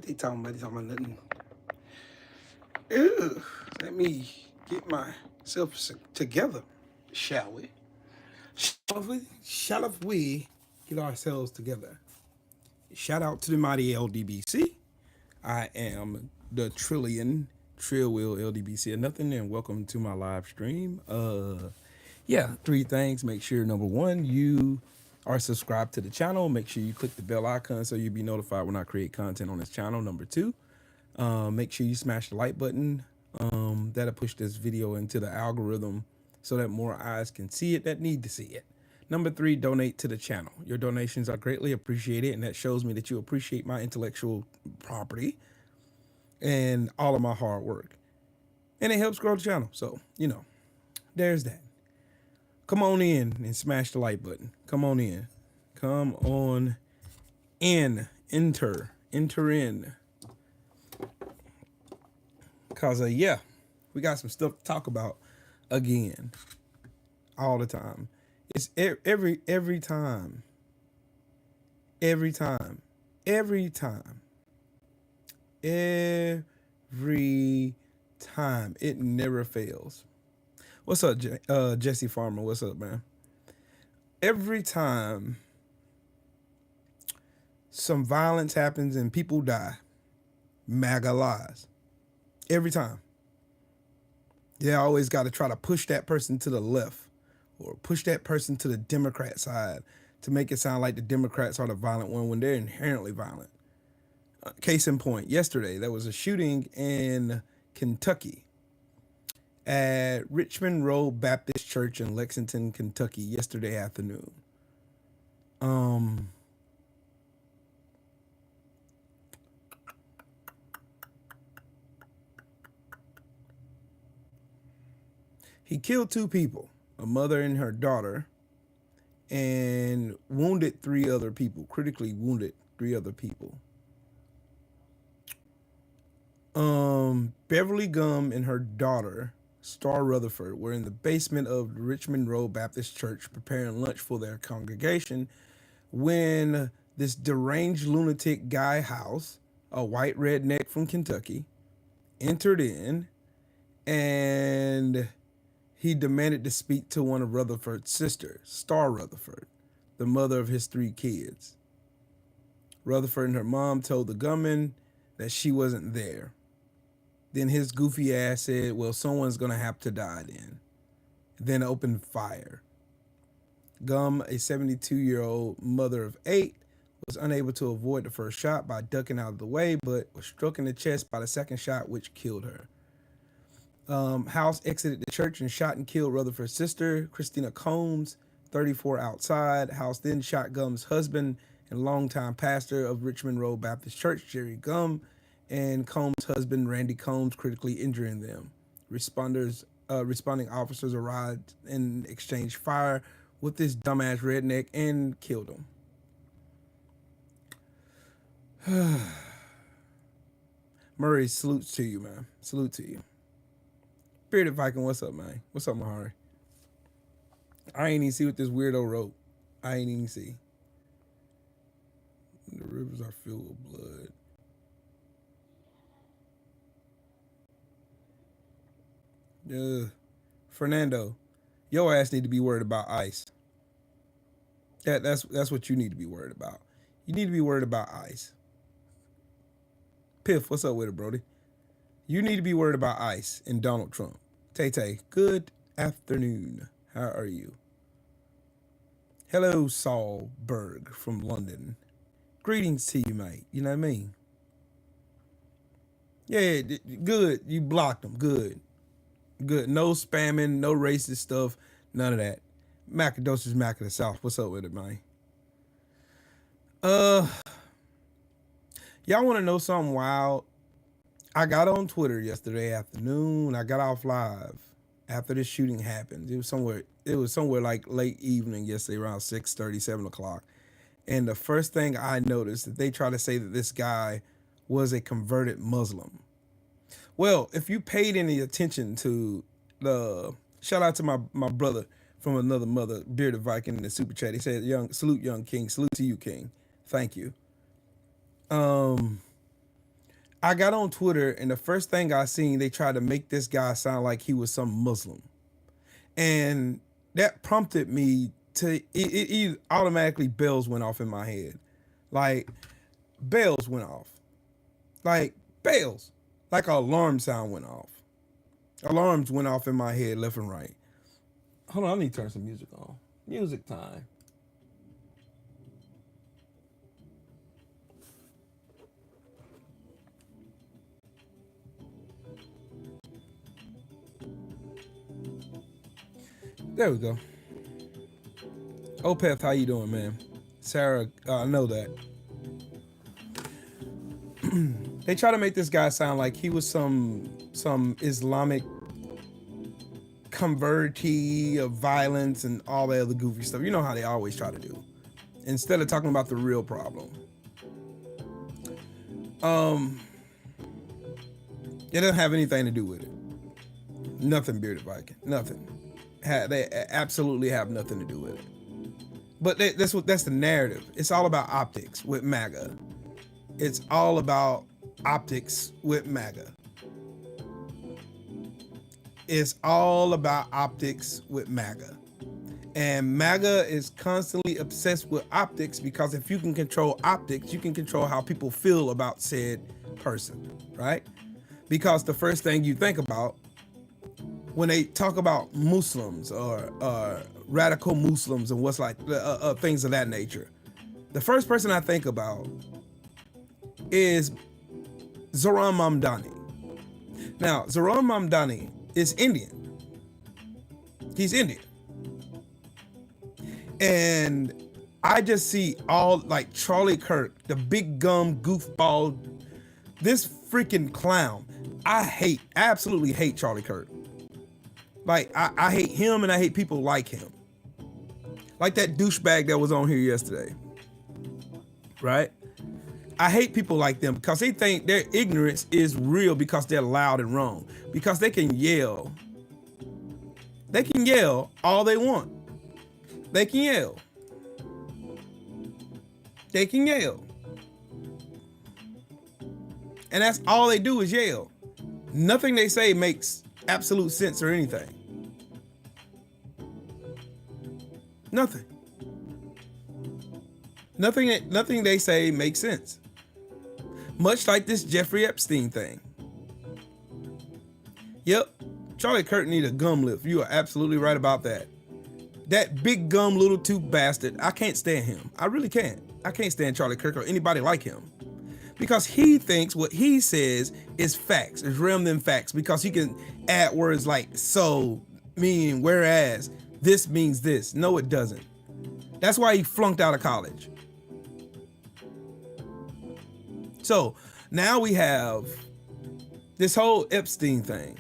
What they talking about? They talking about nothing. Ugh. Let me get myself together, shall we? Shall we get ourselves together? Shout out to the mighty LDBC. I am the Trill-Will LDBC and nothing, and welcome to my live stream. Yeah, three things. Make sure, number one, you are subscribed to the channel. Make sure you click the bell icon so you'll be notified when I create content on this channel. Number two, make sure you smash the like button. That'll push this video into the algorithm so that more eyes can see it that need to see it. Number three, donate to the channel. Your donations are greatly appreciated, and that shows me that you appreciate my intellectual property and all of my hard work. And it helps grow the channel. So, there's that. Come on in and smash the like button. Come on in. Come on in. Enter in. Because, yeah, we got some stuff to talk about again. All the time. It's every time. Every time. Every time. Every time. It never fails. What's up, Jesse Farmer? What's up, man? Every time some violence happens and people die, MAGA lies. Every time. They always got to try to push that person to the left or push that person to the Democrat side to make it sound like the Democrats are the violent one when they're inherently violent. Case in point, yesterday there was a shooting in Kentucky at Richmond Road Baptist Church in Lexington, Kentucky yesterday afternoon. He killed two people, a mother and her daughter, and wounded three other people, critically wounded three other people. Beverly Gum and her daughter, Star Rutherford, were in the basement of the Richmond Road Baptist Church preparing lunch for their congregation when this deranged lunatic Guy House, a white redneck from Kentucky, entered in and he demanded to speak to one of Rutherford's sisters, Star Rutherford, the mother of his three kids. Rutherford and her mom told the gunman that she wasn't there. Then his goofy ass said, well, someone's going to have to die then opened fire. Gum, a 72-year-old mother of 8, was unable to avoid the first shot by ducking out of the way, but was struck in the chest by the second shot, which killed her. House exited the church and shot and killed Rutherford's sister, Christina Combs, 34, outside. House then shot Gum's husband and longtime pastor of Richmond Road Baptist Church, Jerry Gum, and Combs' husband, Randy Combs, critically injuring them. Responding officers arrived and exchanged fire with this dumbass redneck and killed him. Murray, salutes to you, man. Salute to you. Bearded Viking, what's up, man? What's up, Mahari? I ain't even see what this weirdo wrote. I ain't even see. The rivers are filled with blood. Fernando, your ass need to be worried about ICE. That's what you need to be worried about. You need to be worried about ICE. Piff, what's up with it, Brody? You need to be worried about ICE and Donald Trump. Tay, good afternoon. How are you? Hello, Saul Berg from London. Greetings to you, mate. You know what I mean? Yeah, good. You blocked them. Good. No spamming, no racist stuff, none of that. Macadocious Mac of the South. What's up with it, man? Y'all want to know something wild? I got on Twitter yesterday afternoon. I got off live after this shooting happened. It was somewhere like late evening yesterday, around 6:30, 7 o'clock. And the first thing I noticed that they try to say that this guy was a converted Muslim. Well, if you paid any attention to shout out to my brother from another mother, Bearded Viking, in the super chat. He said, salute young king, salute to you, king. Thank you. I got on Twitter, and the first thing I seen, they tried to make this guy sound like he was some Muslim, and that prompted me to it automatically bells went off in my head, like bells went off, like bells, like an alarm sound went off. Alarms went off in my head left and right. Hold on, I need to turn some music on. Music time. There we go. Opeth, how you doing, man? Sarah, I know that. They try to make this guy sound like he was some Islamic convertee of violence and all that other goofy stuff. You know how they always try to do. Instead of talking about the real problem. It doesn't have anything to do with it. Nothing, Bearded Viking. Nothing. They absolutely have nothing to do with it. But that's the narrative. It's all about optics with MAGA. It's all about optics with MAGA. It's all about optics with MAGA. And MAGA is constantly obsessed with optics, because if you can control optics, you can control how people feel about said person, right? Because the first thing you think about when they talk about Muslims or radical Muslims and what's like things of that nature, the first person I think about is Zohran Mamdani. Now, Zohran Mamdani is Indian. He's Indian. And I just see all like Charlie Kirk, the big gum goofball, this freaking clown. I absolutely hate Charlie Kirk. Like, I hate him, and I hate people like him. Like that douchebag that was on here yesterday. Right? I hate people like them because they think their ignorance is real because they're loud and wrong. Because they can yell. They can yell all they want. They can yell. They can yell. And that's all they do is yell. Nothing they say makes absolute sense or anything. Nothing. Nothing they say makes sense. Much like this Jeffrey Epstein thing. Yep, Charlie Kirk need a gum lift. You are absolutely right about that. That big gum little tooth bastard, I can't stand him. I really can't. I can't stand Charlie Kirk or anybody like him. Because he thinks what he says is facts, is realm than facts, because he can add words like so, meaning whereas, this means this. No, it doesn't. That's why he flunked out of college. So now we have this whole Epstein thing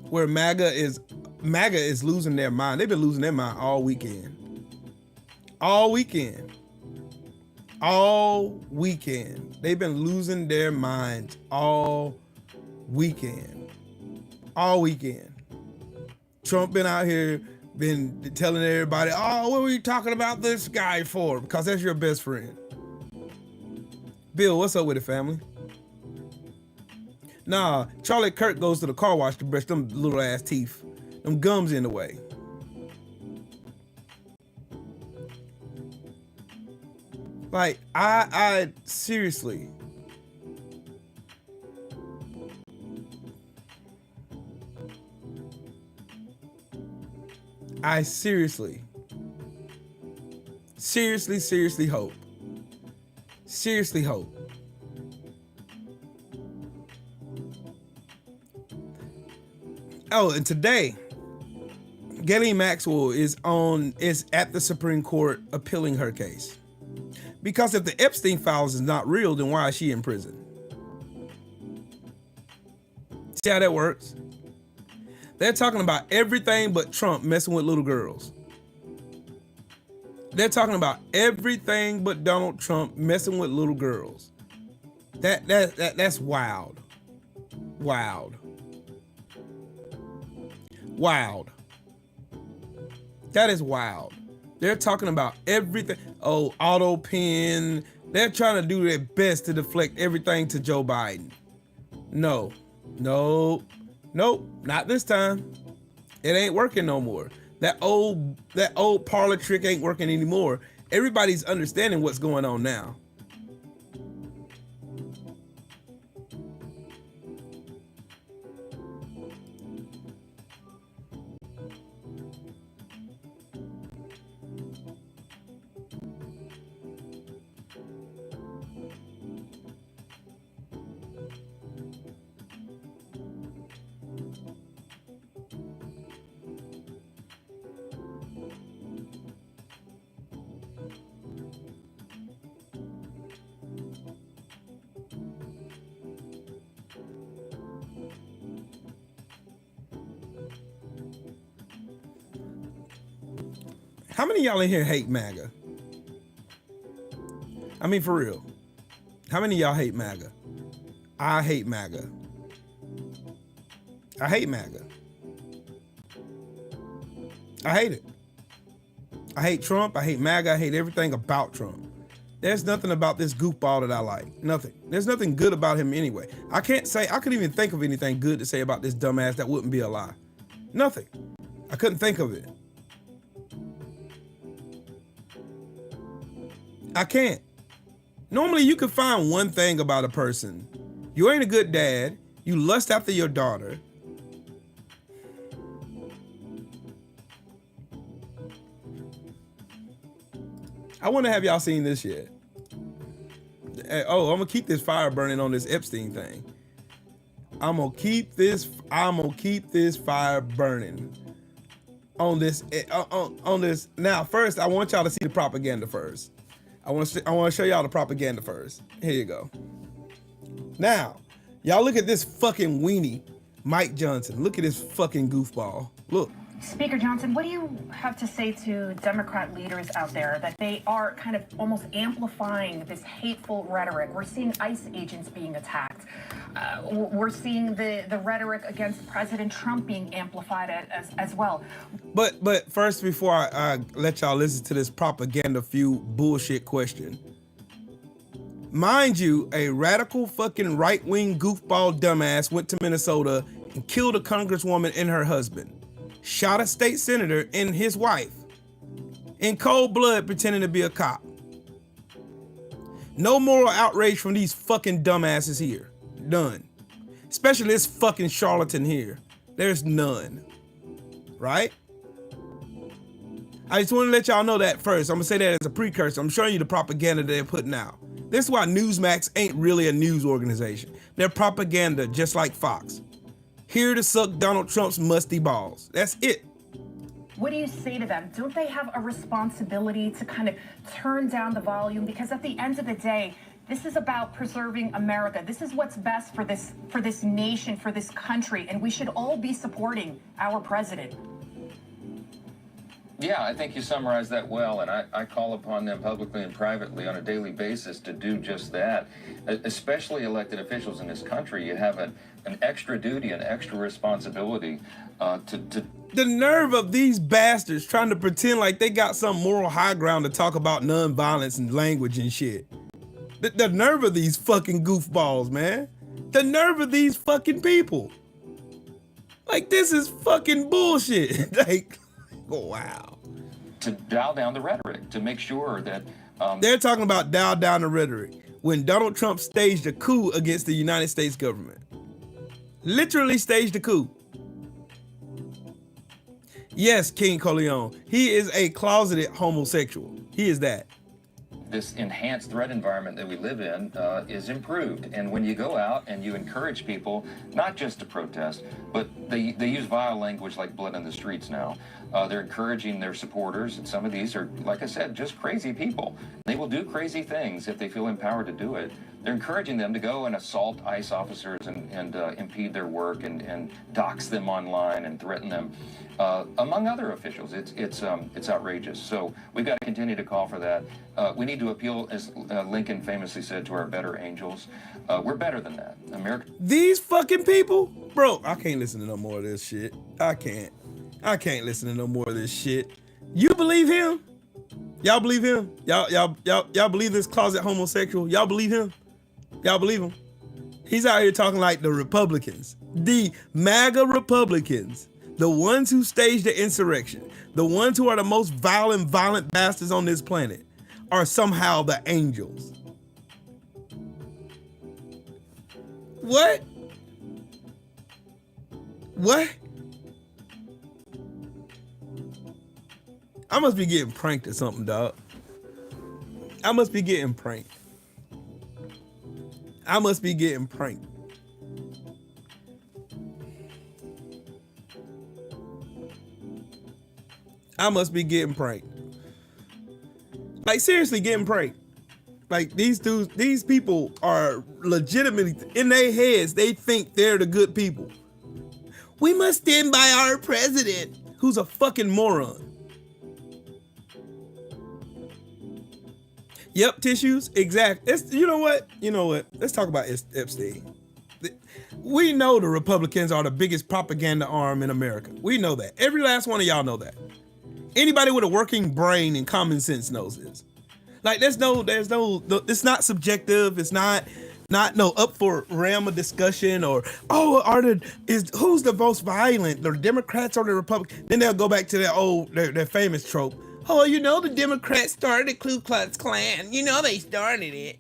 where MAGA is losing their mind. They've been losing their mind all weekend. All weekend. All weekend. They've been losing their minds all weekend. All weekend. Trump been out here, been telling everybody, oh, what were you talking about this guy for? Because that's your best friend. Bill, what's up with it, family? Nah, Charlie Kirk goes to the car wash to brush them little ass teeth. Them gums in the way. Like, I seriously. I seriously hope. Seriously hope. Oh, and today, Ghislaine Maxwell is at the Supreme Court appealing her case. Because if the Epstein files is not real, then why is she in prison? See how that works? They're talking about everything but Trump messing with little girls. They're talking about everything but Donald Trump messing with little girls. That's wild. Wild. Wild. That is wild. They're talking about everything. Oh, auto pen. They're trying to do their best to deflect everything to Joe Biden. No, no, nope, not this time. It ain't working no more. That old parlor trick ain't working anymore. Everybody's understanding what's going on now. How many of y'all in here hate MAGA? I mean, for real. How many of y'all hate MAGA? I hate MAGA. I hate MAGA. I hate it. I hate Trump. I hate MAGA. I hate everything about Trump. There's nothing about this goofball that I like. Nothing. There's nothing good about him anyway. I couldn't even think of anything good to say about this dumbass that wouldn't be a lie. Nothing. I couldn't think of it. I can't. Normally you could find one thing about a person. You ain't a good dad. You lust after your daughter. I wonder, have y'all seen this yet? Oh, I'm gonna keep this fire burning on this Epstein thing. I'm gonna keep this fire burning on this on this. Now, first, I want y'all to see the propaganda first. I want to show y'all the propaganda first. Here you go. Now, y'all look at this fucking weenie, Mike Johnson. Look at this fucking goofball. Look. Speaker Johnson, what do you have to say to Democrat leaders out there that they are kind of almost amplifying this hateful rhetoric? We're seeing ICE agents being attacked. We're seeing the rhetoric against President Trump being amplified as well. But first, before I let y'all listen to this propaganda few bullshit question, mind you, a radical fucking right-wing goofball dumbass went to Minnesota and killed a congresswoman and her husband. Shot a state senator and his wife in cold blood pretending to be a cop. No moral outrage from these fucking dumbasses here. None. Especially this fucking charlatan here. There's none. Right? I just want to let y'all know that first. I'm going to say that as a precursor. I'm showing you the propaganda they're putting out. This is why Newsmax ain't really a news organization. They're propaganda just like Fox. Here to suck Donald Trump's musty balls. That's it. What do you say to them? Don't they have a responsibility to kind of turn down the volume? Because at the end of the day, this is about preserving America. This is what's best for this nation, for this country, and we should all be supporting our president. Yeah, I think you summarized that well, and I call upon them publicly and privately on a daily basis to do just that. Especially elected officials in this country, you have an extra duty, an extra responsibility to... The nerve of these bastards trying to pretend like they got some moral high ground to talk about nonviolence and language and shit. The nerve of these fucking goofballs, man. The nerve of these fucking people. Like, this is fucking bullshit. Like... Oh, wow. To dial down the rhetoric, to make sure that... They're talking about dial down the rhetoric when Donald Trump staged a coup against the United States government. Literally staged a coup. Yes, King Corleone. He is a closeted homosexual. He is that. This enhanced threat environment that we live in is improved. And when you go out and you encourage people, not just to protest, but they use vile language like blood in the streets now. They're encouraging their supporters, and some of these are, like I said, just crazy people. They will do crazy things if they feel empowered to do it. They're encouraging them to go and assault ICE officers and impede their work and dox them online and threaten them, among other officials. It's outrageous. So we've got to continue to call for that. We need to appeal, as Lincoln famously said, to our better angels. We're better than that. America. These fucking people, bro. I can't listen to no more of this shit. I can't listen to no more of this shit. You believe him? Y'all believe him? Y'all believe this closet homosexual? Y'all believe him? Y'all believe him? He's out here talking like the Republicans, the MAGA Republicans, the ones who staged the insurrection, the ones who are the most violent bastards on this planet, are somehow the angels. What? What? I must be getting pranked or something, dog. I must be getting pranked. I must be getting pranked. I must be getting pranked. Like, seriously getting pranked. Like, these dudes, these people are legitimately, in their heads, they think they're the good people. We must stand by our president, who's a fucking moron. Yep, tissues, exactly. You know what? You know what? Let's talk about Epstein. We know the Republicans are the biggest propaganda arm in America. We know that. Every last one of y'all know that. Anybody with a working brain and common sense knows this. Like, there's no, it's not subjective. It's not no up for realm of discussion or, oh, who's the most violent, the Democrats or the Republicans? Then they'll go back to their famous trope. Oh, you know, the Democrats started the Ku Klux Klan. You know they started it.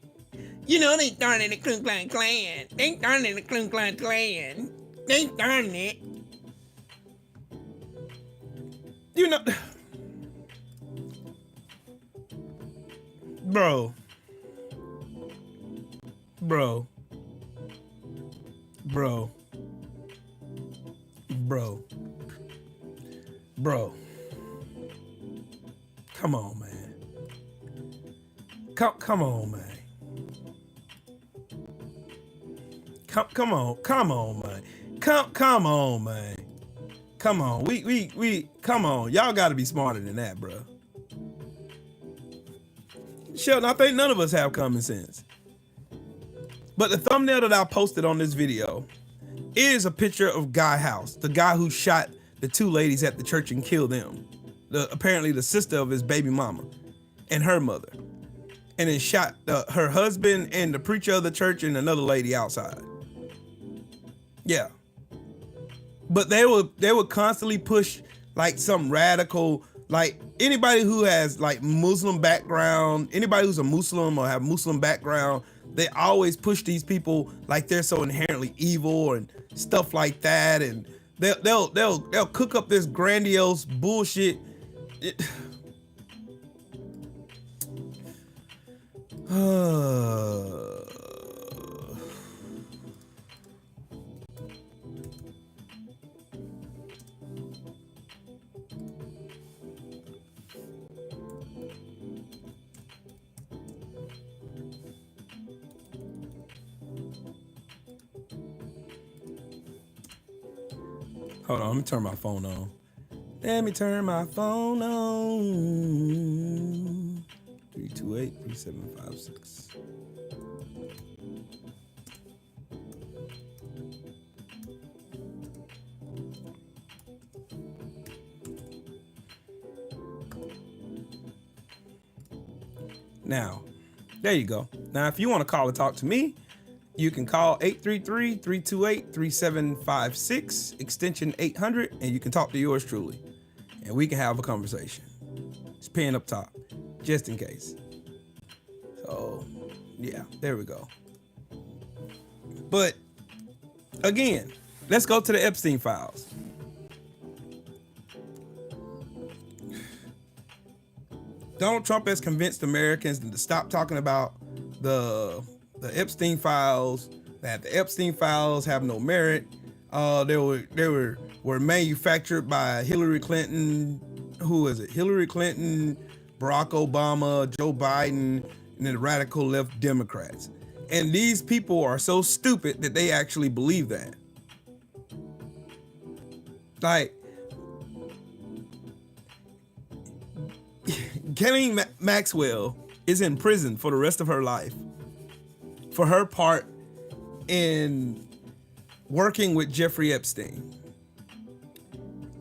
You know they started the Ku Klux Klan. They started the Ku Klux Klan. They started it. You know, bro, come on, man. Come on, man. Come on, man. Come on, man. Come on. We come on. Y'all gotta be smarter than that, bro. Sheldon, I think none of us have common sense. But the thumbnail that I posted on this video is a picture of Guy House, the guy who shot the two ladies at the church and killed them. Apparently the sister of his baby mama and her mother. And then shot her husband and the preacher of the church and another lady outside. Yeah. But they would constantly push like some radical, like anybody who has like Muslim background, anybody who's a Muslim or have Muslim background, they always push these people like they're so inherently evil and stuff like that. And they'll cook up this grandiose bullshit. Hold on, let me turn my phone on. Let me turn my phone on. 328-3756. Now, there you go. Now, if you want to call and talk to me, you can call 833-328-3756, extension 800, and you can talk to yours truly. And we can have a conversation. It's pinned up top, just in case. So, yeah, there we go. But, again, let's go to the Epstein files. Donald Trump has convinced Americans to stop talking about the Epstein files, that the Epstein files have no merit. They were manufactured by Hillary Clinton. Who is it? Hillary Clinton, Barack Obama, Joe Biden, and the radical left Democrats. And these people are so stupid that they actually believe that. Like, Kelly Maxwell is in prison for the rest of her life for her part in working with Jeffrey Epstein.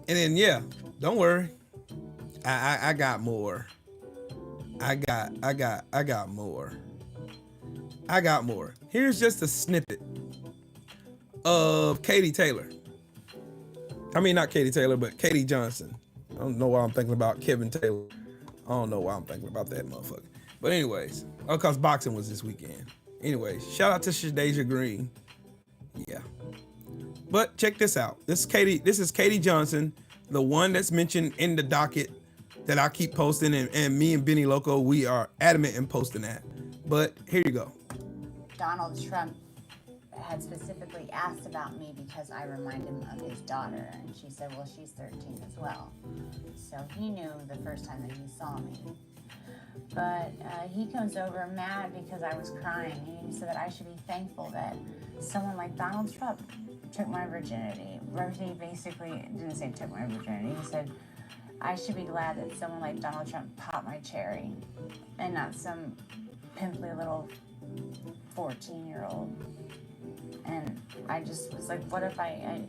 And then, yeah, don't worry. I got more. I got more. Here's just a snippet of Katie Taylor. I mean, not Katie Taylor, but Katie Johnson. I don't know why I'm thinking about Kevin Taylor. I don't know why I'm thinking about that motherfucker. But anyways, because boxing was this weekend. Anyways, shout out to Shadeja Green. Yeah. But check this out. This is Katie Johnson, the one that's mentioned in the docket that I keep posting, and me and Benny Loco, we are adamant in posting that. But here you go. Donald Trump had specifically asked about me because I remind him of his daughter, and she said, well, she's 13 as well. So he knew the first time that he saw me. But he comes over mad because I was crying. He said that I should be thankful that someone like Donald Trump took my virginity. He basically didn't say took my virginity. He said, I should be glad that someone like Donald Trump popped my cherry and not some pimply little 14-year-old. And I just was like, what if I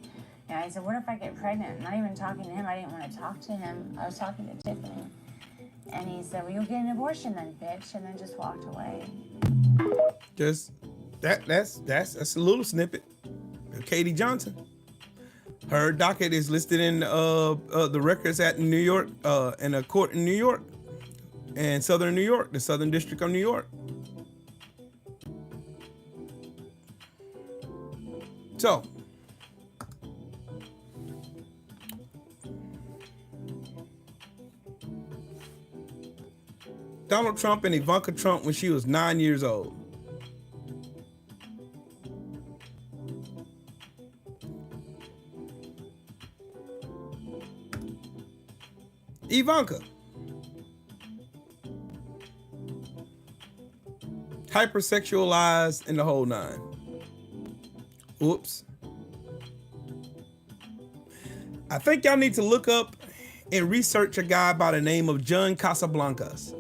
said, what if I get pregnant? Not even talking to him. I didn't want to talk to him. I was talking to Tiffany. And he said, well, you'll get an abortion then, bitch. And then just walked away. Just that's a little snippet of Katie Johnson. Her docket is listed in the records at New York, in a court in New York and Southern New York, the Southern District of New York. So, Donald Trump and Ivanka Trump when she was 9 years old. Ivanka. Hypersexualized in the whole nine. Oops. I think y'all need to look up and research a guy by the name of John Casablancas.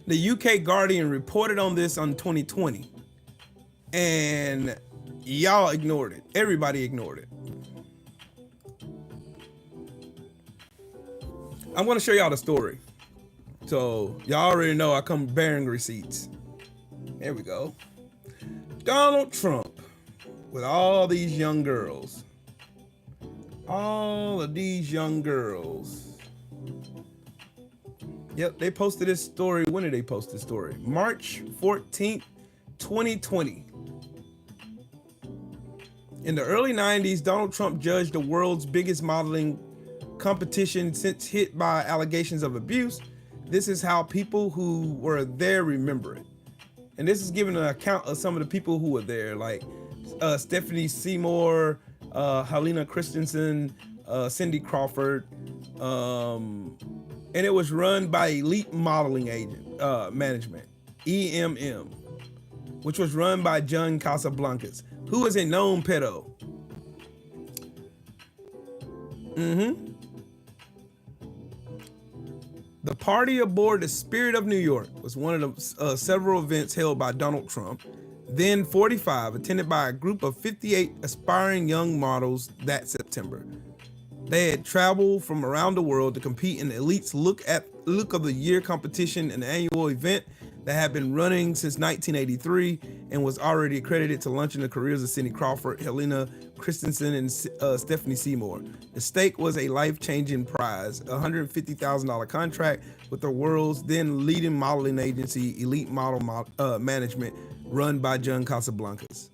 The UK Guardian reported on this on 2020, and y'all ignored it. Everybody ignored it. I'm going to show y'all the story. So y'all already know I come bearing receipts. There we go. Donald Trump with all these young girls. All of these young girls. Yep, they posted this story. When did they post this story? March 14th, 2020. In the early 90s, Donald Trump judged the world's biggest modeling competition since hit by allegations of abuse. This is how people who were there remember it. And this is giving an account of some of the people who were there, like Stephanie Seymour, Helena Christensen, Cindy Crawford, and it was run by Elite Modeling Management, EMM, which was run by John Casablancas, who is a known pedo. The party aboard the Spirit of New York was one of the several events held by Donald Trump, then 45, attended by a group of 58 aspiring young models that September. They had traveled from around the world to compete in the Elite's Look of the Year competition, an annual event that had been running since 1983 and was already accredited to launching the careers of Cindy Crawford, Helena Christensen, and Stephanie Seymour. The stake was a life-changing prize, a $150,000 contract with the world's then leading modeling agency, Elite Model Management, run by John Casablancas.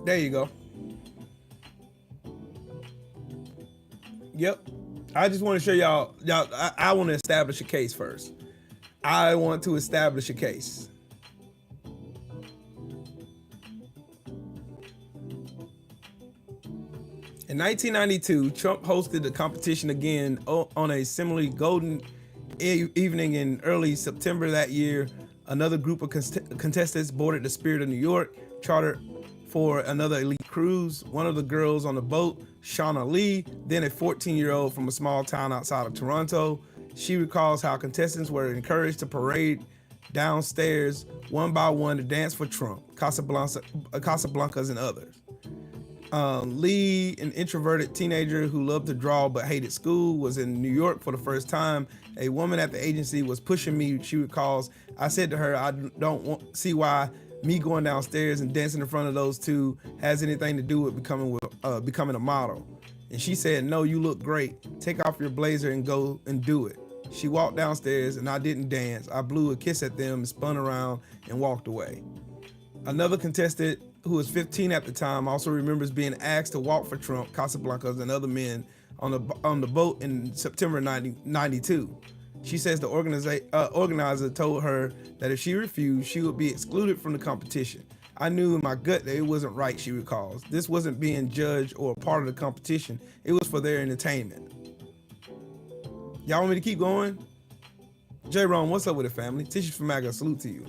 There you go. Yep. I just want to show y'all. I want to establish a case first. I want to establish a case. In 1992, Trump hosted the competition again on a similarly golden evening in early September that year. Another group of contestants boarded the Spirit of New York, chartered for another elite cruise. One of the girls on the boat, Shauna Lee, then a 14-year-old from a small town outside of Toronto. She recalls how contestants were encouraged to parade downstairs one by one to dance for Trump, Casablancas, and others. Lee, an introverted teenager who loved to draw but hated school, was in New York for the first time. A woman at the agency was pushing me, she recalls. I said to her, I don't see why me going downstairs and dancing in front of those two has anything to do with becoming a model. And she said, no, you look great. Take off your blazer and go and do it. She walked downstairs and I didn't dance. I blew a kiss at them, spun around and walked away. Another contestant who was 15 at the time also remembers being asked to walk for Trump, Casablancas, and other men on the boat in September 92. She says the organizer told her that if she refused, she would be excluded from the competition. I knew in my gut that it wasn't right, she recalls. This wasn't being judged or a part of the competition. It was for their entertainment. Y'all want me to keep going? J-Ron, what's up with it, family? Tissues from MAGA, salute to you.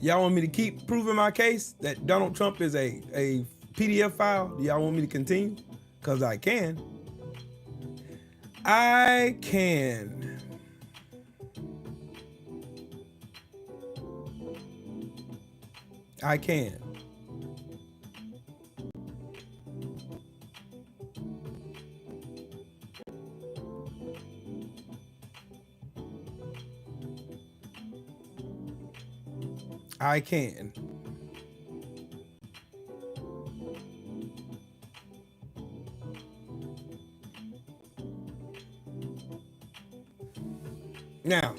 Y'all want me to keep proving my case that Donald Trump is a PDF file? Do y'all want me to continue? Because I can. I can. I can. I can. Now,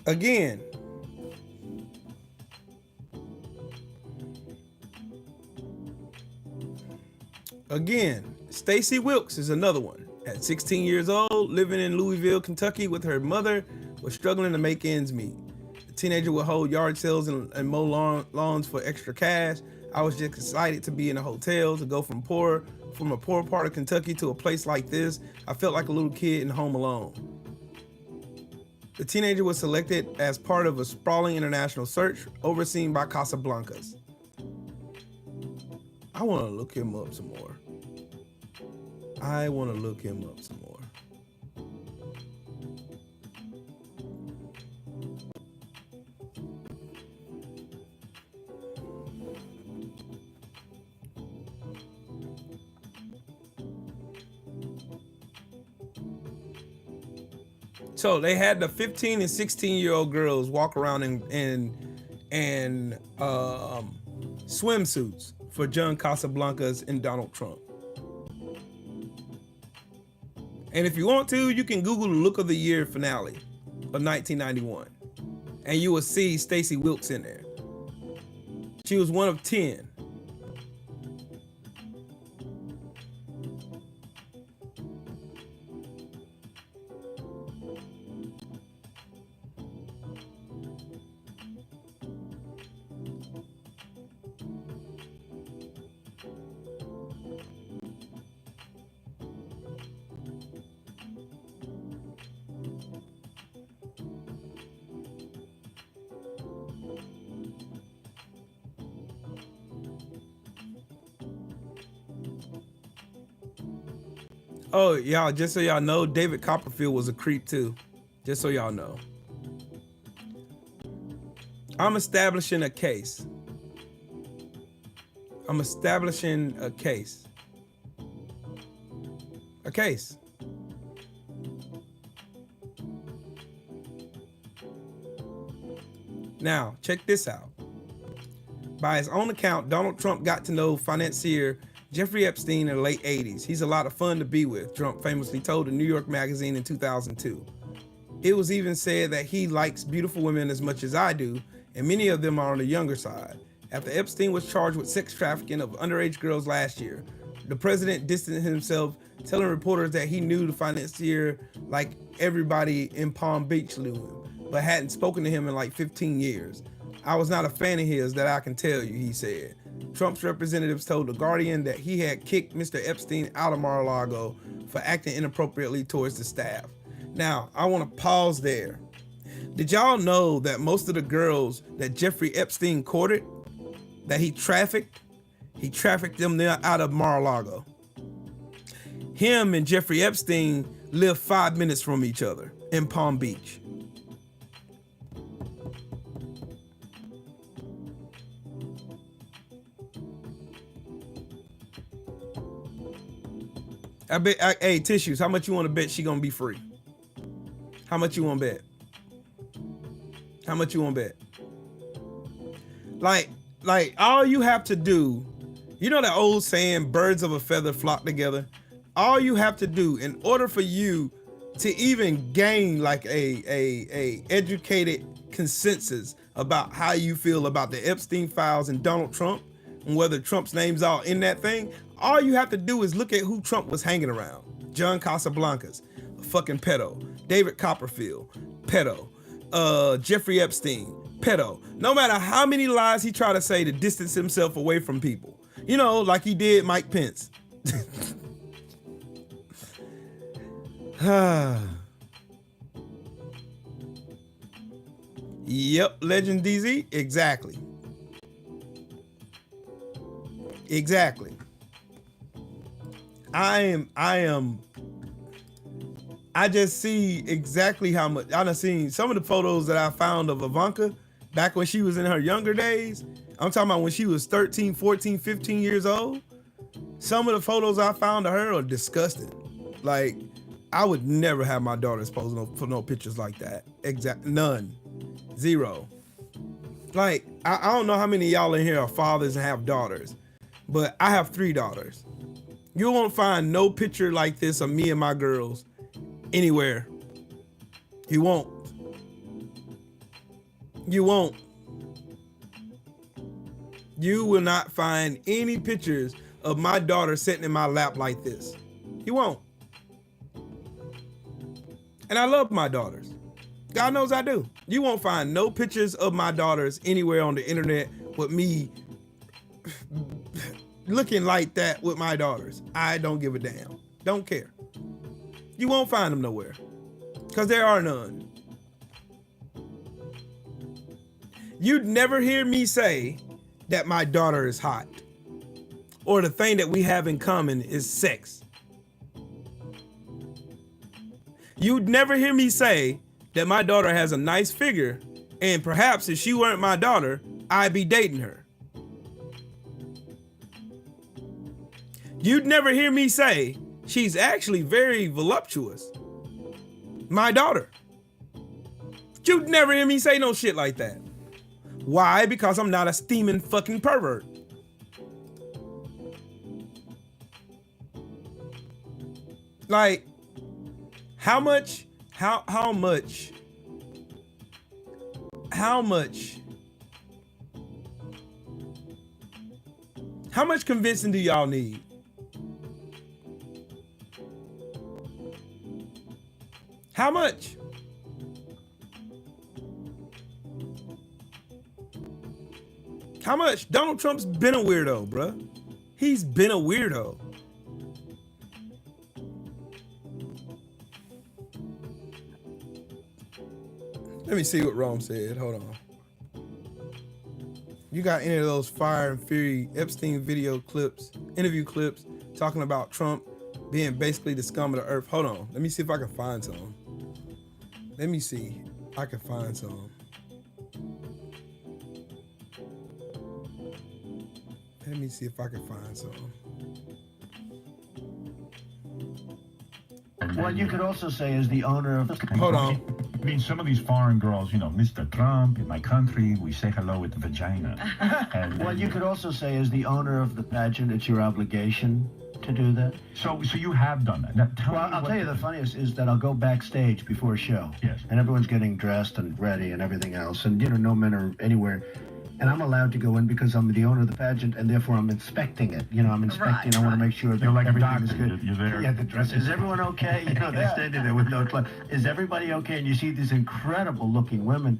again, Stacey Wilkes is another one. At 16 years old, living in Louisville, Kentucky with her mother, was struggling to make ends meet. The teenager would hold yard sales and mow lawns for extra cash. I was just excited to be in a hotel, to go from a poor part of Kentucky to a place like this. I felt like a little kid in Home Alone. The teenager was selected as part of a sprawling international search overseen by Casablancas. I want to look him up some more. So they had the 15 and 16-year-old girls walk around in swimsuits for John Casablancas and Donald Trump. And if you want to, you can Google the Look of the Year finale of 1991, and you will see Stacey Wilkes in there. She was one of 10. Oh, y'all, just so y'all know, David Copperfield was a creep too. Just so y'all know. I'm establishing a case. A case. Now, check this out. By his own account, Donald Trump got to know financier Jeffrey Epstein in the late 80s. He's a lot of fun to be with, Trump famously told the New York Magazine in 2002. It was even said that he likes beautiful women as much as I do, and many of them are on the younger side. After Epstein was charged with sex trafficking of underage girls last year, the president distanced himself, telling reporters that he knew the financier like everybody in Palm Beach knew him, but hadn't spoken to him in like 15 years. I was not a fan of his, that I can tell you, he said. Trump's representatives told The Guardian that he had kicked Mr. Epstein out of Mar-a-Lago for acting inappropriately towards the staff. Now, I want to pause there. Did y'all know that most of the girls that Jeffrey Epstein courted, that he trafficked them out of Mar-a-Lago? Him and Jeffrey Epstein lived 5 minutes from each other. in Palm Beach. Hey, Tissues, how much you want to bet she gonna be free? How much you want to bet? How much you want to bet? Like all you have to do, you know that old saying, birds of a feather flock together? All you have to do in order for you to even gain like a educated consensus about how you feel about the Epstein files and Donald Trump and whether Trump's name's all in that thing, all you have to do is look at who Trump was hanging around. John Casablancas, a fucking pedo. David Copperfield, pedo. Jeffrey Epstein, pedo. No matter how many lies he tried to say to distance himself away from people. You know, like he did Mike Pence. Yep, Legend DZ, exactly. Exactly. I just see exactly how much. I done seen some of the photos that I found of Ivanka back when she was in her younger days. I'm talking about when she was 13, 14, 15 years old. Some of the photos I found of her are disgusting. Like, I would never have my daughters posing for no pictures like that. None. Zero. Like, I don't know how many of y'all in here are fathers and have daughters, but I have 3 daughters. You won't find no picture like this of me and my girls anywhere. You won't. You won't. You will not find any pictures of my daughter sitting in my lap like this. You won't. And I love my daughters. God knows I do. You won't find no pictures of my daughters anywhere on the internet with me looking like that with my daughters. I don't give a damn. Don't care. You won't find them nowhere because there are none. You'd never hear me say that my daughter is hot or the thing that we have in common is sex. You'd never hear me say that my daughter has a nice figure and perhaps if she weren't my daughter, I'd be dating her. You'd never hear me say she's actually very voluptuous. My daughter. You'd never hear me say no shit like that. Why? Because I'm not a steaming fucking pervert. Like, how much convincing do y'all need? How much? How much? Donald Trump's been a weirdo, bruh. He's been a weirdo. Let me see what Rome said. Hold on. You got any of those Fire and Fury Epstein video clips, interview clips, talking about Trump being basically the scum of the earth? Hold on. Let me see if I can find some. Let me see. I can find some. Let me see if I can find some. What you could also say is the owner of... Hold on. I mean, some of these foreign girls, you know, Mr. Trump, in my country, we say hello with the vagina. And What you could also say is the owner of the pageant, it's your obligation to do that. So you have done that. Now, I'll tell you the funniest is that I'll go backstage before a show. Yes. And everyone's getting dressed and ready and everything else. And, you know, no men are anywhere. And I'm allowed to go in because I'm the owner of the pageant, and therefore I'm inspecting it. You know, I'm inspecting. I want to make sure that You're like a everything is doctor. good. You're there. Yeah, the dress. Is everyone okay? You know, they're standing there with no clothes. Is everybody okay? And you see these incredible-looking women,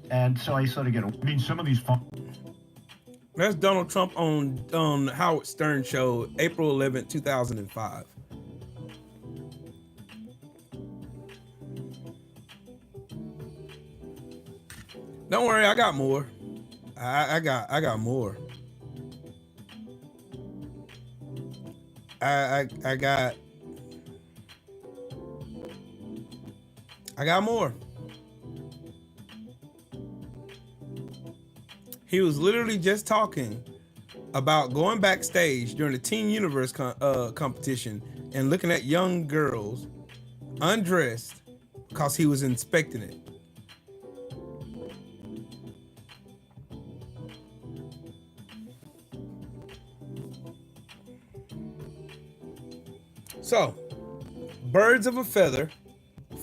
and so I sort of get. I mean, some of these. That's Donald Trump on Howard Stern show, April 11th, 2005. Don't worry, I got more. I got more. I I got more. He was literally just talking about going backstage during the Teen Universe competition and looking at young girls undressed because he was inspecting it. So, birds of a feather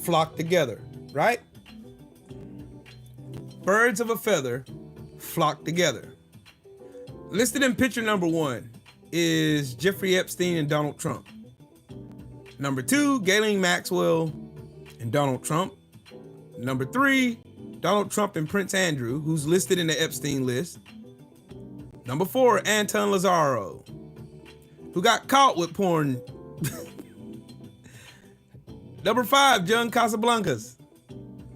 flock together, right? Birds of a feather flock together. Listed in picture number 1 is Jeffrey Epstein and Donald Trump. Number 2, Ghislaine Maxwell and Donald Trump. Number 3, Donald Trump and Prince Andrew, who's listed in the Epstein list. Number 4, Anton Lazaro, who got caught with porn. Number 5, John Casablancas.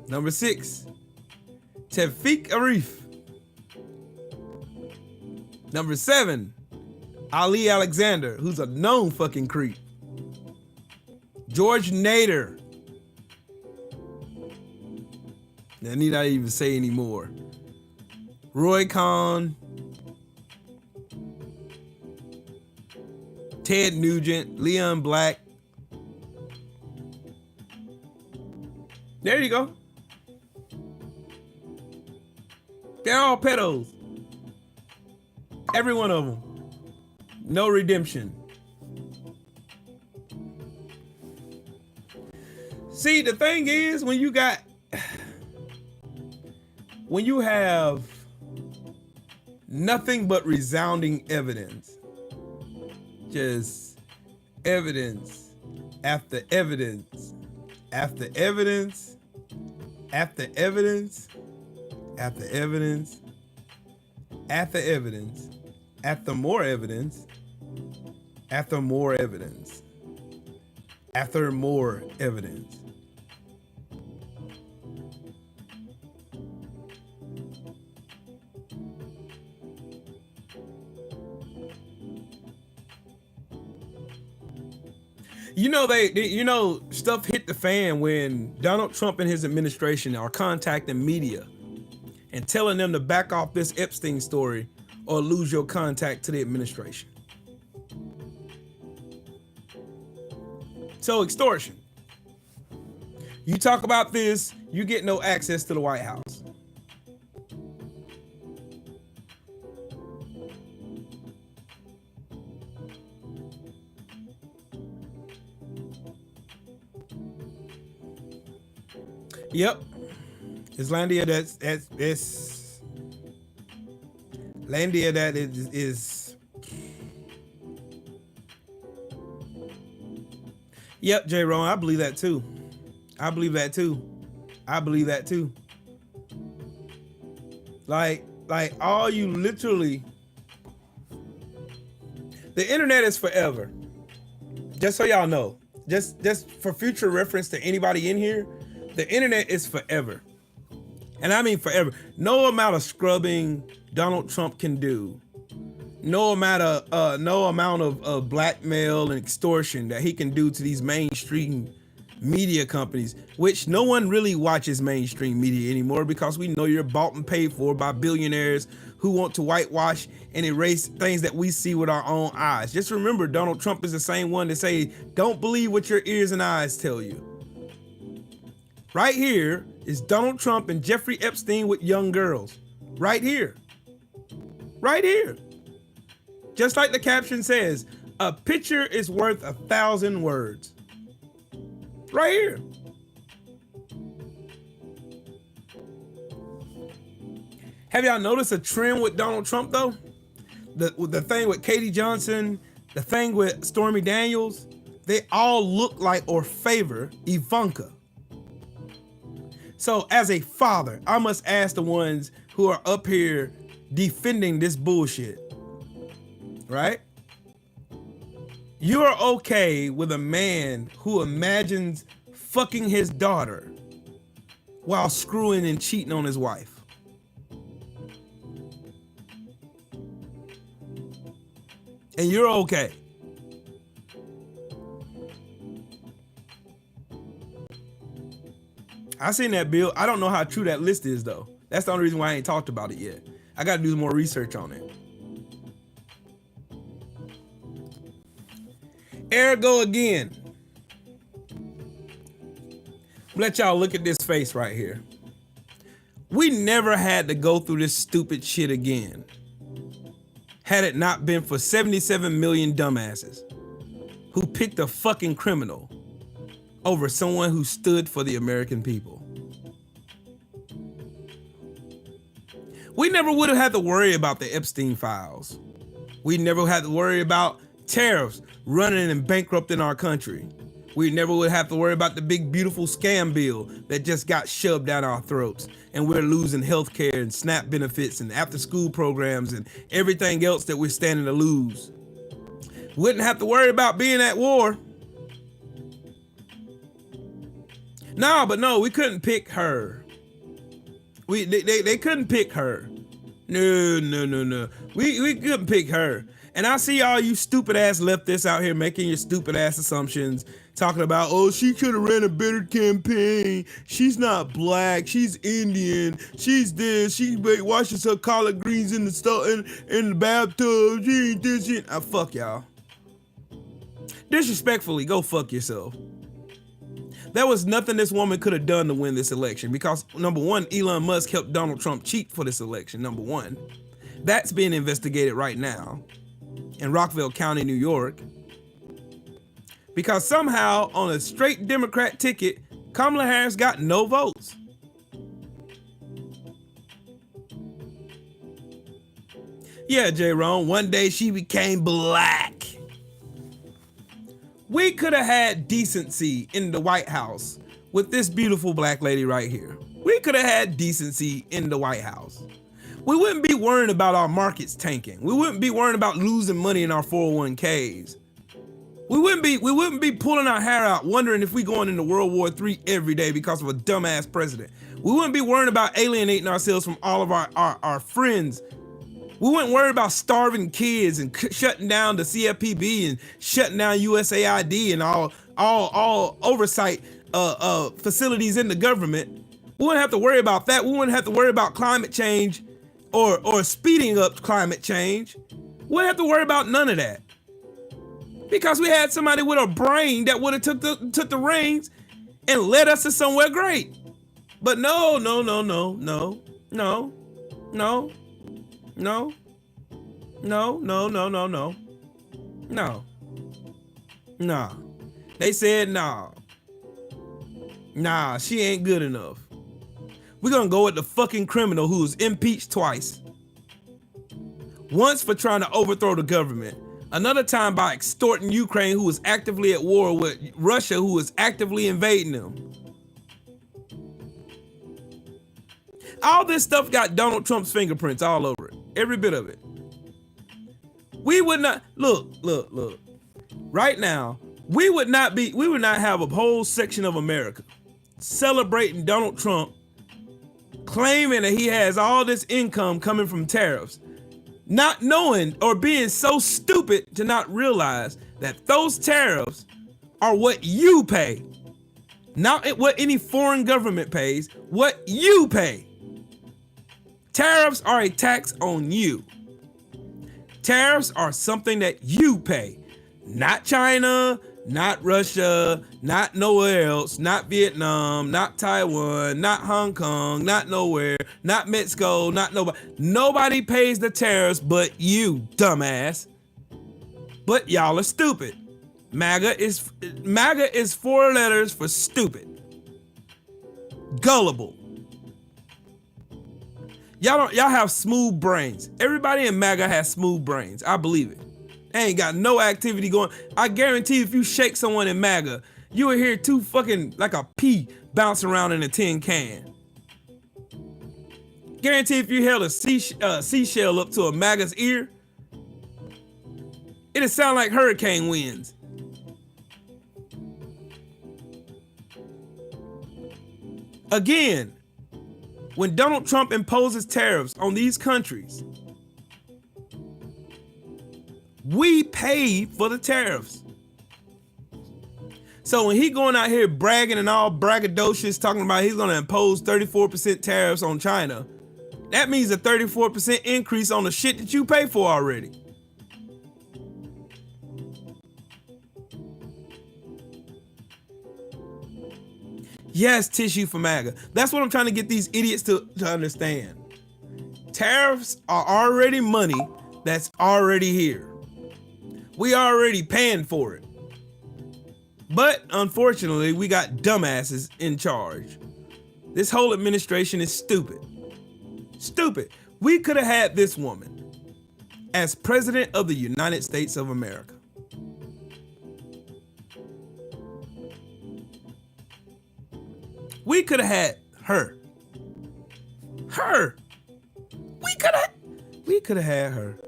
Number 6, Tevfik Arif. Number 7, Ali Alexander, who's a known fucking creep. George Nader. I need not even say anymore. Roy Cohn. Ted Nugent, Leon Black. There you go. They're all pedos. Every one of them. No redemption. See, the thing is, when you have nothing but resounding evidence, just evidence after evidence after evidence after evidence after evidence after evidence after more evidence after more evidence after more evidence. You know, stuff hit the fan when Donald Trump and his administration are contacting media and telling them to back off this Epstein story or lose your contact to the administration. So extortion. You talk about this, you get no access to the White House. Yep. Islandia, that's Landia, that is Yep, J. Ron, I believe that too. I believe that too. I believe that too. Like all you literally, the internet is forever. Just so y'all know, just for future reference to anybody in here, the internet is forever. And I mean forever. No amount of scrubbing Donald Trump can do, no amount of blackmail and extortion that he can do to these mainstream media companies, which no one really watches mainstream media anymore because we know you're bought and paid for by billionaires who want to whitewash and erase things that we see with our own eyes. Just remember, Donald Trump is the same one to say, don't believe what your ears and eyes tell you. Right here is Donald Trump and Jeffrey Epstein with young girls. Right here. Right here. Just like the caption says, a picture is worth 1,000 words. Right here. Have y'all noticed a trend with Donald Trump though? The thing with Katie Johnson, the thing with Stormy Daniels, they all look like or favor Ivanka. So as a father, I must ask the ones who are up here defending this bullshit, right? You are okay with a man who imagines fucking his daughter while screwing and cheating on his wife. And you're okay. I seen that bill. I don't know how true that list is though. That's the only reason why I ain't talked about it yet. I got to do some more research on it. Ergo again. Let y'all look at this face right here. We never had to go through this stupid shit again, had it not been for 77 million dumbasses who picked a fucking criminal over someone who stood for the American people. We never would have had to worry about the Epstein files. We never had to worry about tariffs running and bankrupting our country. We never would have to worry about the big, beautiful scam bill that just got shoved down our throats. And we're losing health care and SNAP benefits and after-school programs and everything else that we're standing to lose. Wouldn't have to worry about being at war. No, we couldn't pick her. They couldn't pick her. No. We couldn't pick her. And I see all you stupid ass leftists out here making your stupid ass assumptions, talking about, oh, she could have ran a better campaign. She's not black. She's Indian. She's this. She washes her collard greens in the bathtub. She ain't this. She ain't. Fuck y'all. Disrespectfully, go fuck yourself. There was nothing this woman could have done to win this election because, number one, Elon Musk helped Donald Trump cheat for this election, number one. That's being investigated right now in Rockville County, New York. Because somehow, on a straight Democrat ticket, Kamala Harris got no votes. Yeah, J-Ron, one day she became black. We could have had decency in the White House with this beautiful black lady right here. We could have had decency in the White House. We wouldn't be worrying about our markets tanking. We wouldn't be worrying about losing money in our 401ks. We wouldn't be pulling our hair out wondering if we going into World War III every day because of a dumbass president. We wouldn't be worrying about alienating ourselves from all of our friends. We wouldn't worry about starving kids and shutting down the CFPB and shutting down USAID and all oversight facilities in the government. We wouldn't have to worry about that. We wouldn't have to worry about climate change or speeding up climate change. We wouldn't have to worry about none of that. Because we had somebody with a brain that would have took the reins and led us to somewhere great. But no. They said no. Nah, she ain't good enough. We're gonna go with the fucking criminal who was impeached twice. Once for trying to overthrow the government. Another time by extorting Ukraine, who was actively at war with Russia, who was actively invading them. All this stuff got Donald Trump's fingerprints all over it. Every bit of it. We would not, look. Right now, we would not have a whole section of America celebrating Donald Trump, claiming that he has all this income coming from tariffs, not knowing or being so stupid to not realize that those tariffs are what you pay. Not what any foreign government pays, what you pay. Tariffs are a tax on you. Tariffs are something that you pay. Not China, not Russia, not nowhere else, not Vietnam, not Taiwan, not Hong Kong, not nowhere, not Mexico, not nobody. Nobody pays the tariffs but you, dumbass. But y'all are stupid. MAGA is 4 letters for stupid. Gullible. Y'all have smooth brains. Everybody in MAGA has smooth brains. I believe it. They ain't got no activity going. I guarantee if you shake someone in MAGA, you will hear two fucking, like a pea bouncing around in a tin can. Guarantee if you held a seashell up to a MAGA's ear, it'll sound like hurricane winds. Again, when Donald Trump imposes tariffs on these countries, we pay for the tariffs. So when he going out here bragging and all braggadocious, talking about he's going to impose 34% tariffs on China, that means a 34% increase on the shit that you pay for already. Yes, tissue for MAGA. That's what I'm trying to get these idiots to understand. Tariffs are already money that's already here. We already paying for it. But unfortunately, we got dumbasses in charge. This whole administration is stupid. Stupid. We could have had this woman as president of the United States of America. We could have had her. Her. We could have had her.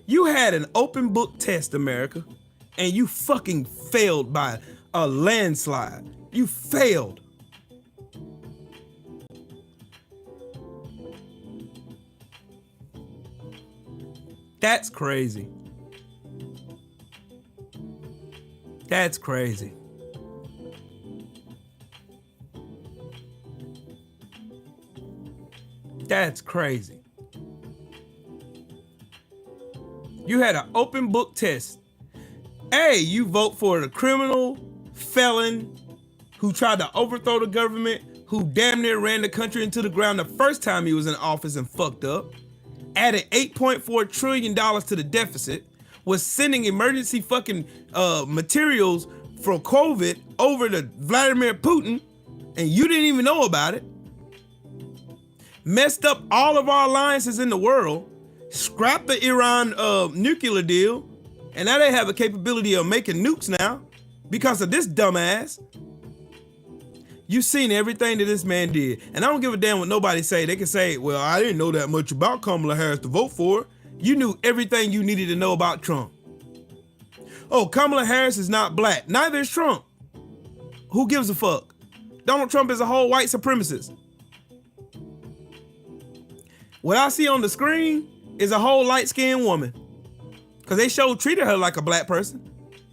You had an open book test, America, and you fucking failed by a landslide. You failed. That's crazy. That's crazy. That's crazy. You had an open book test. A, you vote for the criminal felon who tried to overthrow the government, who damn near ran the country into the ground the first time he was in office and fucked up, added $8.4 trillion to the deficit, was sending emergency fucking materials for COVID over to Vladimir Putin, and you didn't even know about it. Messed up all of our alliances in the world, scrapped the Iran nuclear deal, and now they have a capability of making nukes now because of this dumbass. You've seen everything that this man did, and I don't give a damn what nobody say. They can say, well, I didn't know that much about Kamala Harris to vote for her. You knew everything you needed to know about Trump. Oh, Kamala Harris is not black. Neither is Trump. Who gives a fuck? Donald Trump is a whole white supremacist. What I see on the screen is a whole light-skinned woman. Because they sure treated her like a black person.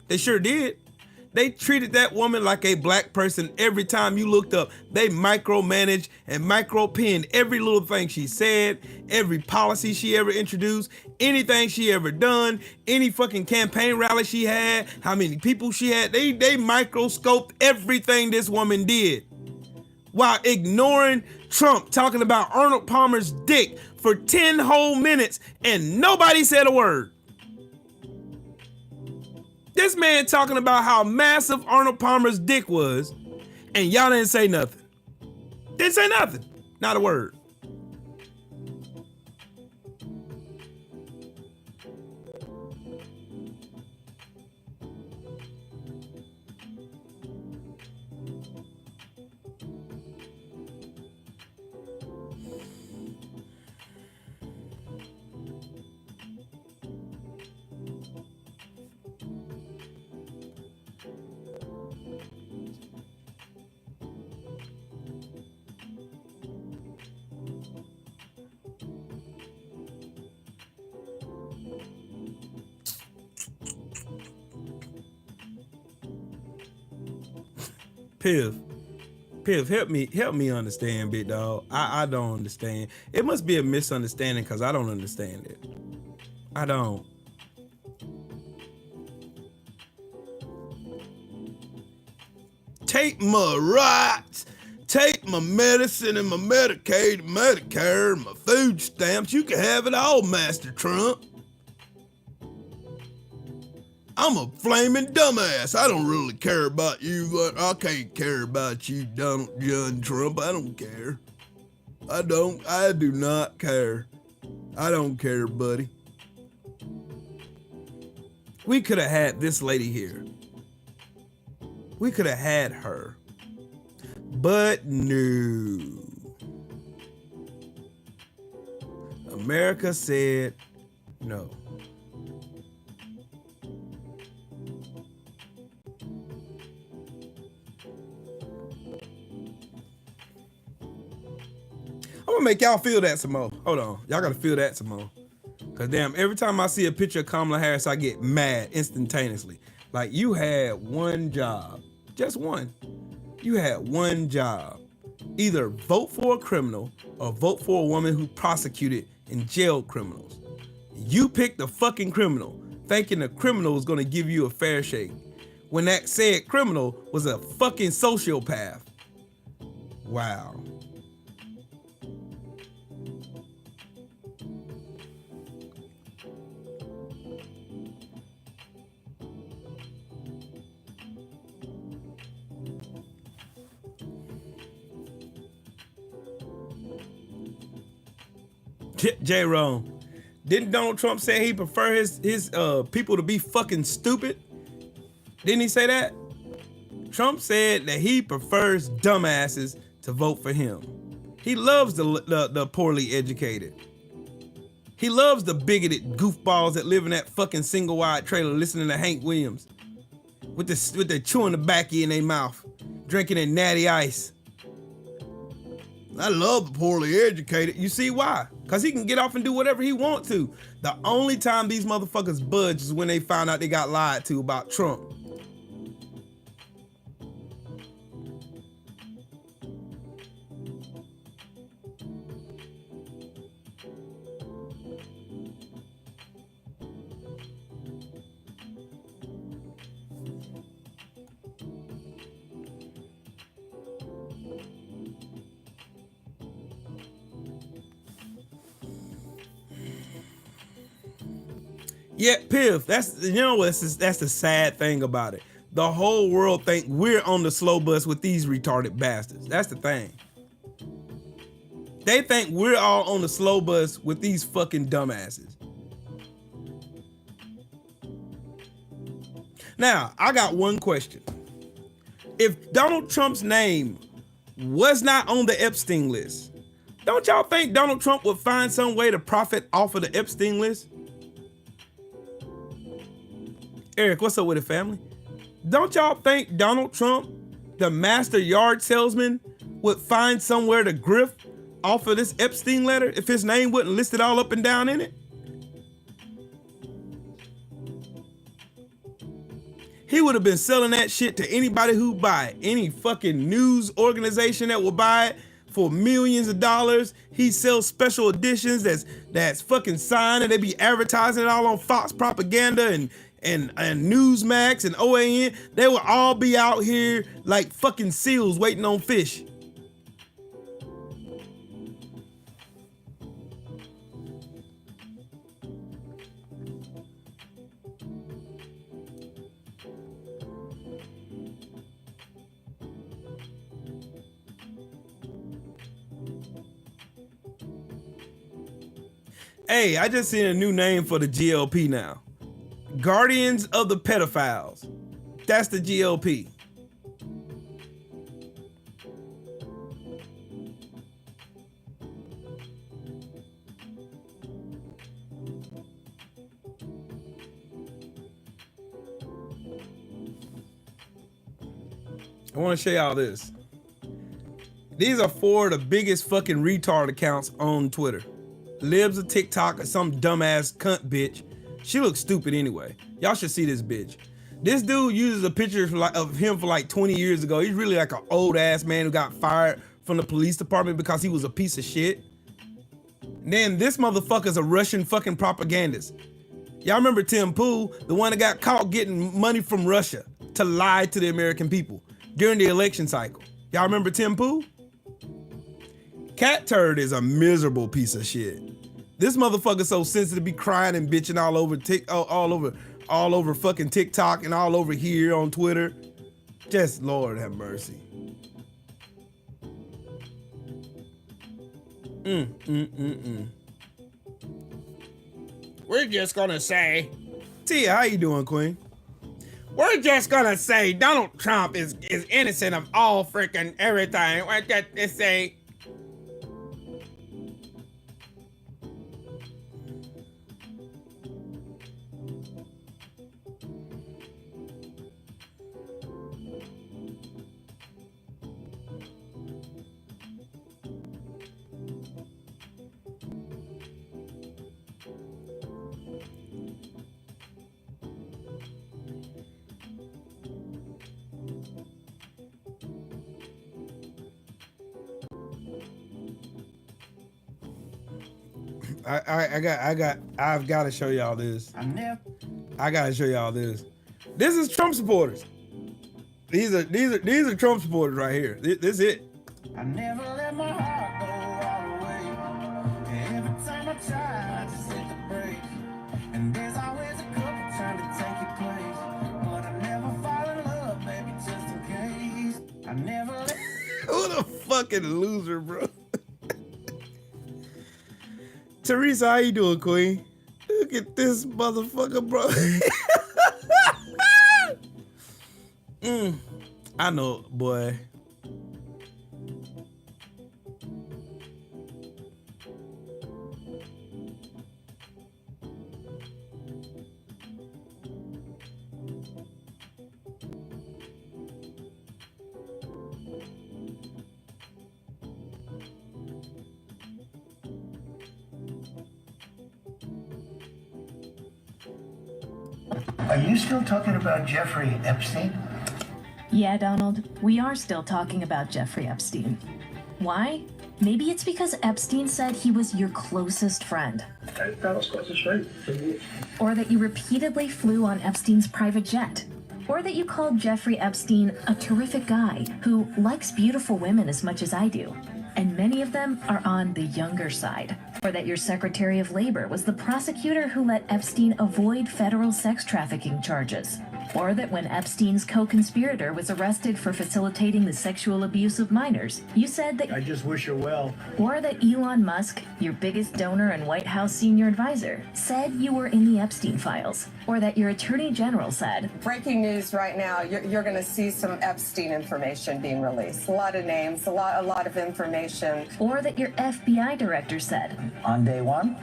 They sure did. They treated that woman like a black person every time you looked up. They micromanaged and micro-pinned every little thing she said, every policy she ever introduced, anything she ever done, any fucking campaign rally she had, how many people she had. They microscoped everything this woman did while ignoring Trump talking about Arnold Palmer's dick for 10 whole minutes and nobody said a word. This man talking about how massive Arnold Palmer's dick was, and y'all didn't say nothing. Didn't say nothing. Not a word. Piv, help me understand, big dog. I don't understand. It must be a misunderstanding because I don't understand it. I don't. Take my rights, take my medicine and my Medicaid, Medicare, my food stamps. You can have it all, Master Trump. I'm a flaming dumbass. I don't really care about you, but I can't care about you, Donald John Trump. I don't care. I do not care. I don't care, buddy. We could have had this lady here. We could have had her. But no. America said no. I I'm gonna make y'all feel that some more. Hold on. Y'all gotta feel that some more. Cause damn, every time I see a picture of Kamala Harris, I get mad instantaneously. Like, you had one job, just one. You had one job. Either vote for a criminal or vote for a woman who prosecuted and jailed criminals. You picked the fucking criminal, thinking the criminal was gonna give you a fair shake, when that said criminal was a fucking sociopath. Wow. J-Ron, didn't Donald Trump say he prefer his people to be fucking stupid? Didn't he say that? Trump said that he prefers dumbasses to vote for him. He loves the poorly educated. He loves the bigoted goofballs that live in that fucking single-wide trailer listening to Hank Williams with the chewing tobacco in their mouth, drinking a natty ice. I love the poorly educated. You see why? Because he can get off and do whatever he wants to. The only time these motherfuckers budge is when they found out they got lied to about Trump. Yeah, Piff, that's the sad thing about it. The whole world think we're on the slow bus with these retarded bastards. That's the thing. They think we're all on the slow bus with these fucking dumbasses. Now, I got one question. If Donald Trump's name was not on the Epstein list, don't y'all think Donald Trump would find some way to profit off of the Epstein list? Eric, what's up with it, family? Don't y'all think Donald Trump, the master yard salesman, would find somewhere to grift off of this Epstein letter if his name wasn't listed all up and down in it? He would have been selling that shit to anybody who buy it. Any fucking news organization that will buy it for millions of dollars. He sells special editions that's fucking signed, and they be advertising it all on Fox Propaganda and Newsmax and OAN. They will all be out here like fucking seals waiting on fish. Hey, I just seen a new name for the GLP now. Guardians of the Pedophiles. That's the GLP. I want to show y'all this. These are 4 of the biggest fucking retard accounts on Twitter. Libs of TikTok or some dumbass cunt bitch. She looks stupid anyway. Y'all should see this bitch. This dude uses a picture of him for like 20 years ago. He's really like an old ass man who got fired from the police department because he was a piece of shit. And then this motherfucker's a Russian fucking propagandist. Y'all remember Tim Pool, the one that got caught getting money from Russia to lie to the American people during the election cycle. Y'all remember Tim Pool? Cat Turd is a miserable piece of shit. This motherfucker's so sensitive, be crying and bitching all over fucking TikTok and all over here on Twitter. Just Lord have mercy. We're just gonna say, Tia, how you doing, Queen? We're just gonna say Donald Trump is innocent of all freaking everything. We're just to say. I've got to show y'all this. I never. I gotta show y'all this. This is Trump supporters. These are Trump supporters right here. This it. I never let my heart go all the way. Every time I try, I just hit the brakes. And there's always a couple trying to take your place. But I never fall in love, baby, just in case. I never let. Who the fucking loser, bro? Teresa, how you doing, Queen? Look at this motherfucker, bro. I know, boy. Are you still talking about Jeffrey Epstein? Yeah, Donald, we are still talking about Jeffrey Epstein. Why? Maybe it's because Epstein said he was your closest friend. That's straight. Or that you repeatedly flew on Epstein's private jet. Or that you called Jeffrey Epstein a terrific guy who likes beautiful women as much as I do. And many of them are on the younger side. Or that your Secretary of Labor was the prosecutor who let Epstein avoid federal sex trafficking charges. Or that when Epstein's co-conspirator was arrested for facilitating the sexual abuse of minors, you said that... I just wish her well. Or that Elon Musk, your biggest donor and White House senior advisor, said you were in the Epstein files. Or that your Attorney General said... Breaking news right now, you're going to see some Epstein information being released. A lot of names, a lot of information. Or that your FBI director said... On day one,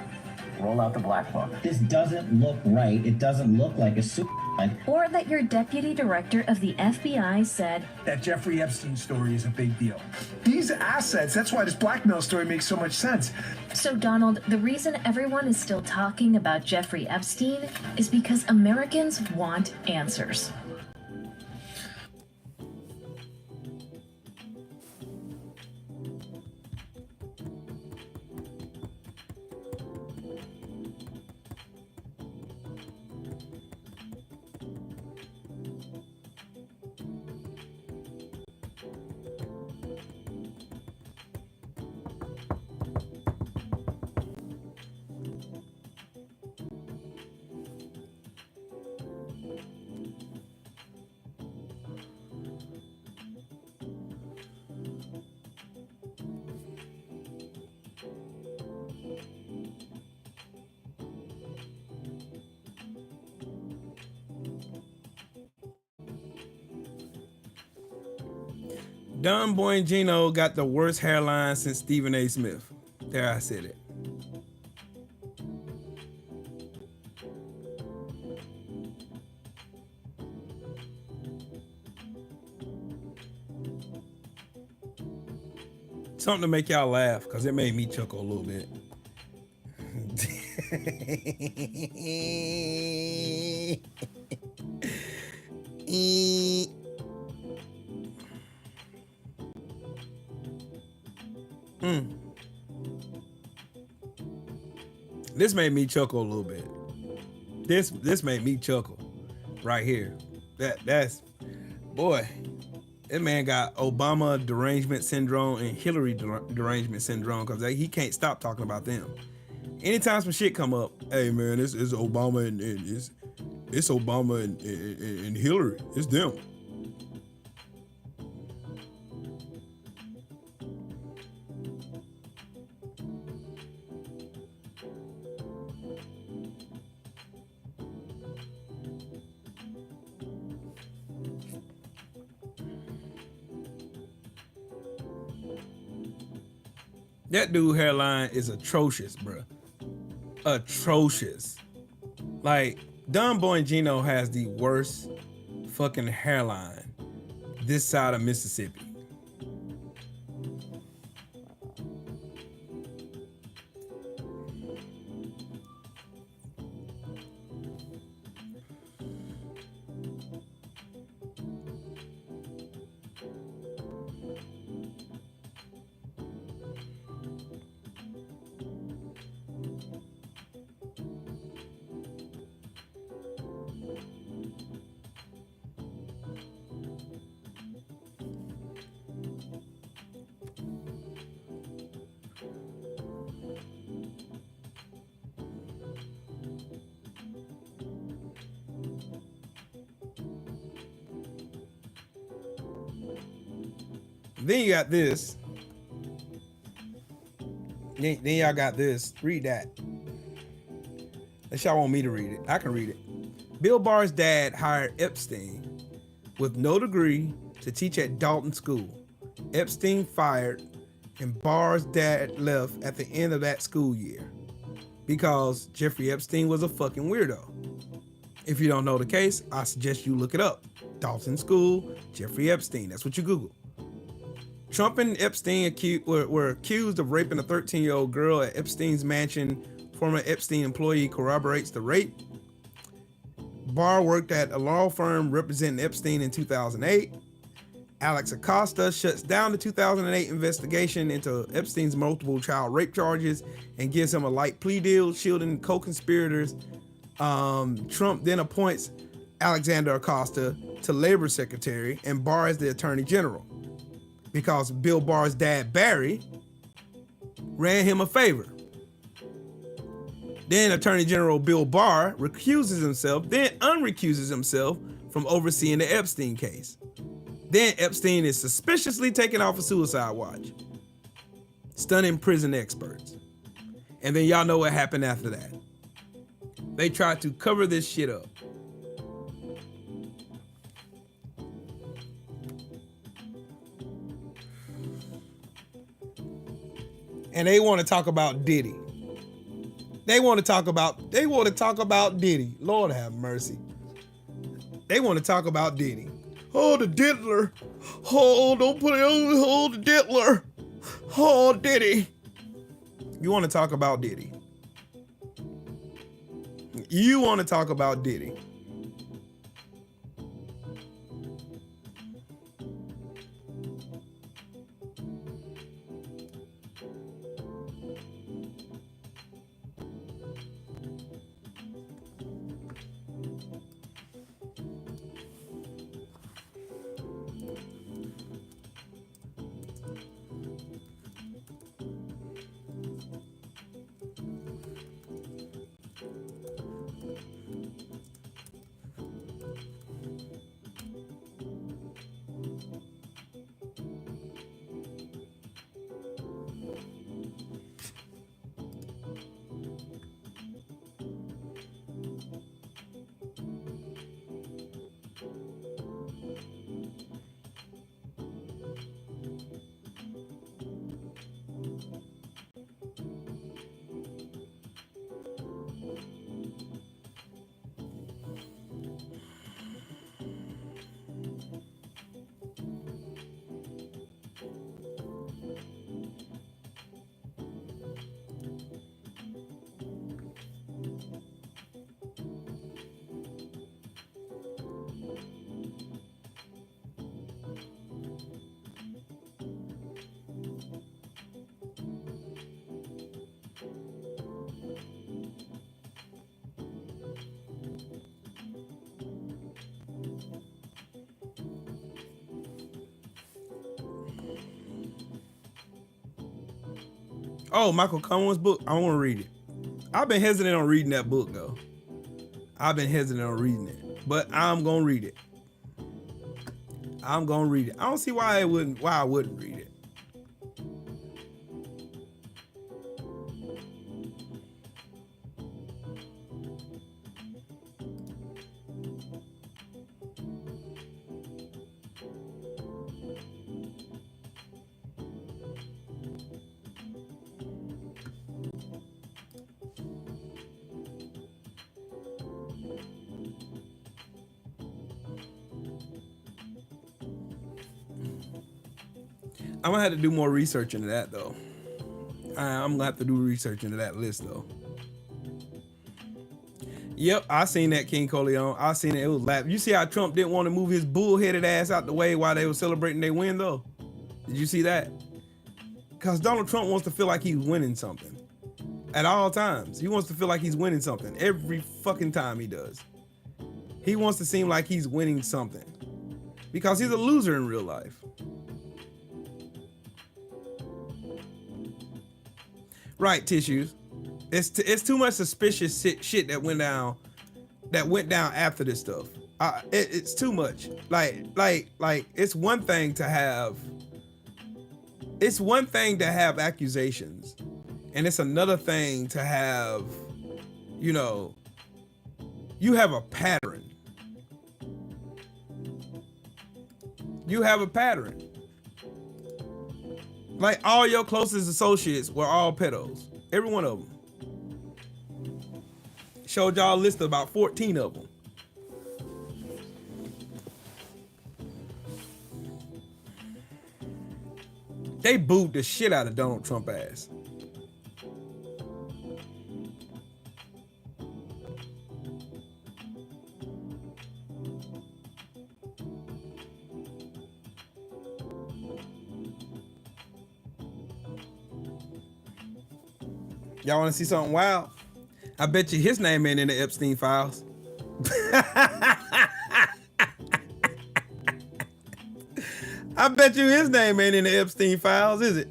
roll out the black book. This doesn't look right. It doesn't look like a suicide. Or that your deputy director of the FBI said... That Jeffrey Epstein story is a big deal. These assets, that's why this blackmail story makes so much sense. So, Donald, the reason everyone is still talking about Jeffrey Epstein is because Americans want answers. Don Boingino got the worst hairline since Stephen A. Smith. There, I said it. Something to make y'all laugh, because it made me chuckle a little bit. This made me chuckle a little bit. This made me chuckle right here. That's boy. That man got Obama derangement syndrome and Hillary derangement syndrome because he can't stop talking about them. Anytime some shit come up, hey man, it's Obama and it's Obama and Hillary. It's them. That dude hairline is atrocious, bro. Atrocious. Like, Don Boingino has the worst fucking hairline this side of Mississippi. Then you got this. Then y'all got this. Read that. Unless y'all want me to read it. I can read it. Bill Barr's dad hired Epstein with no degree to teach at Dalton School. Epstein fired and Barr's dad left at the end of that school year because Jeffrey Epstein was a fucking weirdo. If you don't know the case, I suggest you look it up. Dalton School, Jeffrey Epstein. That's what you Google. Trump and Epstein were accused of raping a 13-year-old girl at Epstein's mansion. Former Epstein employee corroborates the rape. Barr worked at a law firm representing Epstein in 2008. Alex Acosta shuts down the 2008 investigation into Epstein's multiple child rape charges and gives him a light plea deal, shielding co-conspirators. Trump then appoints Alexander Acosta to labor secretary and Barr as the attorney general because Bill Barr's dad, Barry, ran him a favor. Then Attorney General Bill Barr recuses himself, then unrecuses himself from overseeing the Epstein case. Then Epstein is suspiciously taken off a suicide watch, stunning prison experts. And then y'all know what happened after that. They tried to cover this shit up. And they want to talk about Diddy. They want to talk about Diddy. Lord have mercy. They want to talk about Diddy. Oh, the diddler. Oh, don't put it on. Oh, the diddler. Oh, Diddy. You want to talk about Diddy. You want to talk about Diddy. Oh, Michael Cohen's book. I want to read it. I've been hesitant on reading that book though. I've been hesitant on reading it, but I'm gonna read it. I'm gonna read it. I don't see why I wouldn't read it. I'm gonna have to do more research into that though. I'm gonna have to do research into that list though. Yep, I seen that King Corleone. I seen it. It was laughing. You see how Trump didn't want to move his bullheaded ass out the way while they were celebrating their win though? Did you see that? Because Donald Trump wants to feel like he's winning something at all times. He wants to feel like he's winning something every fucking time he does. He wants to seem like he's winning something because he's a loser in real life. Right, Tissues. It's too much suspicious shit that went down after this stuff. It's too much. Like it's one thing to have it's one thing to have accusations, and it's another thing to have, you know, you have a pattern. You have a pattern. Like all your closest associates were all pedos. Every one of them. Showed y'all a list of about 14 of them. They booed the shit out of Donald Trump ass. Y'all want to see something wild? I bet you his name ain't in the Epstein files. I bet you his name ain't in the Epstein files, is it?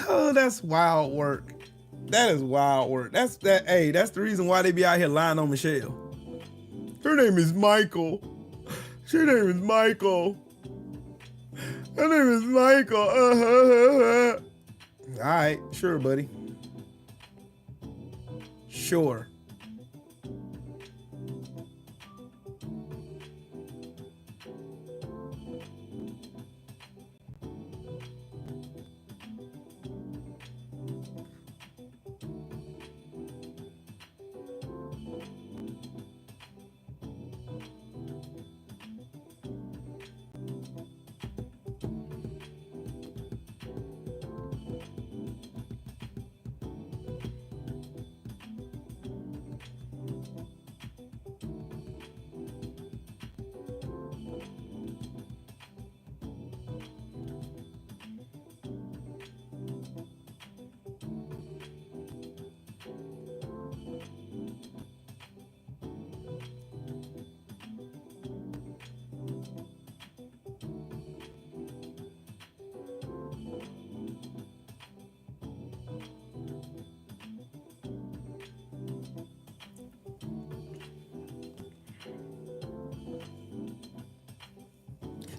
Oh, that's wild work. That is wild work. That's that. Hey, that's the reason why they be out here lying on Michelle. Her name is Michael. Her name is Michael. Her name is Michael. All right, sure, buddy. Sure.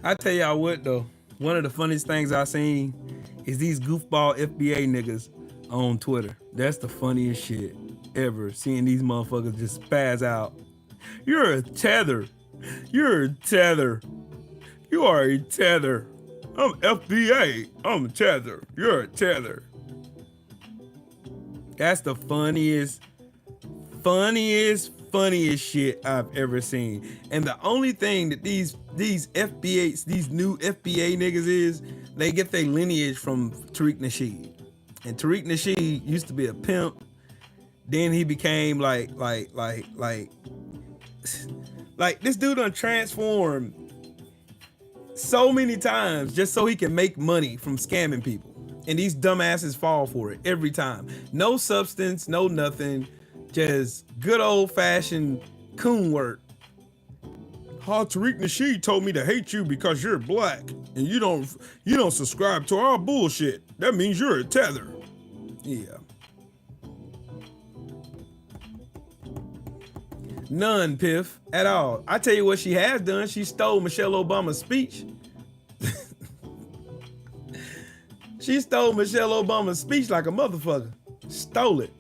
I tell y'all what though, one of the funniest things I seen is these goofball FBA niggas on Twitter. That's the funniest shit ever, seeing these motherfuckers just spaz out. You're a tether. You're a tether. You are a tether. I'm FBA. I'm a tether. You're a tether. That's the funniest shit I've ever seen. And the only thing that these FBAs, these new FBA niggas is, they get their lineage from Tariq Nasheed. And Tariq Nasheed used to be a pimp. Then he became like this dude done transformed so many times just so he can make money from scamming people. And these dumbasses fall for it every time. No substance, no nothing. Just good old-fashioned coon work. Tariq Nasheed told me to hate you because you're black and you don't subscribe to our bullshit. That means you're a tether. Yeah. None, Piff, at all. I tell you what she has done. She stole Michelle Obama's speech. She stole Michelle Obama's speech like a motherfucker. Stole it.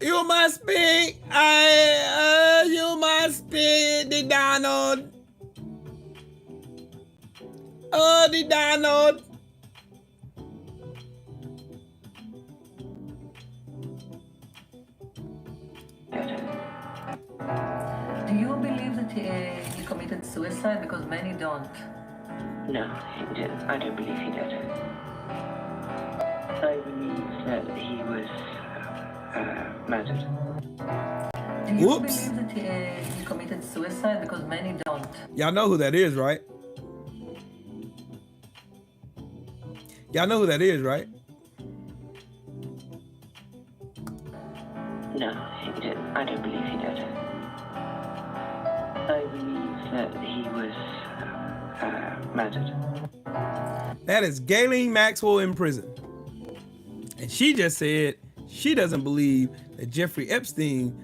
You must speak. You must speak, the Donald. Oh, the Donald. Do you believe that he committed suicide? Because many don't. No, he didn't. I don't believe he did. I believe that he was murdered. Do you believe that he committed suicide? Because many don't. Y'all know who that is, right? Y'all know who that is, right? No, he didn't. I don't believe he did. I believe that he was murdered. That is Ghislaine Maxwell in prison. And she just said she doesn't believe that Jeffrey Epstein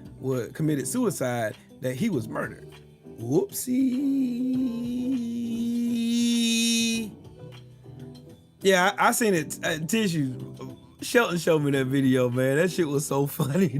committed suicide that he was murdered. Whoopsie. Yeah, I seen it. Tissue. Shelton showed me that video, man. That shit was so funny.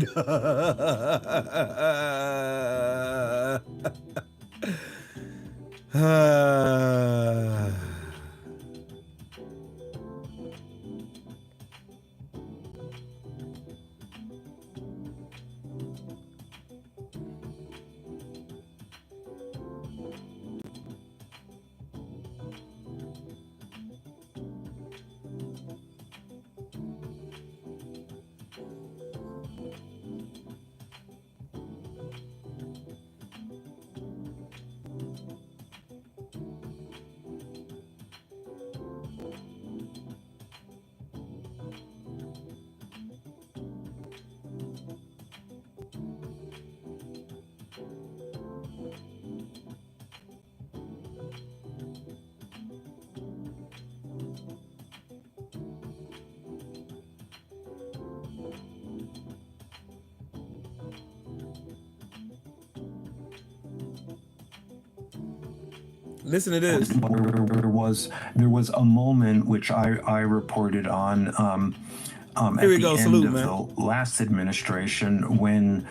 Listen to this. There was a moment which I reported on at Here we the go. end Salute, of man. the last administration when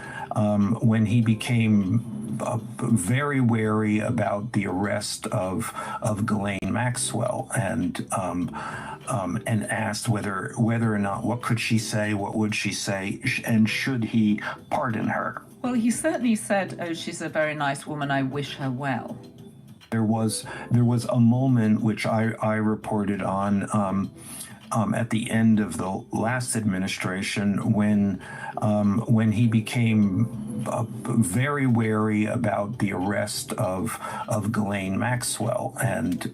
he became very wary about the arrest of Ghislaine Maxwell and asked whether or not, what could she say, what would she say, and should he pardon her? Well, he certainly said, "Oh, she's a very nice woman. I wish her well." There was a moment which I reported on at the end of the last administration when he became very wary about the arrest of Ghislaine Maxwell and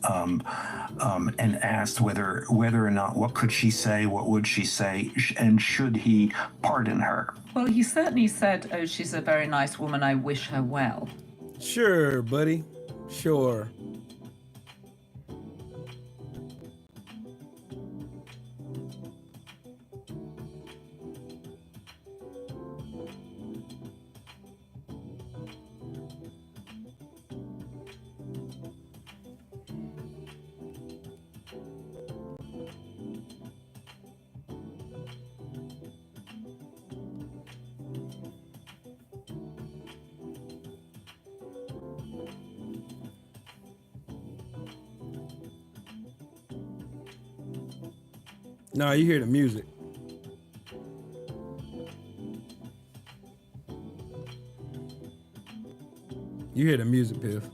asked whether or not, what could she say, what would she say, and should he pardon her? Well, he certainly said, "Oh, she's a very nice woman. I wish her well." Sure, buddy. Sure. No, you hear the music. You hear the music, Piff.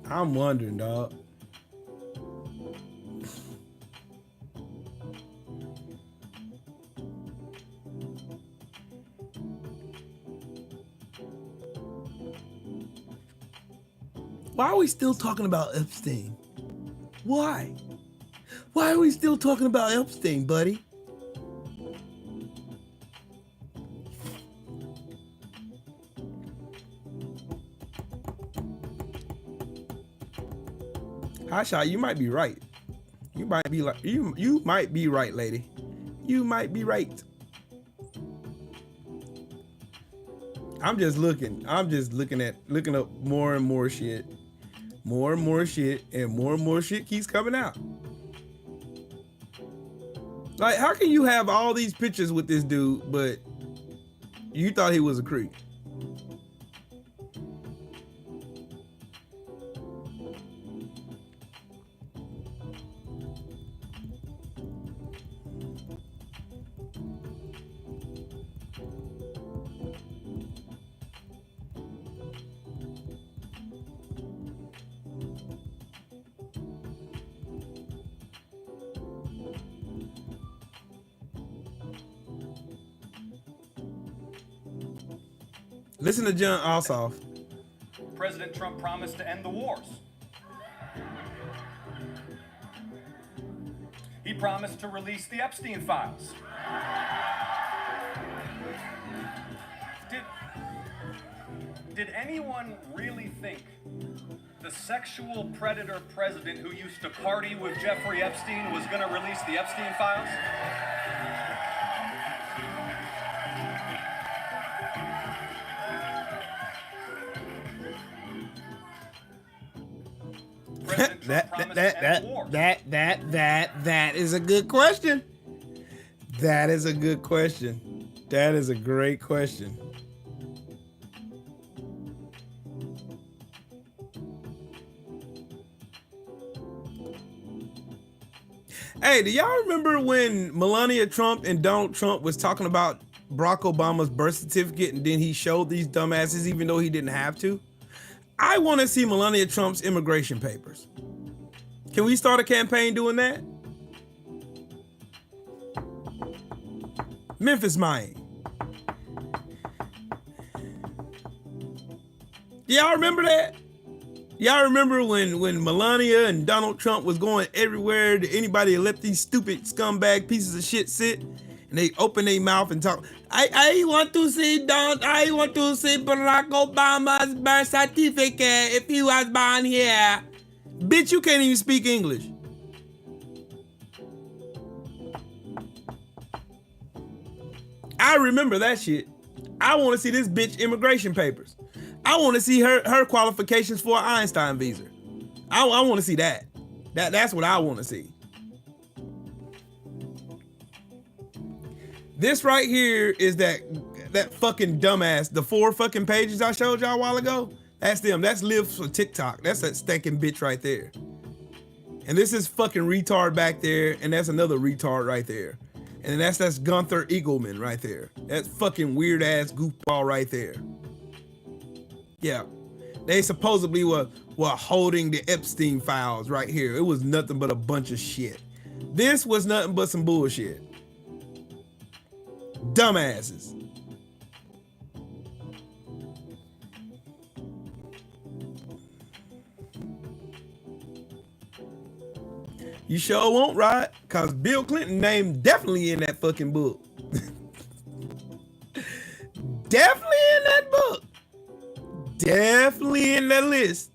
I'm wondering, dog. Why are we still talking about Epstein? Why? Why are we still talking about Epstein, buddy? Hotshot, you might be right. You might be like you might be right, lady. You might be right. I'm just looking up more and more shit. More and more shit, and more shit keeps coming out. Like, how can you have all these pictures with this dude, but you thought he was a creep? Listen to John Ossoff. President Trump promised to end the wars. He promised to release the Epstein files. Did anyone really think the sexual predator president who used to party with Jeffrey Epstein was going to release the Epstein files? That is a good question. That is a good question. That is a great question. Hey, do y'all remember when Melania Trump and Donald Trump was talking about Barack Obama's birth certificate and then he showed these dumbasses even though he didn't have to? I want to see Melania Trump's immigration papers. Can we start a campaign doing that? Memphis Mine. Y'all remember that? Y'all remember when Melania and Donald Trump was going everywhere to anybody that let these stupid scumbag pieces of shit sit and they open their mouth and talk. I want to see Barack Obama's birth certificate if he was born here. Bitch, you can't even speak English. I remember that shit. I want to see this bitch immigration papers. I want to see her qualifications for an Einstein visa. I want to see that. That's what I want to see. This right here is that fucking dumbass. The 4 fucking pages I showed y'all a while ago. That's them. That's Liv for TikTok. That's that stinking bitch right there. And this is fucking retard back there. And that's another retard right there. And that's Gunther Eagleman right there. That's fucking weird ass goofball right there. Yeah. They supposedly were holding the Epstein files right here. It was nothing but a bunch of shit. This was nothing but some bullshit. Dumbasses. You sure won't, right? Cause Bill Clinton name definitely in that fucking book. Definitely in that book. Definitely in that list.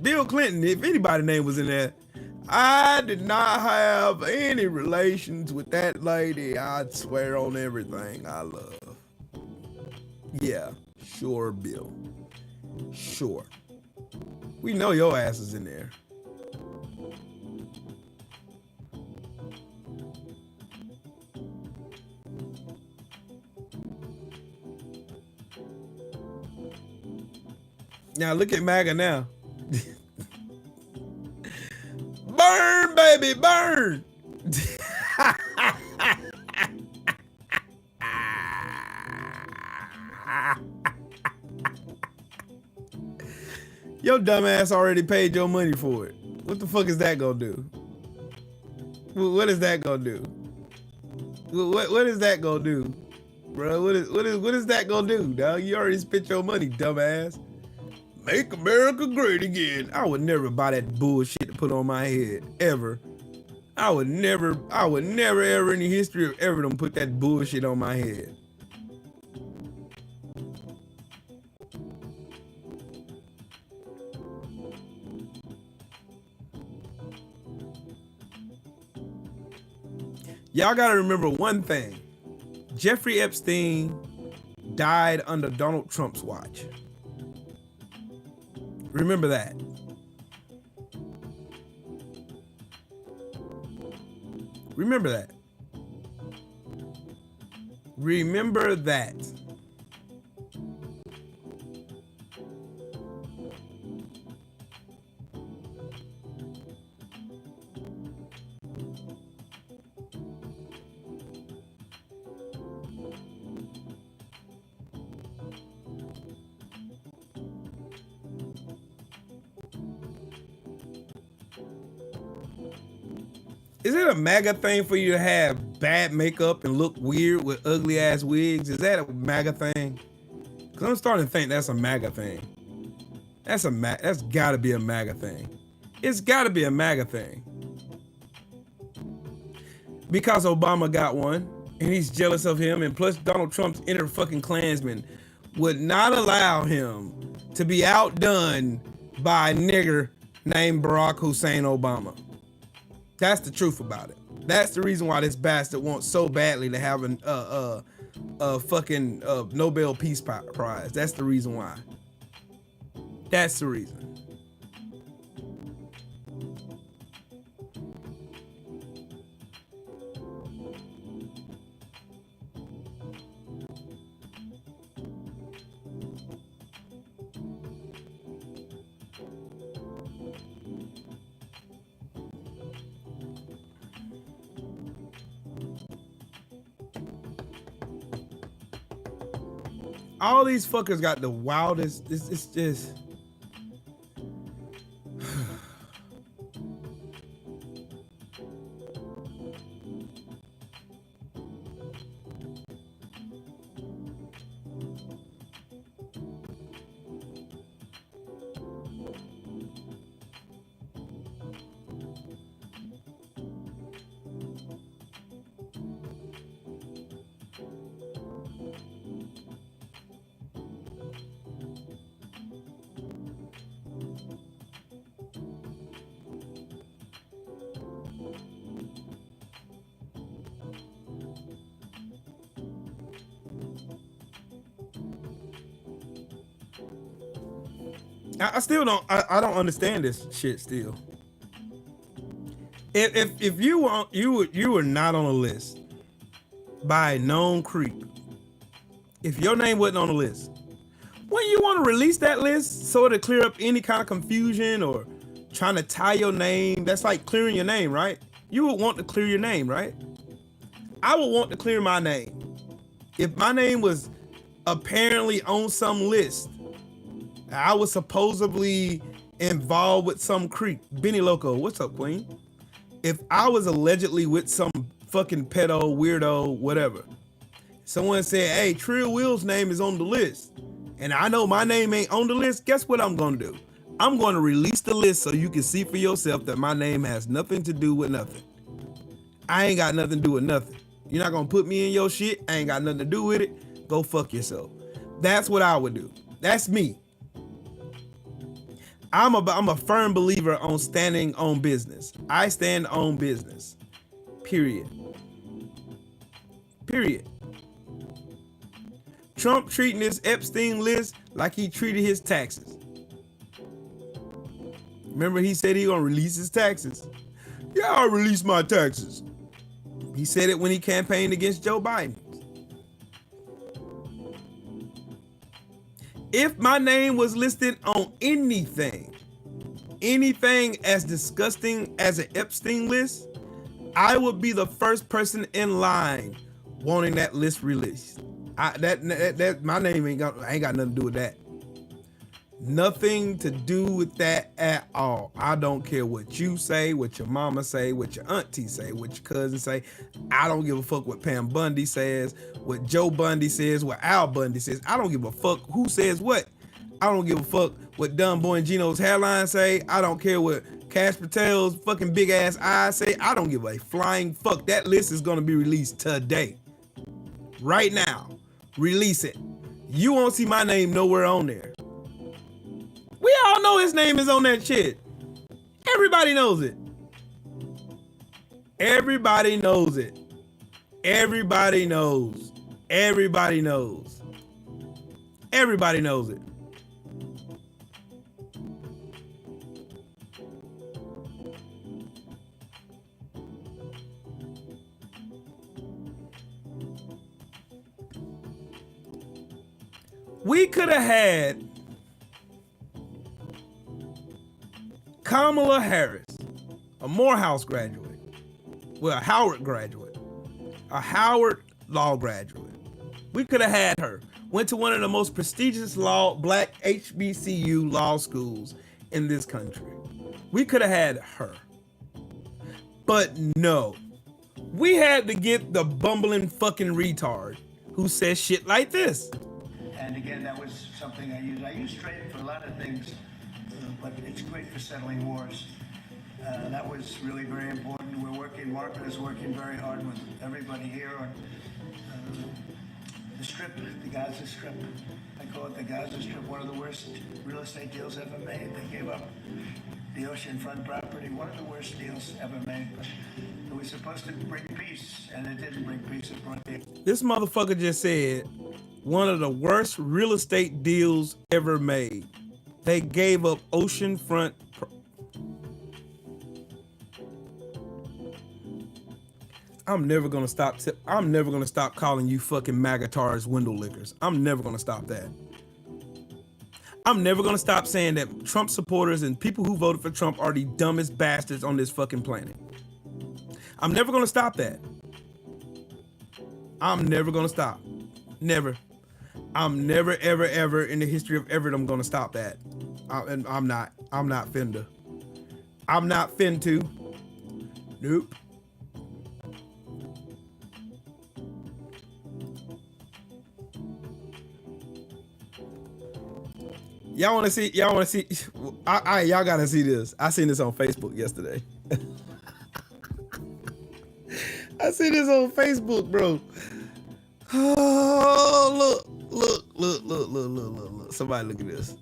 Bill Clinton, if anybody's name was in there, I did not have any relations with that lady. I'd swear on everything I love. Yeah, sure, Bill. Sure. We know your ass is in there. Now look at MAGA now. Burn, baby, burn. Your dumb ass already paid your money for it. What the fuck is that gonna do? What is that gonna do? What is that gonna do, bro? What is that gonna do, dog? You already spent your money, dumbass. Make America great again. I would never buy that bullshit to put on my head, ever. I would never ever in the history of ever put that bullshit on my head. Y'all gotta remember one thing. Jeffrey Epstein died under Donald Trump's watch. Remember that. Remember that. Remember that. Is it a MAGA thing for you to have bad makeup and look weird with ugly ass wigs? Is that a MAGA thing? Because I'm starting to think that's a MAGA thing. That's gotta be a MAGA thing. It's gotta be a MAGA thing. Because Obama got one, and he's jealous of him, and plus Donald Trump's inner fucking Klansman would not allow him to be outdone by a nigger named Barack Hussein Obama. That's the truth about it. That's the reason why this bastard wants so badly to have a fucking Nobel Peace Prize. That's the reason why. That's the reason. All these fuckers got the wildest. It's just. I still don't. I don't understand this shit still. If you want, you were not on a list by a known creep. If your name wasn't on the list, wouldn't you want to release that list so to clear up any kind of confusion or trying to tie your name? That's like clearing your name, right? You would want to clear your name, right? I would want to clear my name. If my name was apparently on some list, I was supposedly involved with some creep. Benny Loco, what's up, Queen? If I was allegedly with some fucking pedo, weirdo, whatever, someone said, hey, Trill Will's name is on the list, and I know my name ain't on the list, guess what I'm gonna do? I'm gonna release the list so you can see for yourself that my name has nothing to do with nothing. I ain't got nothing to do with nothing. You're not gonna put me in your shit. I ain't got nothing to do with it. Go fuck yourself. That's what I would do. That's me. I'm a firm believer on standing on business. I stand on business. Period. Period. Trump treating this Epstein list like he treated his taxes. Remember he said he gonna release his taxes. Yeah, I'll release my taxes. He said it when he campaigned against Joe Biden. If my name was listed on anything as disgusting as an Epstein list, I would be the first person in line wanting that list released. My name ain't got nothing to do with that. Nothing to do with that at all. I don't care what you say, what your mama say, what your auntie say, what your cousin say. I don't give a fuck what Pam Bundy says, what Joe Bundy says, what Al Bundy says. I don't give a fuck who says what. I don't give a fuck what Dumb Boy and Gino's hairline say. I don't care what Cash Patel's fucking big ass eyes say. I don't give a flying fuck. That list is gonna be released today. Right now. Release it. You won't see my name nowhere on there. We all know his name is on that shit. Everybody knows it. Everybody knows it. Everybody knows. Everybody knows. Everybody knows it. We could have had Kamala Harris, a Morehouse graduate, well, a Howard graduate, a Howard law graduate. We could have had her. Went to one of the most prestigious black HBCU law schools in this country. We could have had her. But no, we had to get the bumbling fucking retard who says shit like this. And again, that was something I used. I use trade for a lot of things, but it's great for settling wars. That was really very important. Mark is working very hard with everybody here on the Strip, the Gaza Strip. I call it the Gaza Strip, one of the worst real estate deals ever made. They gave up the oceanfront property, one of the worst deals ever made. But it was supposed to bring peace, and it didn't bring peace. It brought the... This motherfucker just said one of the worst real estate deals ever made. They gave up oceanfront. I'm never gonna stop calling you fucking MAGA-tars window lickers. I'm never gonna stop that. I'm never gonna stop saying that Trump supporters and people who voted for Trump are the dumbest bastards on this fucking planet. I'm never gonna stop that. I'm never gonna stop. Never. I'm never, ever, ever in the history of ever I'm gonna stop that. And I'm not finna. I'm not fin to. Nope. Y'all want to see? Y'all gotta see this. I seen this on Facebook yesterday. I see this on Facebook, bro. Oh, look. Somebody look at this.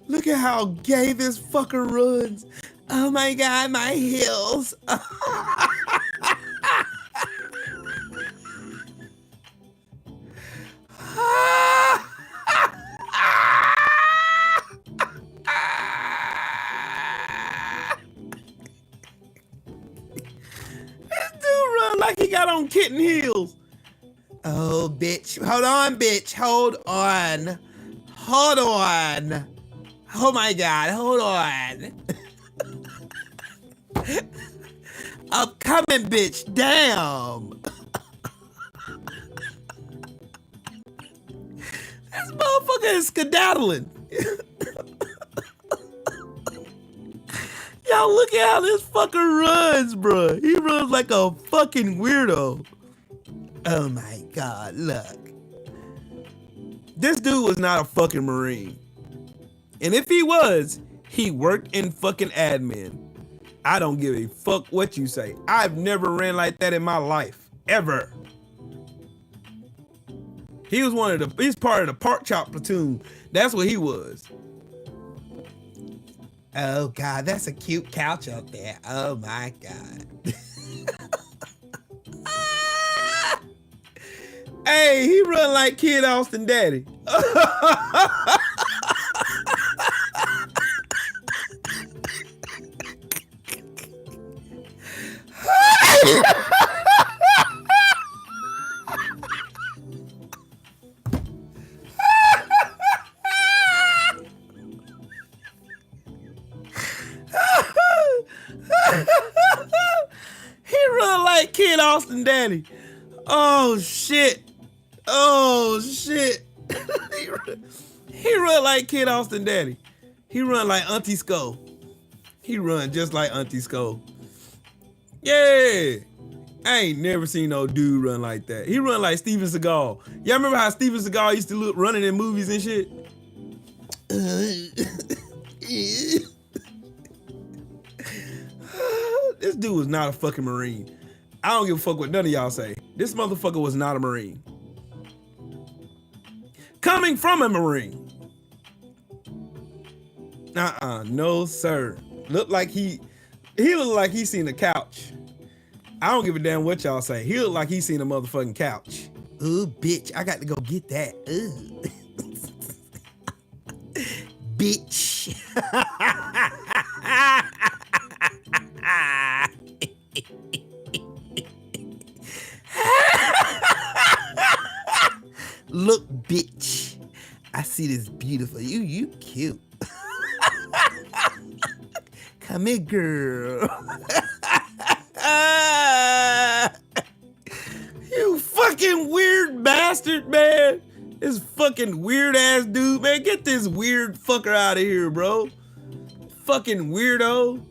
Look at how gay this fucker runs. Oh my God, my heels. Like he got on kitten heels. Oh, bitch. Hold on, bitch. Hold on. Hold on. Oh my God. Hold on. I'm coming, bitch. Damn. This motherfucker is skedaddling. Y'all look at how this fucker runs, bro. He runs like a fucking weirdo. Oh my God, look. This dude was not a fucking Marine. And if he was, he worked in fucking admin. I don't give a fuck what you say. I've never ran like that in my life, ever. He was he's part of the pork chop platoon. That's what he was. Oh God, that's a cute couch up there. Oh my God. Hey, he run like Kid Austin Daddy. He run like Kid Austin Daddy. Oh shit. Oh shit. He run like Kid Austin Daddy. He run like Auntie Skull. He run just like Auntie Skull. Yeah. I ain't never seen no dude run like that. He run like Steven Seagal. Y'all remember how Steven Seagal used to look running in movies and shit? This dude was not a fucking Marine. I don't give a fuck what none of y'all say. This motherfucker was not a Marine. Coming from a Marine. No sir. Looked like he looked like he seen a couch. I don't give a damn what y'all say. He looked like he seen a motherfucking couch. Ooh, bitch, I got to go get that. Ooh. Bitch. Look, bitch. I see this beautiful. You cute. Come here, girl. You fucking weird bastard, man. This fucking weird ass dude, man. Get this weird fucker out of here, bro. Fucking weirdo.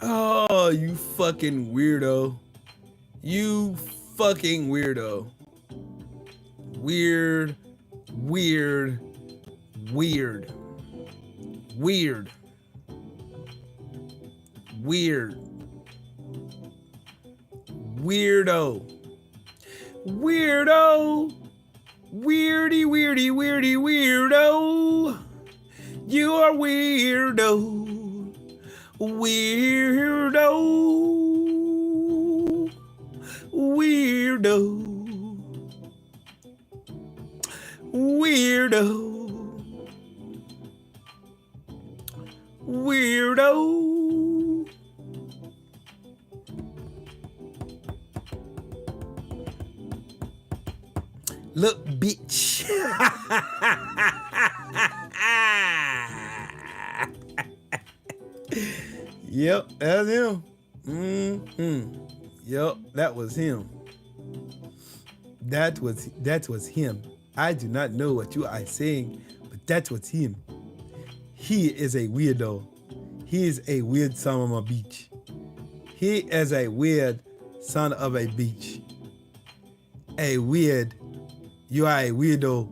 Oh, you fucking weirdo. You fucking weirdo. Weird. Weird. Weird. Weird. Weird. Weirdo. Weirdo. Weirdy, weirdy, weirdy, weirdo. You are weirdo. Weirdo. Weirdo. Weirdo. Weirdo. Look, bitch. Yep, that's him. Yep, that was him. That was him. I do not know what you are saying, but that was him. He is a weirdo. He is a weird son of a bitch. He is a weird son of a bitch. A weird. You are a weirdo.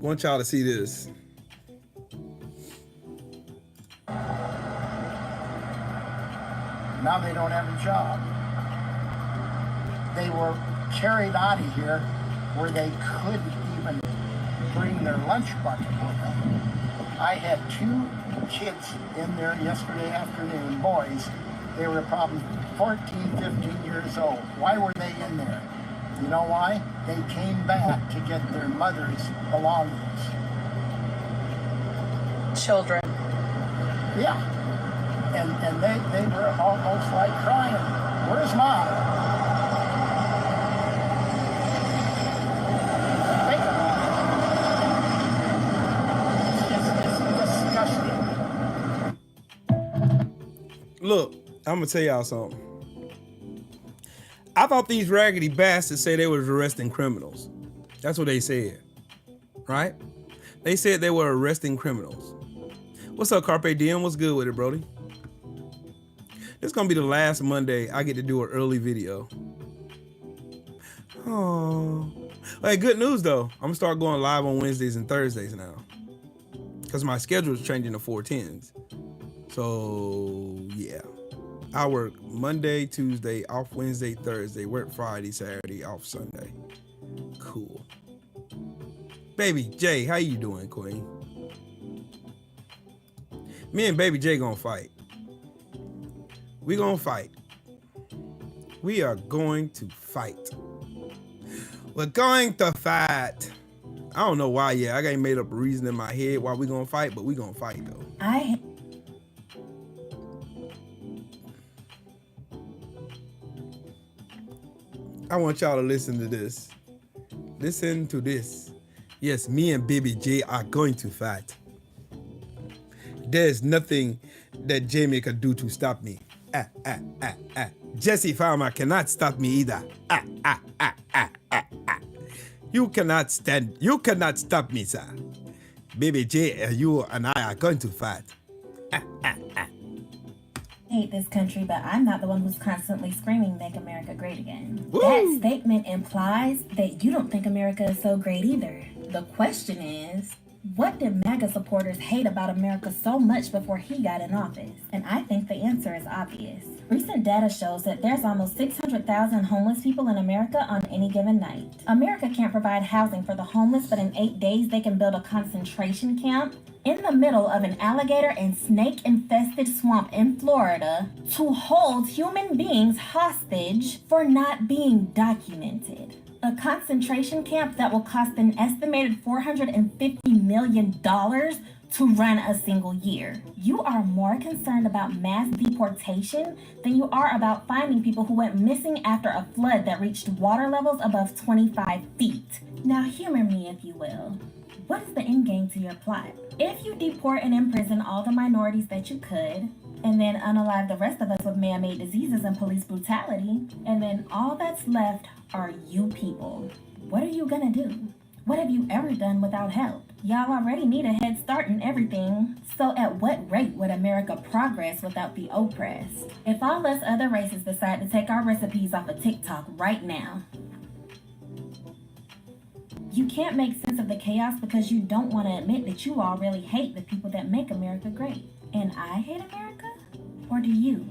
Want y'all to see this. Now they don't have a job. They were carried out of here where they couldn't even bring their lunch bucket with them. I had 2 kids in there yesterday afternoon, boys. They were probably 14, 15 years old. Why were they in there? You know why? They came back to get their mother's belongings. Children. Yeah. And they were almost like crying. Where's Mom? Look, I'm gonna tell y'all something. I thought these raggedy bastards say they was arresting criminals. That's what they said, right? They said they were arresting criminals. What's up, Carpe Diem? What's good with it, Brody? This is gonna be the last Monday I get to do an early video. Oh, hey, good news though. I'm gonna start going live on Wednesdays and Thursdays now, because my schedule is changing to 410s. So yeah, I work Monday, Tuesday, off Wednesday, Thursday, work Friday, Saturday, off Sunday. Cool. Baby J, how you doing, Queen? Me and Baby J gonna fight. We gonna fight. We are going to fight. We're going to fight. I don't know why yet. I ain't made up a reason in my head why we gonna fight, but we gonna fight though. I want y'all to listen to this. Listen to this. Yes, me and Baby J are going to fight. There's nothing that Jamie can do to stop me. Jesse Farmer cannot stop me either. You cannot stop me, sir. Baby J, you and I are going to fight. Hate this country, but I'm not the one who's constantly screaming, "Make America Great Again." Woo! That statement implies that you don't think America is so great either. The question is, what did MAGA supporters hate about America so much before he got in office? And I think the answer is obvious. Recent data shows that there's almost 600,000 homeless people in America on any given night. America can't provide housing for the homeless, but in 8 days they can build a concentration camp in the middle of an alligator and snake-infested swamp in Florida to hold human beings hostage for not being documented. A concentration camp that will cost an estimated $450 million to run a single year. You are more concerned about mass deportation than you are about finding people who went missing after a flood that reached water levels above 25 feet. Now humor me, if you will. What is the end game to your plot? If you deport and imprison all the minorities that you could, and then unalive the rest of us with man-made diseases and police brutality, and then all that's left are you people, what are you gonna do? What have you ever done without help? Y'all already need a head start in everything. So at what rate would America progress without the oppressed? If all us other races decide to take our recipes off of TikTok right now, you can't make sense of the chaos because you don't want to admit that you all really hate the people that make America great. And I hate America? Or do you?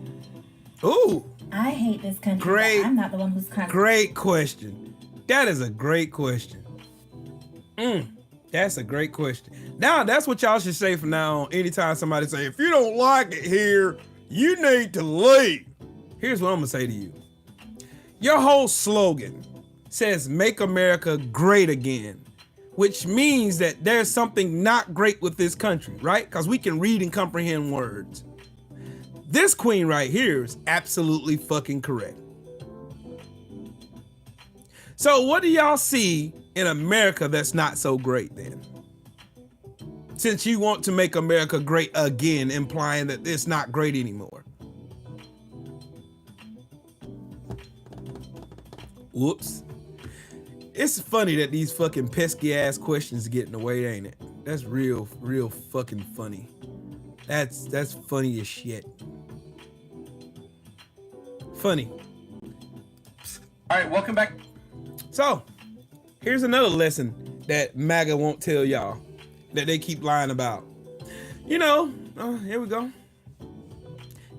Ooh. I hate this country, but I'm not the one who's Great question. That is a great question. That's a great question. Now, that's what y'all should say from now on. Anytime somebody say, if you don't like it here, you need to leave. Here's what I'm going to say to you. Your whole slogan says, make America great again, which means that there's something not great with this country, right? Because we can read and comprehend words. This queen right here is absolutely fucking correct. So what do y'all see in America that's not so great then? Since you want to make America great again, implying that it's not great anymore. Whoops. It's funny that these fucking pesky ass questions get in the way, ain't it? That's real fucking funny. That's funny as shit. Funny. All right, welcome back. So, here's another lesson that MAGA won't tell y'all that they keep lying about. You know, here we go.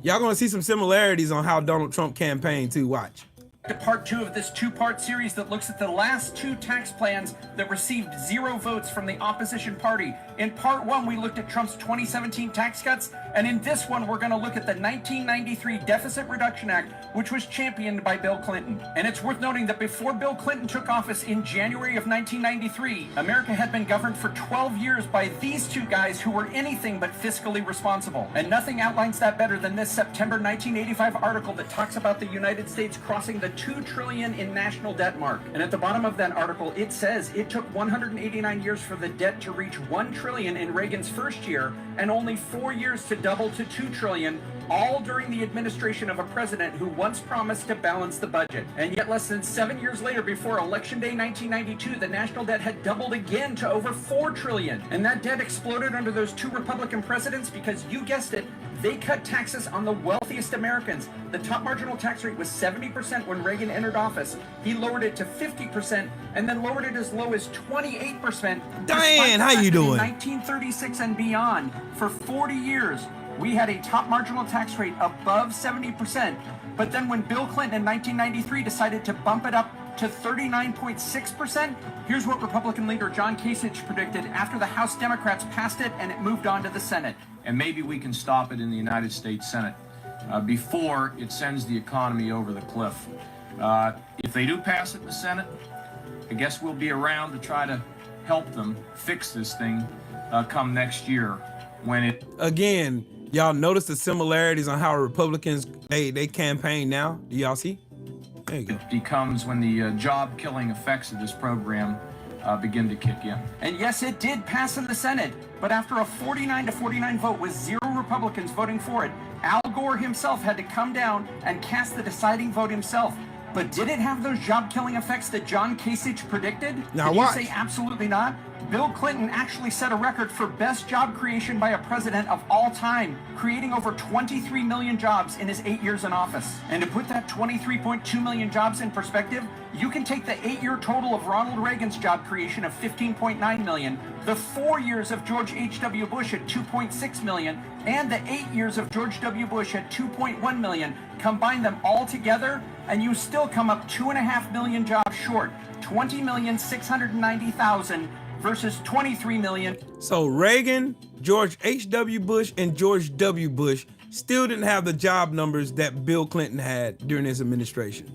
Y'all gonna see some similarities on how Donald Trump campaigned too. Watch. To part 2 of this 2-part series that looks at the last 2 tax plans that received 0 votes from the opposition party. In part 1, we looked at Trump's 2017 tax cuts, and in this one, we're going to look at the 1993 Deficit Reduction Act, which was championed by Bill Clinton. And it's worth noting that before Bill Clinton took office in January of 1993, America had been governed for 12 years by these 2 guys who were anything but fiscally responsible. And nothing outlines that better than this September 1985 article that talks about the United States crossing the $2 trillion in national debt mark. And at the bottom of that article, it says it took 189 years for the debt to reach $1 trillion in Reagan's first year, and only 4 years to double to $2 trillion, all during the administration of a president who once promised to balance the budget. And yet less than 7 years later, before Election Day 1992, the national debt had doubled again to over $4 trillion. And that debt exploded under those 2 Republican presidents because, you guessed it, they cut taxes on the wealthiest Americans. The top marginal tax rate was 70% when Reagan entered office. He lowered it to 50% and then lowered it as low as 28%. Diane, how you doing? In 1936 and beyond, for 40 years, we had a top marginal tax rate above 70%. But then when Bill Clinton in 1993 decided to bump it up to 39.6%, here's what Republican leader John Kasich predicted after the House Democrats passed it and it moved on to the Senate. And maybe we can stop it in the United States Senate before it sends the economy over the cliff. If they do pass it in the Senate, I guess we'll be around to try to help them fix this thing come next year when it... Again, y'all notice the similarities on how Republicans, they campaign now? Do y'all see? There you go. It becomes when the job-killing effects of this program begin to kick in. And yes, it did pass in the Senate, but after a 49-49 vote with 0 Republicans voting for it, Al Gore himself had to come down and cast the deciding vote himself. But did it have those job-killing effects that John Kasich predicted? Now Did watch. you say absolutely not? Bill Clinton actually set a record for best job creation by a president of all time, creating over 23 million jobs in his 8 years in office. And to put that 23.2 million jobs in perspective, you can take the 8-year total of Ronald Reagan's job creation of 15.9 million, the 4 years of George H.W. Bush at 2.6 million, and the 8 years of George W. Bush at 2.1 million, combine them all together, and you still come up 2.5 million jobs short, 20,690,000 versus 23 million. So Reagan, George H.W. Bush, and George W. Bush still didn't have the job numbers that Bill Clinton had during his administration.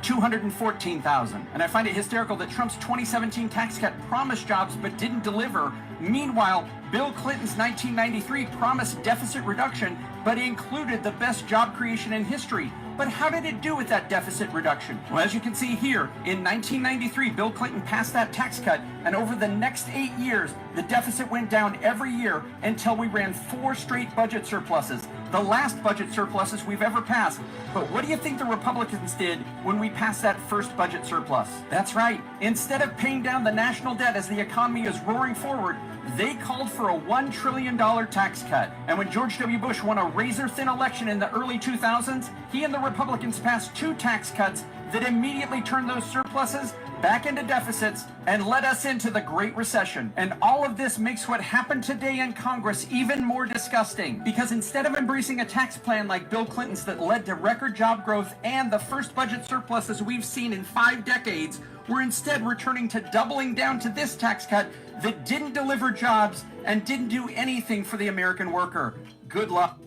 214,000. And I find it hysterical that Trump's 2017 tax cut promised jobs but didn't deliver. Meanwhile, Bill Clinton's 1993 promised deficit reduction, but included the best job creation in history. But how did it do with that deficit reduction? Well, as you can see here, in 1993, Bill Clinton passed that tax cut, And over the next 8 years, the deficit went down every year until we ran 4 straight budget surpluses, the last budget surpluses we've ever passed. But what do you think the Republicans did when we passed that first budget surplus? That's right. Instead of paying down the national debt as the economy is roaring forward, they called for a $1 trillion tax cut. And when George W. Bush won a razor-thin election in the early 2000s, he and the Republicans passed 2 tax cuts that immediately turned those surpluses back into deficits and led us into the Great Recession. And all of this makes what happened today in Congress even more disgusting, because instead of embracing a tax plan like Bill Clinton's that led to record job growth and the first budget surpluses we've seen in 5 decades, we're instead returning to doubling down to this tax cut that didn't deliver jobs and didn't do anything for the American worker. Good luck.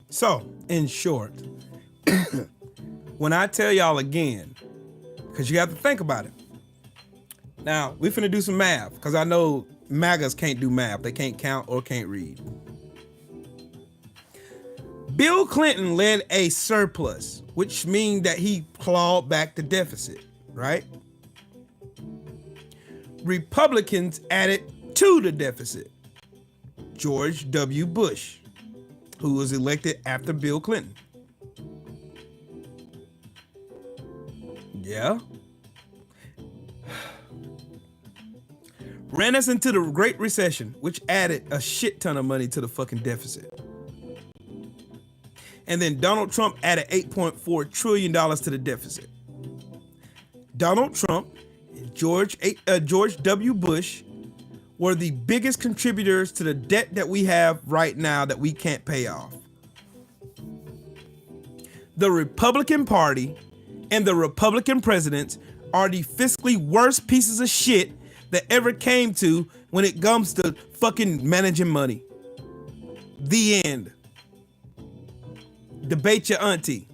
So, in short, when I tell y'all again, because you have to think about it. Now, we're finna do some math, because I know MAGAs can't do math. They can't count or can't read. Bill Clinton led a surplus, which means that he clawed back the deficit, right? Republicans added to the deficit. George W. Bush, who was elected after Bill Clinton. Yeah. Ran us into the Great Recession, which added a shit ton of money to the fucking deficit. And then Donald Trump added $8.4 trillion to the deficit. Donald Trump and George W. Bush were the biggest contributors to the debt that we have right now that we can't pay off. The Republican Party and the Republican presidents are the fiscally worst pieces of shit that ever came to when it comes to fucking managing money. The end. Debate your auntie.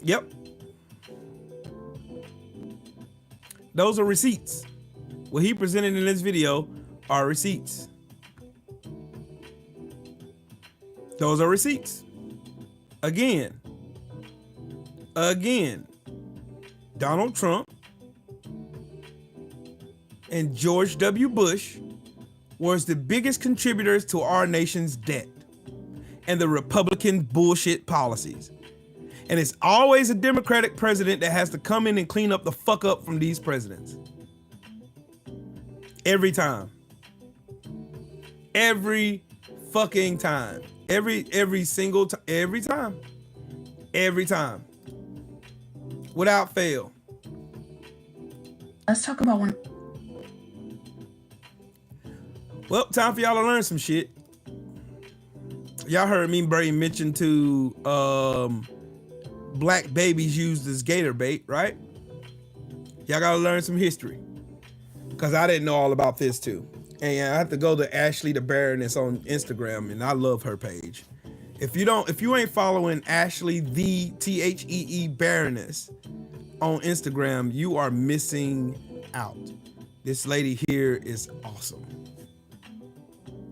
Yep. Those are receipts. What he presented in this video are receipts. Those are receipts. Again. Donald Trump and George W. Bush was the biggest contributors to our nation's debt and the Republican bullshit policies. And it's always a Democratic president that has to come in and clean up the fuck up from these presidents. Every time. Every fucking time. Every single time. Every time. Every time. Without fail. Let's talk about one. Well, time for y'all to learn some shit. Y'all heard me mention to black babies used as gator bait, right? Y'all gotta learn some history, because I didn't know all about this too. And I have to go to Ashley the Baroness on Instagram, and I love her page. If you ain't following Ashley the THEE Baroness on Instagram, you are missing out. This lady here is awesome.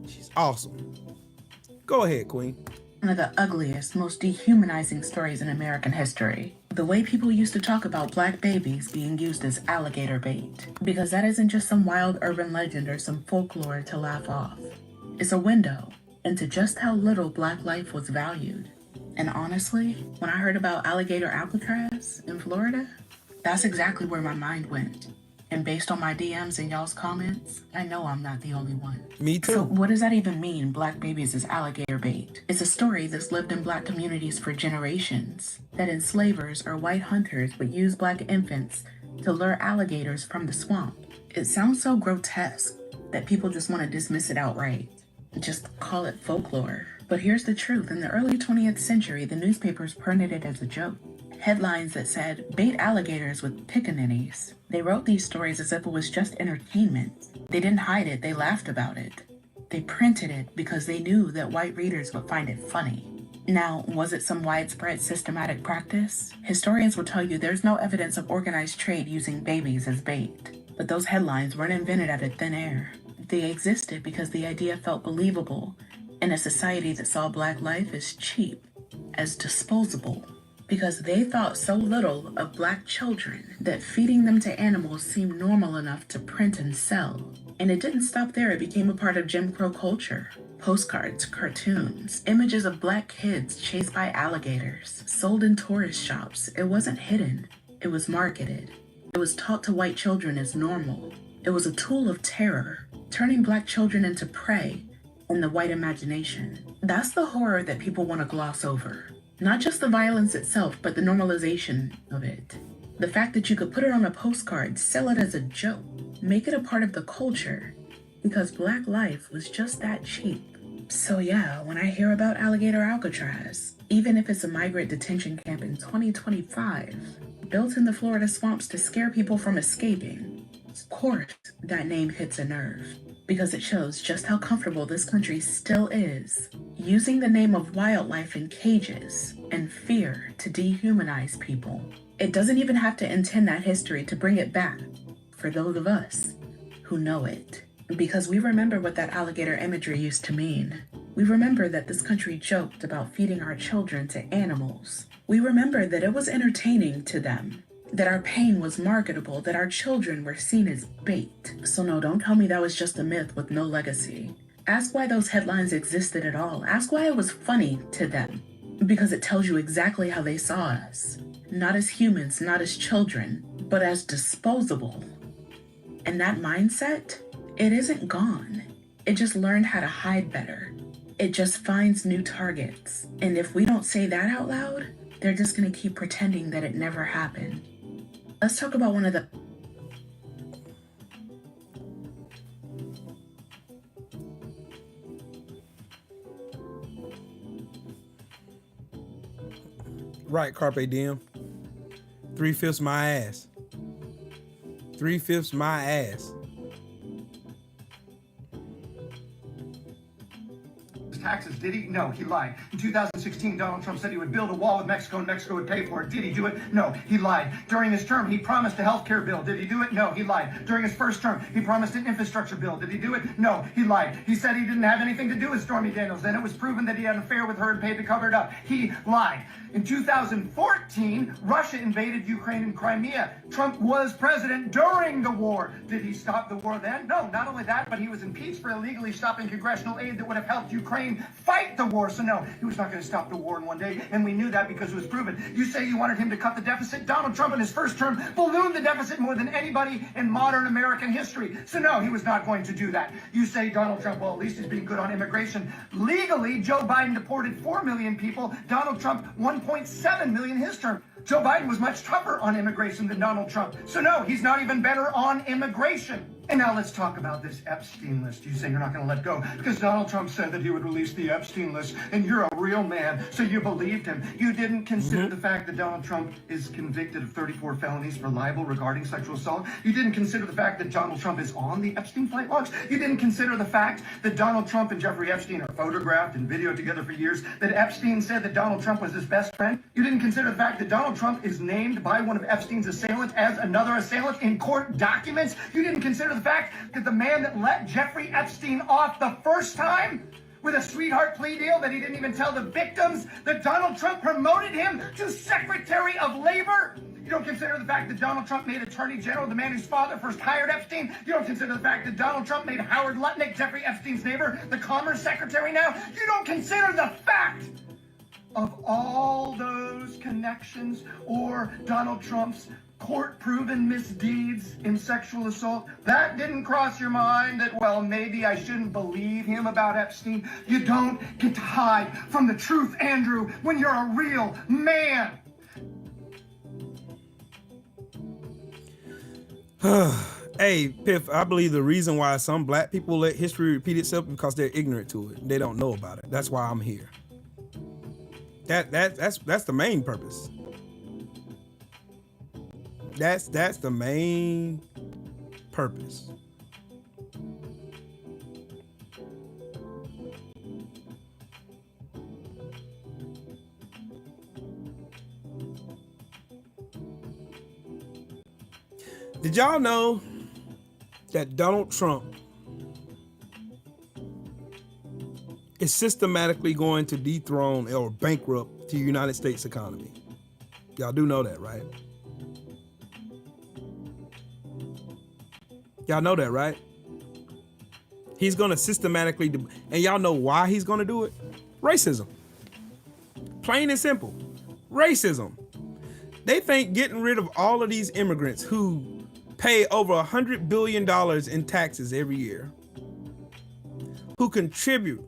She's awesome. Go ahead, Queen. One of the ugliest, most dehumanizing stories in American history. The way people used to talk about black babies being used as alligator bait. Because that isn't just some wild urban legend or some folklore to laugh off. It's a window into just how little black life was valued. And honestly, when I heard about alligator Alcatraz in Florida, that's exactly where my mind went. And based on my DMs and y'all's comments, I know I'm not the only one. Me too. So what does that even mean, black babies as alligator bait? It's a story that's lived in black communities for generations. That enslavers or white hunters would use black infants to lure alligators from the swamp. It sounds so grotesque that people just want to dismiss it outright. Just call it folklore. But here's the truth. In the early 20th century, the newspapers printed it as a joke. Headlines that said, bait alligators with pickaninnies. They wrote these stories as if it was just entertainment. They didn't hide it, they laughed about it. They printed it because they knew that white readers would find it funny. Now, was it some widespread systematic practice? Historians will tell you there's no evidence of organized trade using babies as bait. But those headlines weren't invented out of thin air. They existed because the idea felt believable in a society that saw Black life as cheap, as disposable, because they thought so little of Black children that feeding them to animals seemed normal enough to print and sell. And it didn't stop there, it became a part of Jim Crow culture. Postcards, cartoons, images of Black kids chased by alligators, sold in tourist shops. It wasn't hidden, it was marketed. It was taught to white children as normal. It was a tool of terror, turning Black children into prey in the white imagination. That's the horror that people want to gloss over. Not just the violence itself, but the normalization of it. The fact that you could put it on a postcard, sell it as a joke, make it a part of the culture, because Black life was just that cheap. So yeah, when I hear about Alligator Alcatraz, even if it's a migrant detention camp in 2025, built in the Florida swamps to scare people from escaping, of course that name hits a nerve, because it shows just how comfortable this country still is, using the name of wildlife in cages and fear to dehumanize people. It doesn't even have to intend that history to bring it back, for those of us who know it. Because we remember what that alligator imagery used to mean. We remember that this country joked about feeding our children to animals. We remember that it was entertaining to them, that our pain was marketable, that our children were seen as bait. So no, don't tell me that was just a myth with no legacy. Ask why those headlines existed at all. Ask why it was funny to them. Because it tells you exactly how they saw us. Not as humans, not as children, but as disposable. And that mindset, it isn't gone. It just learned how to hide better. It just finds new targets. And if we don't say that out loud, they're just gonna keep pretending that it never happened. Let's talk about one of the... Right, Carpe Diem. 3/5 my ass. 3/5 my ass. Taxes. Did he? No, he lied. In 2016, Donald Trump said he would build a wall with Mexico and Mexico would pay for it. Did he do it? No, he lied. During his term, he promised a health care bill. Did he do it? No, he lied. During his first term, he promised an infrastructure bill. Did he do it? No, he lied. He said he didn't have anything to do with Stormy Daniels. Then it was proven that he had an affair with her and paid to cover it up. He lied. In 2014, Russia invaded Ukraine and Crimea. Trump was president during the war. Did he stop the war then? No, not only that, but he was impeached for illegally stopping congressional aid that would have helped Ukraine fight the war. So no, he was not going to stop the war in one day, and we knew that because it was proven. You say you wanted him to cut the deficit. Donald Trump in his first term ballooned the deficit more than anybody in modern American history. So no, he was not going to do that. You say Donald Trump, well, at least he's being good on immigration. Legally, Joe Biden deported 4 million people. Donald Trump, 1.7 million his term. Joe Biden was much tougher on immigration than Donald Trump. So no, he's not even better on immigration. And now let's talk about this Epstein list. You say you're not going to let go because Donald Trump said that he would release the Epstein list, and you're a real man, so you believed him. You didn't consider the fact that Donald Trump is convicted of 34 felonies for libel regarding sexual assault. You didn't consider the fact that Donald Trump is on the Epstein flight logs. You didn't consider the fact that Donald Trump and Jeffrey Epstein are photographed and videoed together for years, that Epstein said that Donald Trump was his best friend. You didn't consider the fact that Donald Trump is named by one of Epstein's assailants as another assailant in court documents. You didn't consider the fact that the man that let Jeffrey Epstein off the first time with a sweetheart plea deal that he didn't even tell the victims, that Donald Trump promoted him to Secretary of Labor. You don't consider the fact that Donald Trump made Attorney General the man whose father first hired Epstein. You don't consider the fact that Donald Trump made Howard Lutnick, Jeffrey Epstein's neighbor, the Commerce Secretary now. You don't consider the fact of all those connections or Donald Trump's court-proven misdeeds in sexual assault. That didn't cross your mind that, well, maybe I shouldn't believe him about Epstein. You don't get to hide from the truth, Andrew, when you're a real man. Hey, Piff, I believe the reason why some black people let history repeat itself is because they're ignorant to it. They don't know about it. That's why I'm here. That's the main purpose. That's the main purpose. Did y'all know that Donald Trump is systematically going to dethrone or bankrupt the United States economy? Y'all do know that, right? Y'all know that, right? He's going to systematically, and y'all know why he's going to do it? Racism. Plain and simple. Racism. They think getting rid of all of these immigrants who pay over $100 billion in taxes every year, who contribute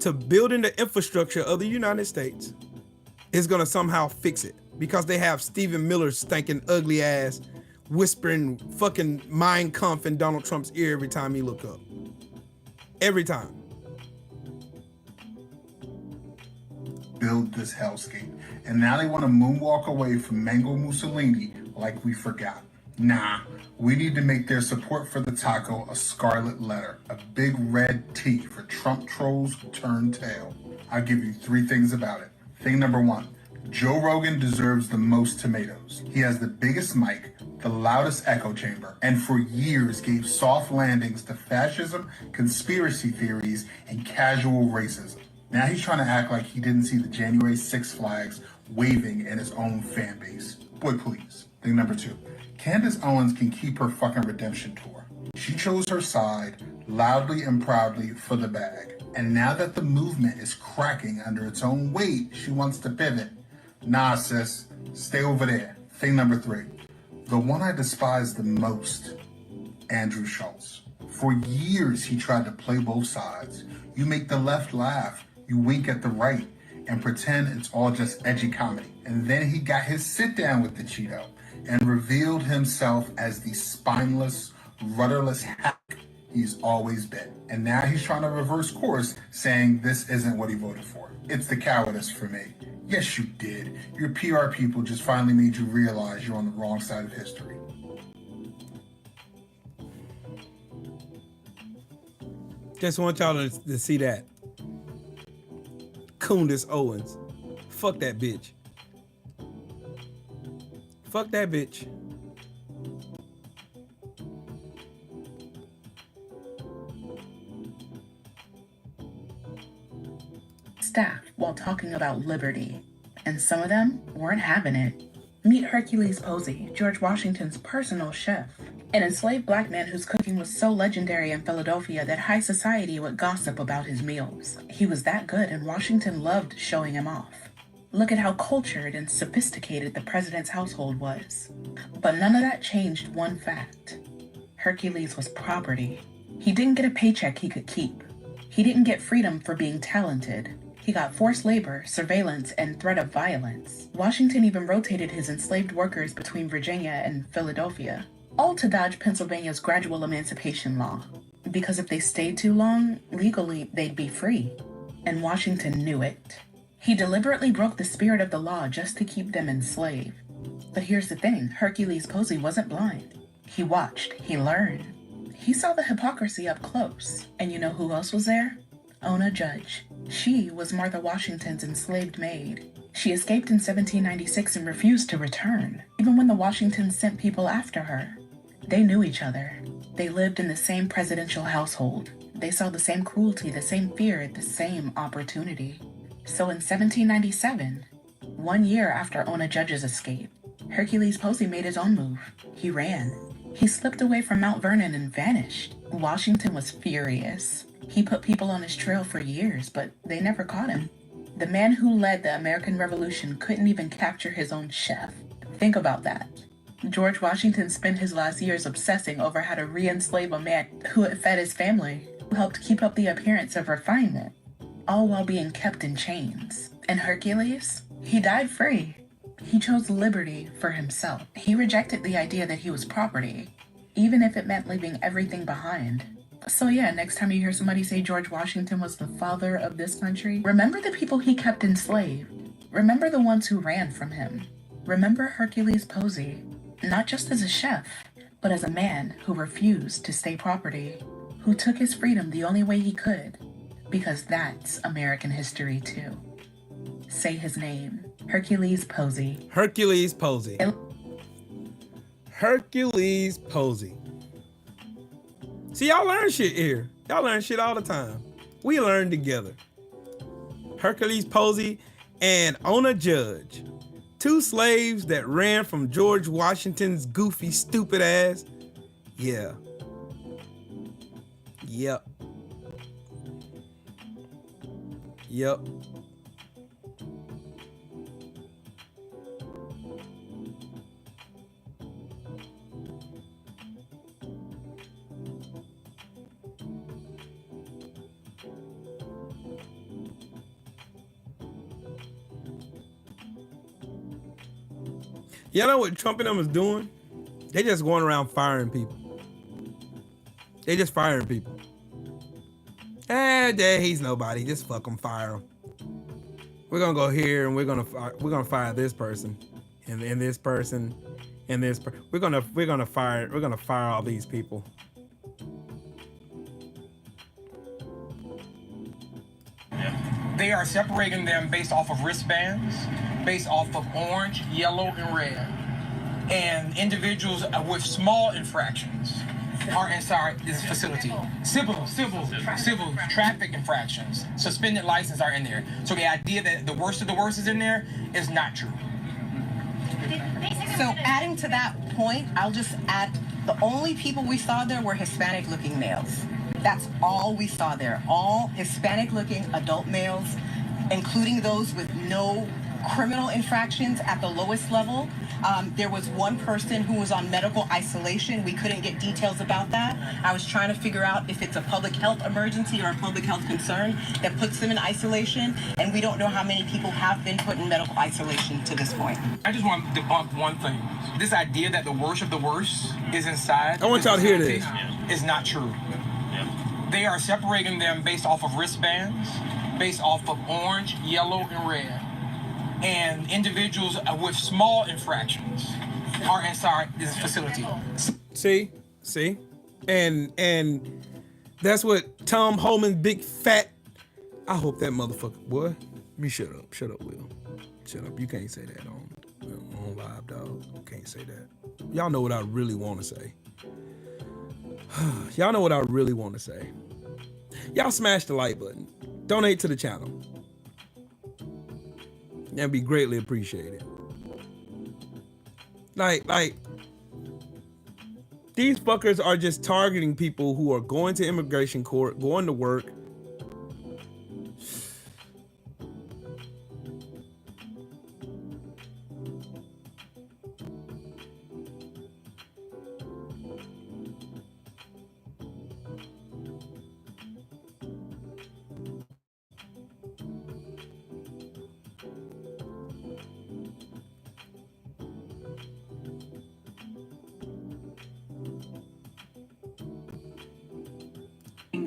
to building the infrastructure of the United States, is going to somehow fix it because they have Stephen Miller's stinking ugly ass whispering fucking Mein Kampf in Donald Trump's ear every time he look up. Every time. Build this hellscape. And now they want to moonwalk away from Mango Mussolini like we forgot. Nah, we need to make their support for the taco a scarlet letter, a big red T for Trump trolls who turn tail. I'll give you 3 things about it. Thing number 1, Joe Rogan deserves the most tomatoes. He has the biggest mic, the loudest echo chamber, and for years gave soft landings to fascism, conspiracy theories, and casual racism. Now he's trying to act like he didn't see the January 6 flags waving in his own fan base. Boy, please. Thing number 2, Candace Owens can keep her fucking redemption tour. She chose her side loudly and proudly for the bag. And now that the movement is cracking under its own weight, she wants to pivot. Nah, sis, stay over there. Thing number 3, the one I despise the most, Andrew Schultz. For years, he tried to play both sides. You make the left laugh, you wink at the right, and pretend it's all just edgy comedy. And then he got his sit down with the Cheeto and revealed himself as the spineless, rudderless hack he's always been. And now he's trying to reverse course, saying this isn't what he voted for. It's the cowardice for me. Yes, you did. Your PR people just finally made you realize you're on the wrong side of history. Just want y'all to see that. Candace Owens. Fuck that bitch. Fuck that bitch. Staff while talking about liberty, and some of them weren't having it. Meet Hercules Posey, George Washington's personal chef, an enslaved black man whose cooking was so legendary in Philadelphia that high society would gossip about his meals. He was that good, and Washington loved showing him off. Look at how cultured and sophisticated the president's household was. But none of that changed one fact. Hercules was property. He didn't get a paycheck he could keep. He didn't get freedom for being talented. He got forced labor, surveillance, and threat of violence. Washington even rotated his enslaved workers between Virginia and Philadelphia, all to dodge Pennsylvania's gradual emancipation law. Because if they stayed too long, legally, they'd be free. And Washington knew it. He deliberately broke the spirit of the law just to keep them enslaved. But here's the thing, Hercules Posey wasn't blind. He watched, he learned. He saw the hypocrisy up close. And you know who else was there? Ona Judge. She was Martha Washington's enslaved maid. She escaped in 1796 and refused to return, even when the Washingtons sent people after her. They knew each other. They lived in the same presidential household. They saw the same cruelty, the same fear, the same opportunity. So in 1797, 1 year after Ona Judge's escape, Hercules Posey made his own move. He ran. He slipped away from Mount Vernon and vanished. Washington was furious. He put people on his trail for years, but they never caught him. The man who led the American Revolution couldn't even capture his own chef. Think about that. George Washington spent his last years obsessing over how to re-enslave a man who had fed his family, who helped keep up the appearance of refinement, all while being kept in chains. And Hercules? He died free. He chose liberty for himself. He rejected the idea that he was property, even if it meant leaving everything behind. So yeah, next time you hear somebody say George Washington was the father of this country, remember the people he kept enslaved. Remember the ones who ran from him. Remember Hercules Posey, not just as a chef, but as a man who refused to stay property, who took his freedom the only way he could, because that's American history too. Say his name, Hercules Posey. Hercules Posey. Hercules Posey. See, y'all learn shit here. Y'all learn shit all the time. We learn together. Hercules Posey and Ona Judge. Two slaves that ran from George Washington's goofy, stupid ass. Yeah. Yep. Yep. Y'all know what Trump and them is doing? They just going around firing people. They just firing people. He's nobody. Just fuck him, fire him. We're gonna go here and we're gonna fire this person, and this person, and this. We're gonna fire all these people. They are separating them based off of wristbands, based off of orange, yellow, and red. And individuals with small infractions are inside this facility. Civil traffic infractions, suspended license are in there. So the idea that the worst of the worst is in there is not true. So adding to that point, I'll just add, the only people we saw there were Hispanic-looking males. That's all we saw there. All Hispanic-looking adult males, including those with no criminal infractions at the lowest level. There was one person who was on medical isolation. We couldn't get details about that. I was trying to figure out if it's a public health emergency or a public health concern that puts them in isolation, and we don't know how many people have been put in medical isolation to this point. I just want to debunk one thing. This idea that the worst of the worst is inside. I want y'all to hear this. Is not true. They are separating them based off of wristbands, based off of orange, yellow, and red. And individuals with small infractions are inside this facility. See? And that's what Tom Homan's big fat. I hope that motherfucker, boy. Let me shut up, Will. Shut up. You can't say that on live, dog. You can't say that. Y'all know what I really want to say. Y'all know what I really want to say. Y'all smash the like button. Donate to the channel. That'd be greatly appreciated. Like, these fuckers are just targeting people who are going to immigration court, going to work.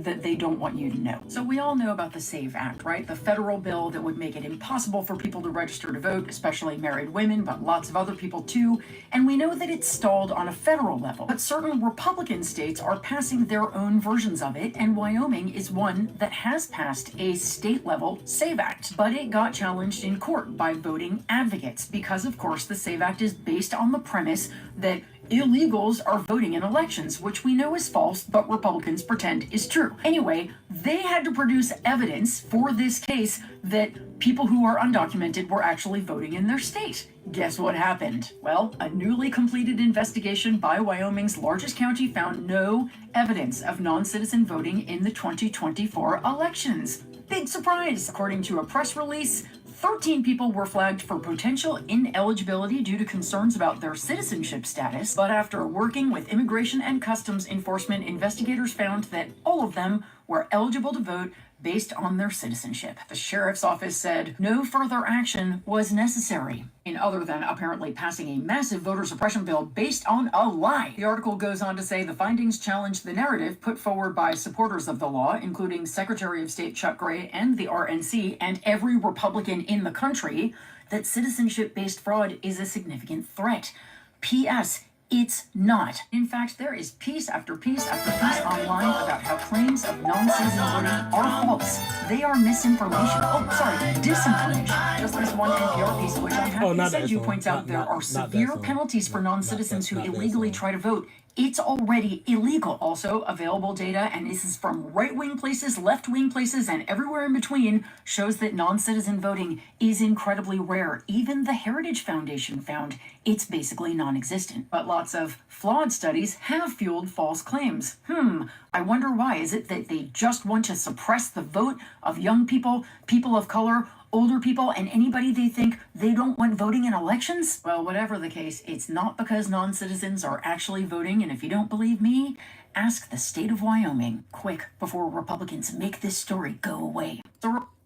That they don't want you to know. So we all know about the SAVE Act, right? The federal bill that would make it impossible for people to register to vote, especially married women, but lots of other people too. And we know that it's stalled on a federal level. But certain Republican states are passing their own versions of it, and Wyoming is one that has passed a state-level SAVE Act. But it got challenged in court by voting advocates because, of course, the SAVE Act is based on the premise that illegals are voting in elections, which we know is false, but Republicans pretend is true. Anyway, they had to produce evidence for this case that people who are undocumented were actually voting in their state. Guess what happened? Well, a newly completed investigation by Wyoming's largest county found no evidence of non-citizen voting in the 2024 elections. Big surprise! According to a press release, 13 people were flagged for potential ineligibility due to concerns about their citizenship status, but after working with Immigration and Customs Enforcement, investigators found that all of them were eligible to vote based on their citizenship. The sheriff's office said no further action was necessary. In other than apparently passing a massive voter suppression bill based on a lie. The article goes on to say the findings challenge the narrative put forward by supporters of the law, including Secretary of State Chuck Gray and the RNC and every Republican in the country, that citizenship-based fraud is a significant threat. P.S. It's not. In fact, there is piece after piece after piece online about how claims of non-citizen voting are false. They are misinformation. Oh, sorry, disinformation. Just this one NPR piece, which I'm happy to send you, points out there are severe penalties for non-citizens who illegally try to vote. It's already illegal. Also, available data, and this is from right-wing places, left-wing places, and everywhere in between, shows that non-citizen voting is incredibly rare. Even the Heritage Foundation found it's basically non-existent. But lots of flawed studies have fueled false claims. I wonder why. Is it that they just want to suppress the vote of young people, people of color, older people, and anybody they think they don't want voting in elections? Well, whatever the case, it's not because non-citizens are actually voting, and if you don't believe me, ask the state of Wyoming, quick, before Republicans make this story go away.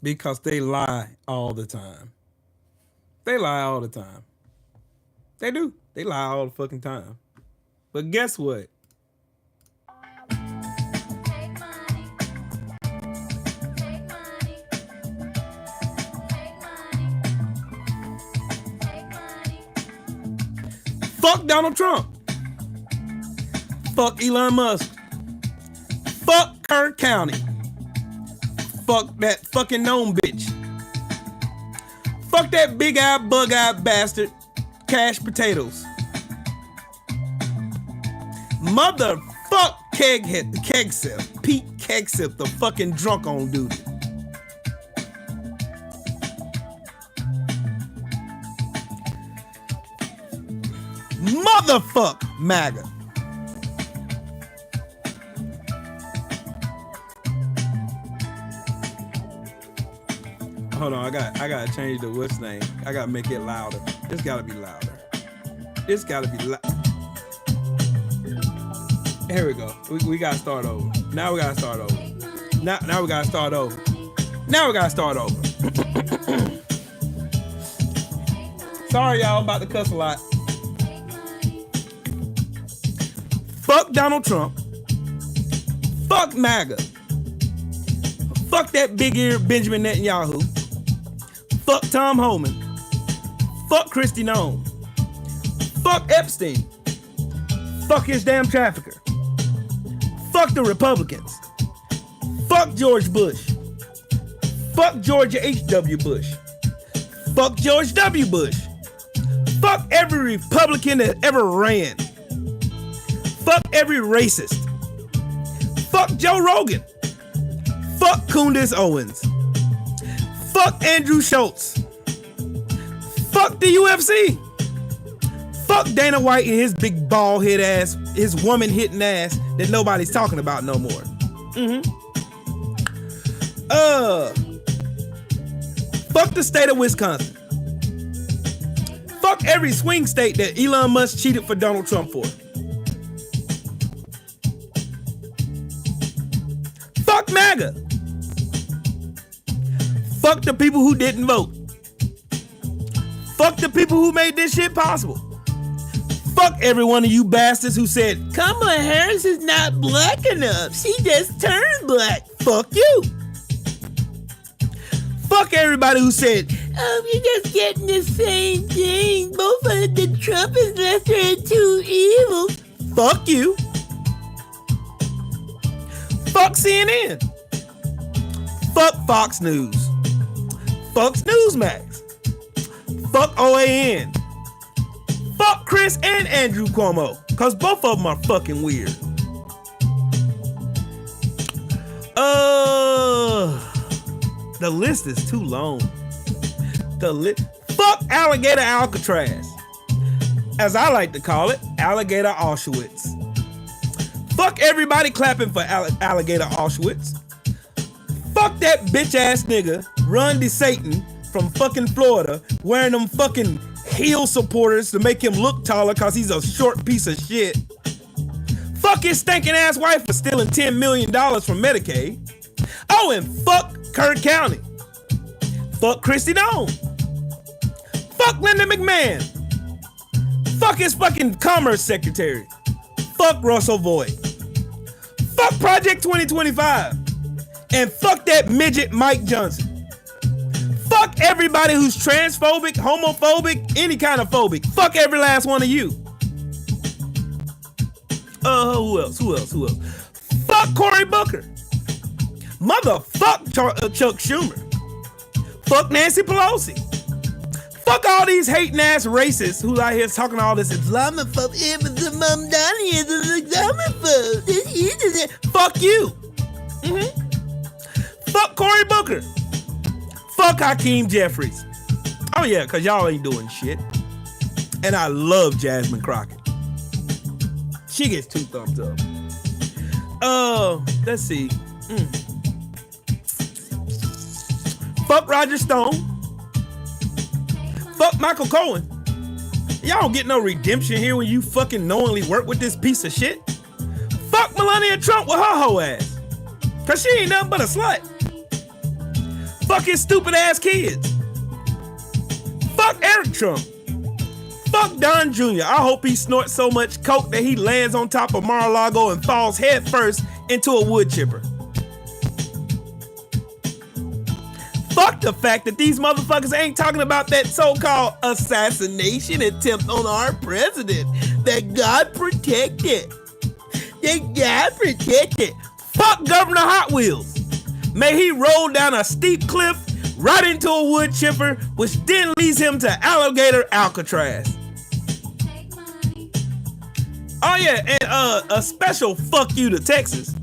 Because they lie all the time. They lie all the time. They do. They lie all the fucking time. But guess what? Fuck Donald Trump. Fuck Elon Musk. Fuck Kern County. Fuck that fucking gnome bitch. Fuck that big-eyed, bug-eyed bastard, Cash Potatoes. Motherfuck Kegsip. Pete Kegsip, the fucking drunk on duty. Motherfuck MAGA. Hold on, I gotta change the what's name. I gotta make it louder. It's gotta be louder. It's gotta be loud. Here we go. We gotta start over. Now we gotta start over. Now we gotta start over. Now we gotta start over. Sorry, y'all, I'm about to cuss a lot. Fuck Donald Trump. Fuck MAGA. Fuck that big-eared Benjamin Netanyahu. Fuck Tom Homan. Fuck Kristi Noem. Fuck Epstein. Fuck his damn trafficker. Fuck the Republicans. Fuck George Bush. Fuck George H.W. Bush. Fuck George W. Bush. Fuck every Republican that ever ran. Fuck every racist. Fuck Joe Rogan. Fuck Candace Owens. Fuck Andrew Schultz. Fuck the UFC. Fuck Dana White and his big bald head ass, his woman hitting ass that nobody's talking about no more. Fuck the state of Wisconsin. Fuck every swing state that Elon Musk cheated for Donald Trump for. Fuck MAGA. Fuck the people who didn't vote. Fuck the people who made this shit possible. Fuck every one of you bastards who said, Kamala Harris is not black enough. She just turned black. Fuck you. Fuck everybody who said, you're just getting the same thing. Both of the Trump is lesser of two evils. Fuck you. Fuck CNN. Fuck Fox News. Fuck Newsmax. Fuck OAN. Fuck Chris and Andrew Cuomo, cause both of them are fucking weird. The list is too long. Fuck Alligator Alcatraz. As I like to call it, Alligator Auschwitz. Fuck everybody clapping for Alligator Auschwitz. Fuck that bitch ass nigga, Run DeSatan from fucking Florida, wearing them fucking heel supporters to make him look taller cause he's a short piece of shit. Fuck his stinking ass wife for stealing $10 million from Medicaid. Oh, and fuck Kern County. Fuck Kristi Noem. Fuck Linda McMahon. Fuck his fucking commerce secretary. Fuck Russell Voigt. Fuck Project 2025. And fuck that midget Mike Johnson. Fuck everybody who's transphobic, homophobic, any kind of phobic. Fuck every last one of you. Who else? Fuck Cory Booker. Motherfuck Chuck Schumer. Fuck Nancy Pelosi. Fuck all these hating ass racists who out here talking all this Islamophobe. Fuck you. Fuck Cory Booker. Fuck Hakeem Jeffries. Oh yeah, cause y'all ain't doing shit. And I love Jasmine Crockett. She gets 2 thumbs up. Let's see. Fuck Roger Stone. Fuck Michael Cohen. Y'all don't get no redemption here when you fucking knowingly work with this piece of shit. Fuck Melania Trump with her hoe ass. Cause she ain't nothing but a slut. Fuck his stupid ass kids. Fuck Eric Trump. Fuck Don Jr. I hope he snorts so much coke that he lands on top of Mar-a-Lago and falls head first into a wood chipper. Fuck the fact that these motherfuckers ain't talking about that so-called assassination attempt on our president that God protected. That God protected. Fuck Governor Hot Wheels. May he roll down a steep cliff right into a wood chipper, which then leads him to alligator Alcatraz. Oh yeah, and a special fuck you to Texas.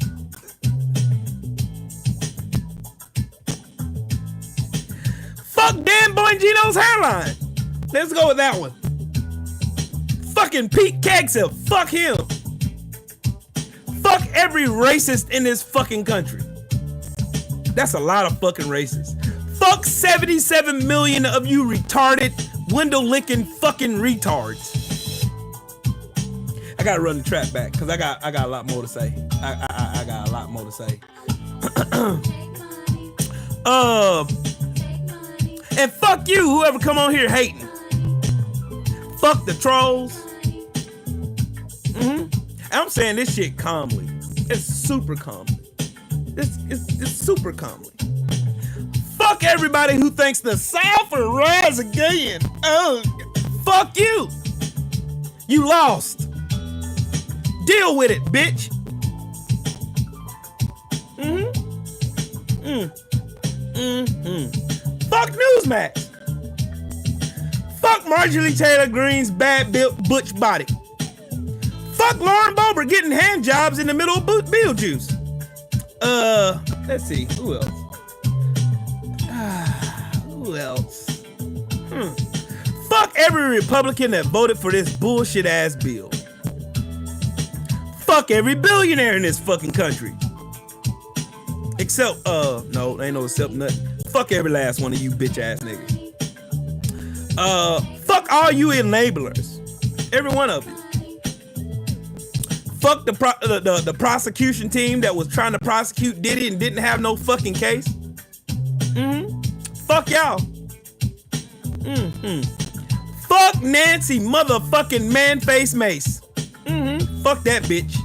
Fuck Dan Bongino's hairline. Let's go with that one. Fucking Pete Kegsill. Fuck him. Fuck every racist in this fucking country. That's a lot of fucking racists. Fuck 77 million of you retarded, window-licking fucking retards. I gotta run the trap back because I got a lot more to say. I got a lot more to say. And fuck you, whoever come on here hating. Fuck the trolls. I'm saying this shit calmly. It's super calmly. It's super calmly. Fuck everybody who thinks the South will rise again. Oh, fuck you. You lost. Deal with it, bitch. Fuck Newsmax. Fuck Marjorie Taylor Greene's bad-built butch body. Fuck Lauren Boebert getting hand jobs in the middle of Beetlejuice. Let's see. Who else? Who else? Fuck every Republican that voted for this bullshit-ass bill. Fuck every billionaire in this fucking country. Except, no, ain't no except nothing. Fuck every last one of you bitch-ass niggas. Fuck all you enablers. Every one of you. Fuck the prosecution team that was trying to prosecute Diddy and didn't have no fucking case. Fuck y'all. Fuck Nancy motherfucking man-face Mace. Fuck that bitch.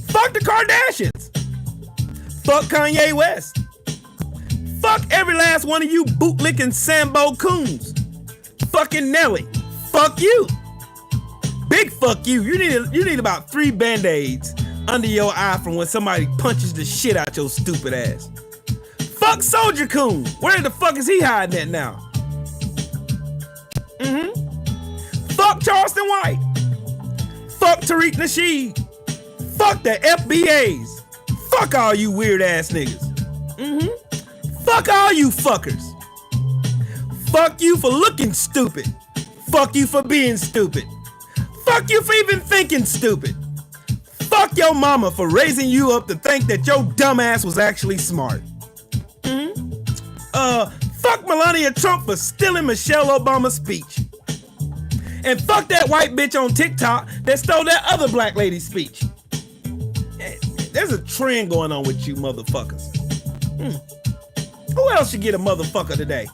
Fuck the Kardashians. Fuck Kanye West. Fuck every last one of you bootlicking Sambo coons. Fucking Nelly. Fuck you. Big fuck you. You need about 3 band-aids under your eye from when somebody punches the shit out your stupid ass. Fuck Soldier Coon. Where the fuck is he hiding at now? Fuck Charleston White. Fuck Tariq Nasheed. Fuck the FBAs. Fuck all you weird ass niggas. Fuck all you fuckers. Fuck you for looking stupid. Fuck you for being stupid. Fuck you for even thinking stupid. Fuck your mama for raising you up to think that your dumb ass was actually smart. Fuck Melania Trump for stealing Michelle Obama's speech. And fuck that white bitch on TikTok that stole that other black lady's speech. There's a trend going on with you motherfuckers. Who else should get a motherfucker today?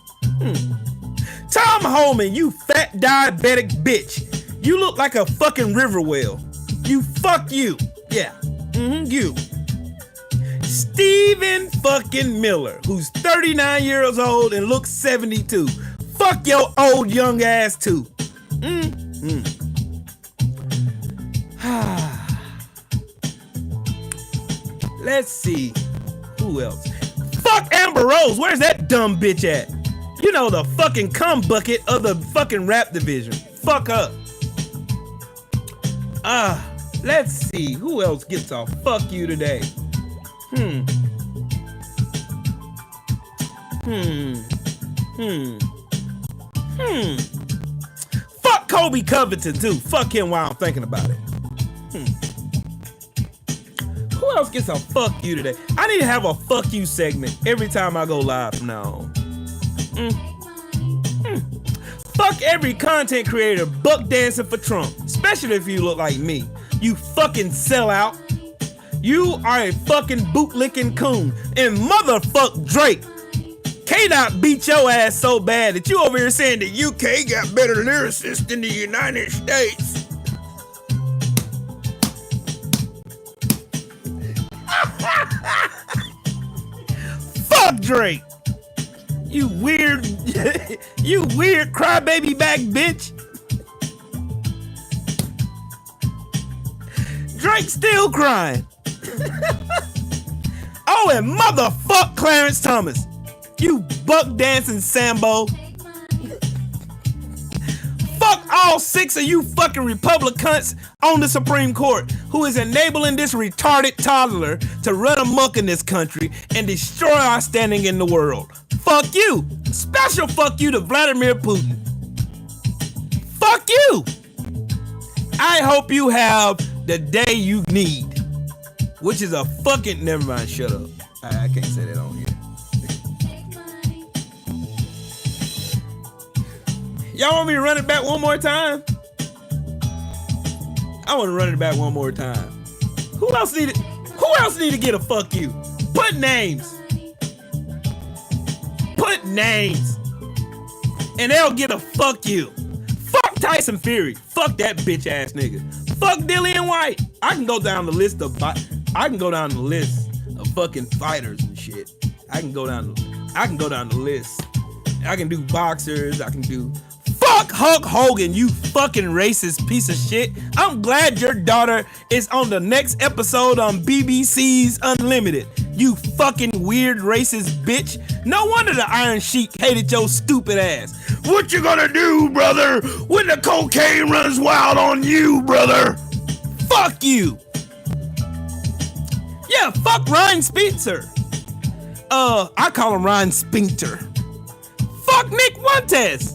Tom Homan, you fat diabetic bitch. You look like a fucking river whale. Fuck you. Yeah. You. Stephen fucking Miller, who's 39 years old and looks 72. Fuck your old young ass too. Let's see. Who else? Fuck Amber Rose. Where's that dumb bitch at? You know, the fucking cum bucket of the fucking rap division. Fuck up. Let's see. Who else gets a fuck you today? Fuck Kobe Covington too. Fuck him while I'm thinking about it. Who else gets a fuck you today? I need to have a fuck you segment every time I go live from now on. Fuck every content creator buck dancing for Trump, especially if you look like me. You fucking sellout. You are a fucking bootlicking coon. And motherfuck Drake. K-Dot beat your ass so bad that you over here saying the UK got better lyricists than the United States. Fuck Drake. You weird crybaby back bitch. Drake still crying. Oh, and motherfuck Clarence Thomas. You buck dancing Sambo. Fuck all 6 of you fucking Republicans on the Supreme Court who is enabling this retarded toddler to run amok in this country and destroy our standing in the world. Fuck you. Special fuck you to Vladimir Putin. Fuck you. I hope you have the day you need, which is a fucking, never mind, shut up. I can't say that on here. Y'all want me to run it back one more time? I want to run it back one more time. Who else need to get a fuck you? Put names. Put names. And they'll get a fuck you. Fuck Tyson Fury. Fuck that bitch ass nigga. Fuck Dillian White. I can go down the list of fucking fighters and shit. I can go down the list. I can do boxers. I can do. Fuck Hulk Hogan, you fucking racist piece of shit. I'm glad your daughter is on the next episode on BBC's Unlimited. You fucking weird racist bitch. No wonder the Iron Sheik hated your stupid ass. What you gonna do, brother, when the cocaine runs wild on you, brother? Fuck you. Yeah, fuck Ryan Spitzer. I call him Ryan Spinter. Fuck Nick Fuentes.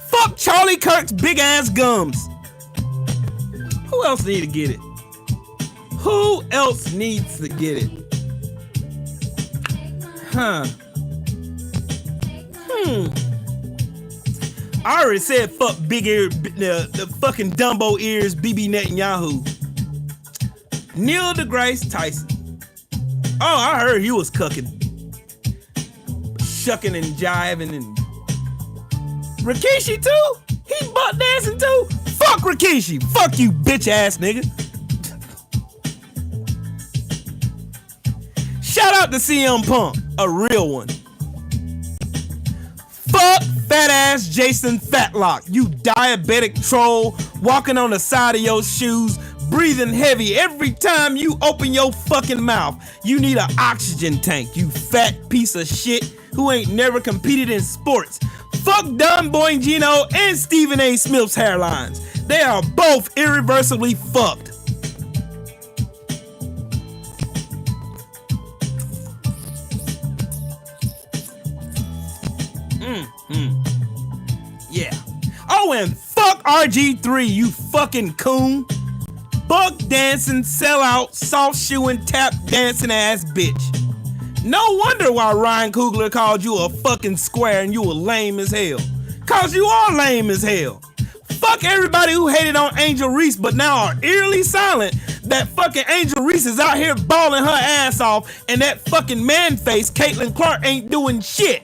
Fuck Charlie Kirk's big ass gums. Who else need to get it? Who else needs to get it? I already said fuck big ear, the fucking Dumbo ears, Bibi Netanyahu. Neil deGrasse Tyson. Oh, I heard he was cucking, shucking and jiving and. Rikishi too? He butt dancing too? Fuck Rikishi. Fuck you, bitch ass nigga. Shout out to CM Punk, a real one. Fuck fat ass Jason Fatlock, you diabetic troll walking on the side of your shoes, breathing heavy every time you open your fucking mouth. You need an oxygen tank, you fat piece of shit who ain't never competed in sports. Fuck Don Boingino and Stephen A. Smith's hairlines. They are both irreversibly fucked. Yeah. Oh, and fuck RG3, you fucking coon. Buck dancing, sellout, soft shoeing, tap dancing ass bitch. No wonder why Ryan Coogler called you a fucking square and you were lame as hell. Cause you are lame as hell. Fuck everybody who hated on Angel Reese but now are eerily silent that fucking Angel Reese is out here balling her ass off and that fucking man face Caitlin Clark ain't doing shit.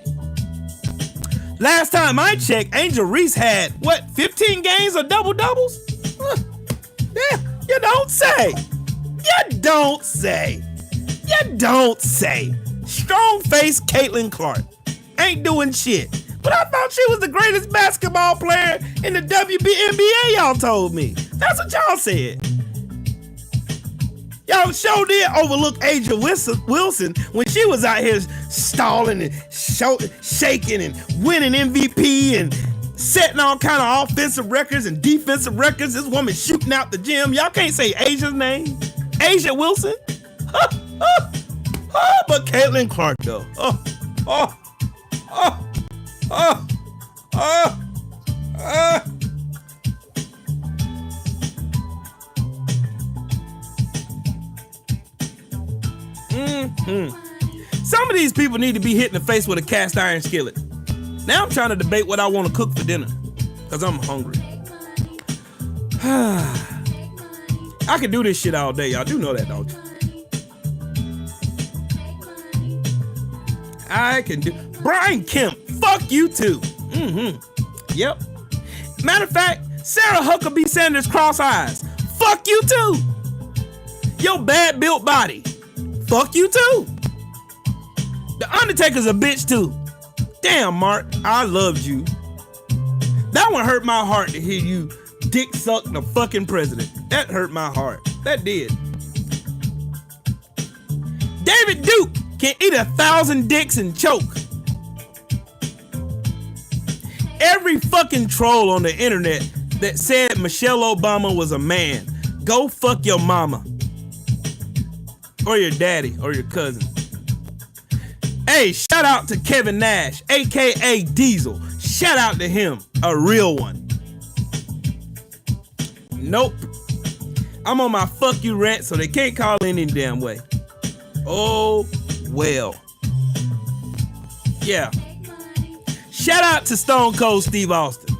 Last time I checked, Angel Reese had, 15 games of double-doubles? Yeah, you don't say. You don't say. You don't say. Strong face Caitlin Clark ain't doing shit. But I thought she was the greatest basketball player in the WNBA, y'all told me. That's what y'all said. Y'all sure did overlook Asia Wilson when she was out here stalling and shaking and winning MVP and setting all kind of offensive records and defensive records. This woman shooting out the gym. Y'all can't say Asia's name. Asia Wilson. But Caitlin Clark though. Some of these people need to be hit in the face with a cast iron skillet. Now I'm trying to debate what I want to cook for dinner, because I'm hungry. I can do this shit all day. Y'all do know that, don't you? I can do. Brian Kemp, fuck you too. Yep. Matter of fact, Sarah Huckabee Sanders cross eyes. Fuck you too. Your bad built body. Fuck you too. The Undertaker's a bitch too. Damn, Mark, I loved you. That one hurt my heart to hear you dick suck the fucking president. That hurt my heart. That did. David Duke can eat 1,000 dicks and choke. Every fucking troll on the internet that said Michelle Obama was a man, go fuck your mama. Or your daddy, or your cousin. Hey, shout out to Kevin Nash, aka Diesel. Shout out to him, a real one. Nope. I'm on my fuck you rant, so they can't call any damn way. Oh, well. Yeah. Shout out to Stone Cold Steve Austin.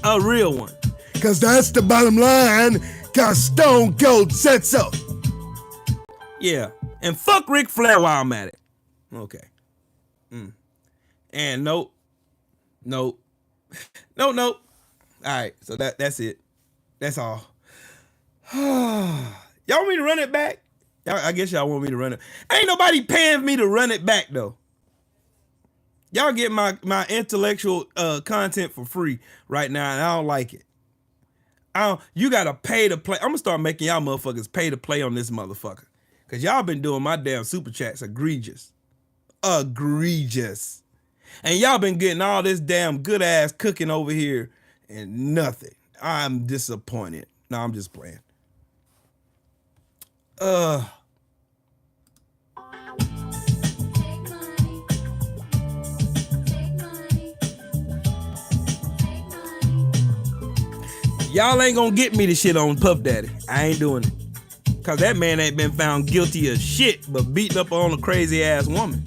A real one. Cause that's the bottom line, cause Stone Cold said so. Yeah. And fuck Ric Flair while I'm at it. Okay. And nope. All right, so that's it. That's all. Y'all want me to run it back? I guess y'all want me to run it. Ain't nobody paying me to run it back though. Y'all get my intellectual content for free right now, and I don't like it. You gotta pay to play. I'm gonna start making y'all motherfuckers pay to play on this motherfucker. Cause y'all been doing my damn super chats egregious. And y'all been getting all this damn good ass cooking over here and nothing. I'm disappointed. No, I'm just playing. Y'all ain't gonna get me to shit on Puff Daddy. I ain't doing it. Cause that man ain't been found guilty of shit but beating up on a crazy ass woman.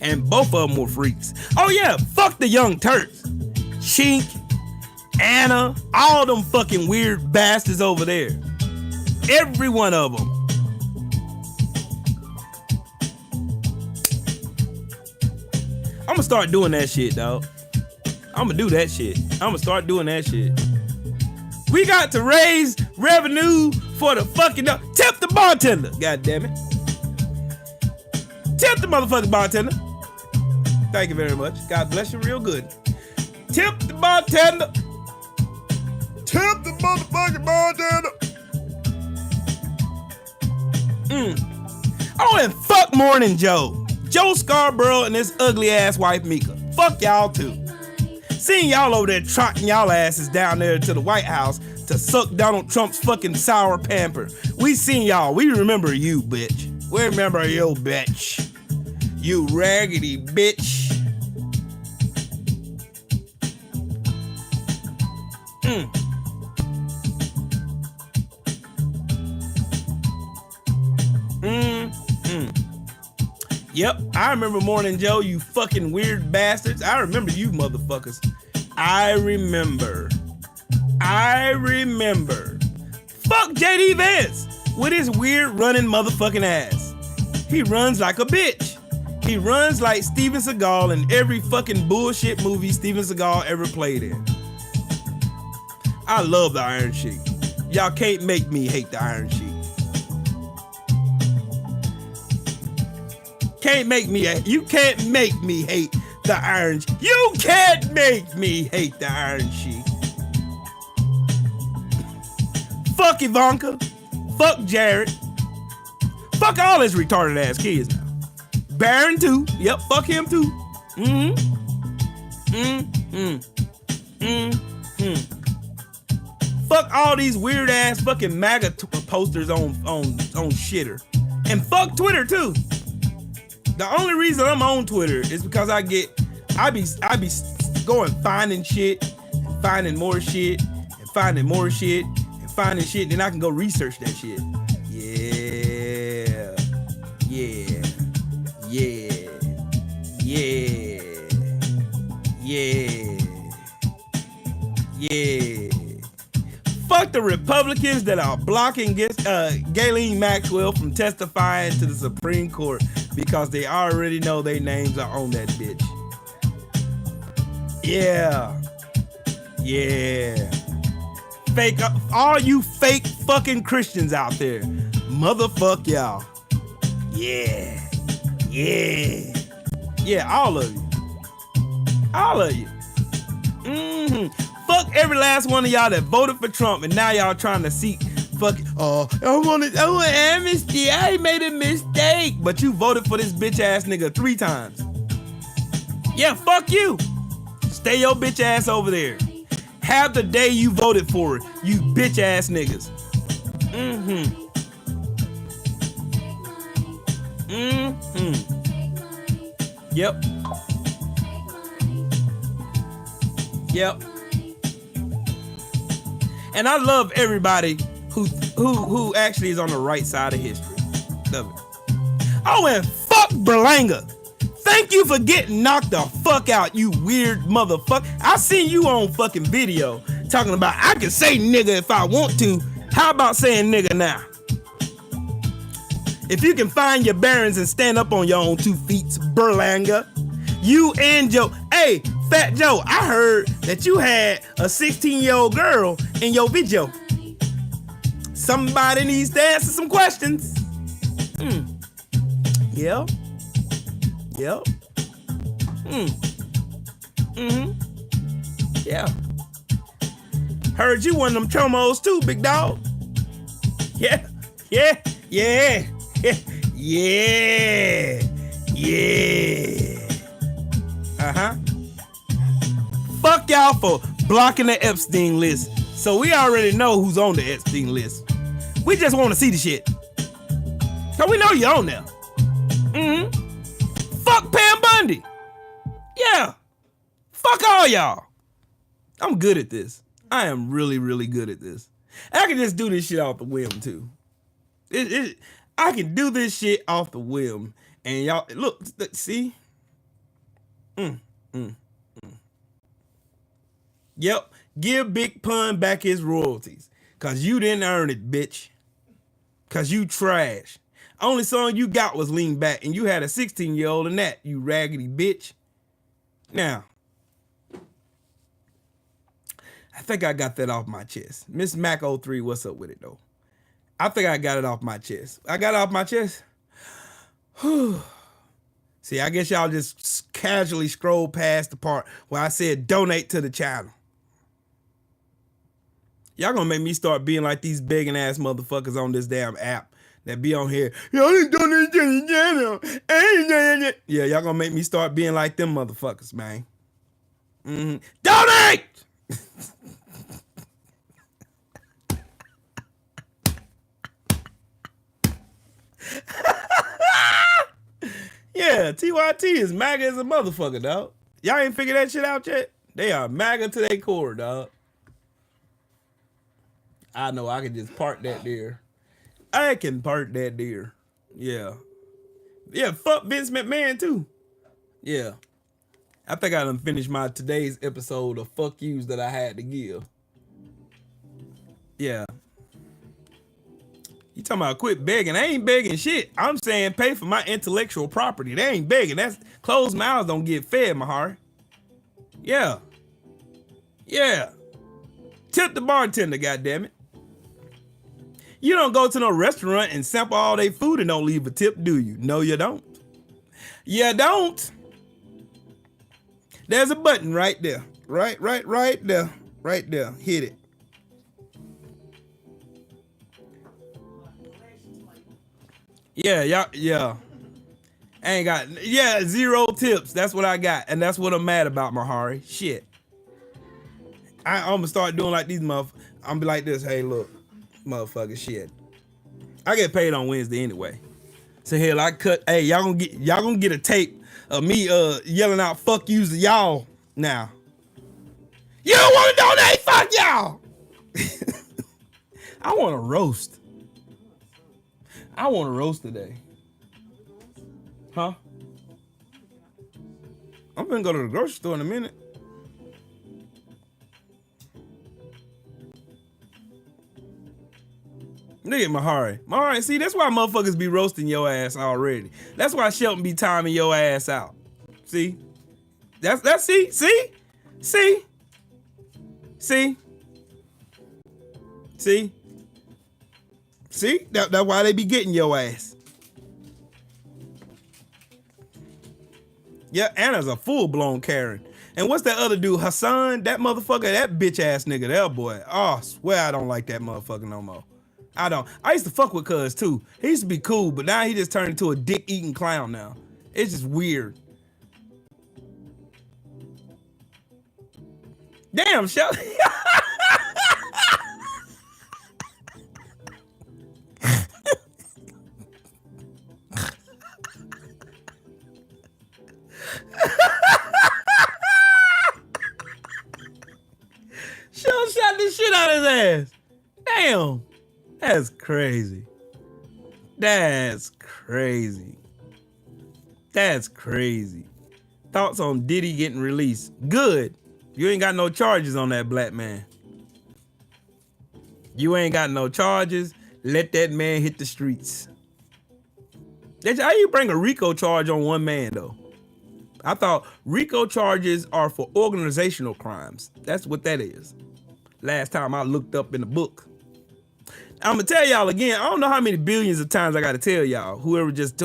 And both of them were freaks. Oh yeah, fuck the Young Turks. Chink, Anna, all them fucking weird bastards over there. Every one of them. I'm gonna start doing that shit, dog. I'm gonna do that shit. I'm gonna start doing that shit. We got to raise revenue for the fucking... Tip the bartender, God damn it. Tip the motherfucking bartender. Thank you very much. God bless you real good. Tip the bartender. Tip the motherfucking bartender. Oh, and fuck Morning Joe. Joe Scarborough and his ugly ass wife Mika. Fuck y'all too. Seeing y'all over there trotting y'all asses down there to the White House to suck Donald Trump's fucking sour pamper. We seen y'all. We remember you, bitch. We remember you, bitch. You raggedy bitch. Yep, I remember Morning Joe, you fucking weird bastards. I remember you motherfuckers. I remember. Fuck JD Vance with his weird running motherfucking ass. He runs like a bitch. He runs like Steven Seagal in every fucking bullshit movie Steven Seagal ever played in. I love the Iron Sheik. Y'all can't make me hate the Iron Sheik. You can't make me hate the Iron Sheik. You can't make me hate the Iron Sheik. Fuck Ivanka. Fuck Jared. Fuck all his retarded ass kids now. Barron too. Yep, fuck him too. Fuck all these weird ass fucking MAGA posters on shitter. And fuck Twitter too. The only reason I'm on Twitter is because I be going finding shit, and finding more shit, and finding more shit, and finding shit, and then I can go research that shit. Yeah. Fuck the Republicans that are blocking Ghislaine Maxwell from testifying to the Supreme Court because they already know their names are on that bitch. Yeah. Fake, all you fake fucking Christians out there. Motherfuck y'all. Yeah, all of you. Fuck every last one of y'all that voted for Trump and now y'all trying to seek I want amnesty. I made a mistake. But you voted for this bitch ass nigga 3 times. Yeah, fuck you. Stay your bitch ass over there. Have the day you voted for it, you bitch ass niggas. Yep. And I love everybody who actually is on the right side of history. Love it. Oh, and fuck Berlanga. Thank you for getting knocked the fuck out, you weird motherfucker. I seen you on fucking video talking about I can say nigga if I want to. How about saying nigga now? If you can find your bearings and stand up on your own 2 feet, Berlanga. You and Joe. Hey, Fat Joe, I heard that you had a 16-year-old girl in your video. Somebody needs to answer some questions. Yeah. Yeah. Heard you one of them chomos too, big dog. Yeah. Fuck y'all for blocking the Epstein list. So we already know who's on the Epstein list. We just want to see the shit. So we know you're on there. Fuck Pam Bundy. Yeah. Fuck all y'all. I'm good at this. I am really, really good at this. I can just do this shit off the whim too. I can do this shit off the whim. And y'all, look, see? Yep. Give Big Pun back his royalties. Cause you didn't earn it, bitch. Cause you trash. Only song you got was Lean Back, and you had a 16-year-old in that, you raggedy bitch. Now, I think I got that off my chest. Miss Mac 03, what's up with it though? I think I got it off my chest. I got it off my chest. See, I guess y'all just casually scroll past the part where I said donate to the channel. Y'all gonna make me start being like these begging ass motherfuckers on this damn app that be on here. Y'all didn't donate to the channel. Yeah, y'all gonna make me start being like them motherfuckers, man. Donate! Yeah, TYT is MAGA as a motherfucker, dog. Y'all ain't figured that shit out yet? They are MAGA to their core, dog. I know I can just park that there. I can park that there. Yeah. Yeah, fuck Vince McMahon too. Yeah. I think I done finished my today's episode of fuck yous that I had to give. Yeah. You talking about quit begging? I ain't begging shit. I'm saying pay for my intellectual property. They ain't begging. That's closed mouths don't get fed, Mahari. Yeah. Yeah. Tip the bartender, goddammit. You don't go to no restaurant and sample all their food and don't leave a tip, do you? No, you don't. You don't. There's a button right there. Right there. Right there. Hit it. Yeah, y'all, yeah. I ain't got, 0 tips. That's what I got. And that's what I'm mad about, Mahari. Shit. I'm gonna start doing like these motherfuckers. I'm gonna be like this. Hey, look, motherfucker, shit. I get paid on Wednesday anyway. So hell, I cut. Hey, y'all gonna get a tape of me yelling out "fuck yous" to y'all now. You don't want to donate? Fuck y'all. I want to roast. I want to roast today. Huh? I'm gonna go to the grocery store in a minute. Look at Mahari. Mahari, see, that's why motherfuckers be roasting your ass already. That's why Shelton be timing your ass out. See? That's see? That's why they be getting your ass. Yeah, Anna's a full-blown Karen. And what's that other dude? Hassan? That motherfucker, that bitch-ass nigga, that boy. Oh, I swear I don't like that motherfucker no more. I don't. I used to fuck with Cuz too. He used to be cool, but now he just turned into a dick-eating clown now. It's just weird. Damn, Shelton. Shelton shot this shit out of his ass. Damn. That's crazy. That's crazy. That's crazy. Thoughts on Diddy getting released? Good. You ain't got no charges on that black man. You ain't got no charges. Let that man hit the streets. How you bring a RICO charge on one man though? I thought RICO charges are for organizational crimes. That's what that is. Last time I looked up in the book. I'm gonna tell y'all again. I don't know how many billions of times I gotta tell y'all. Whoever just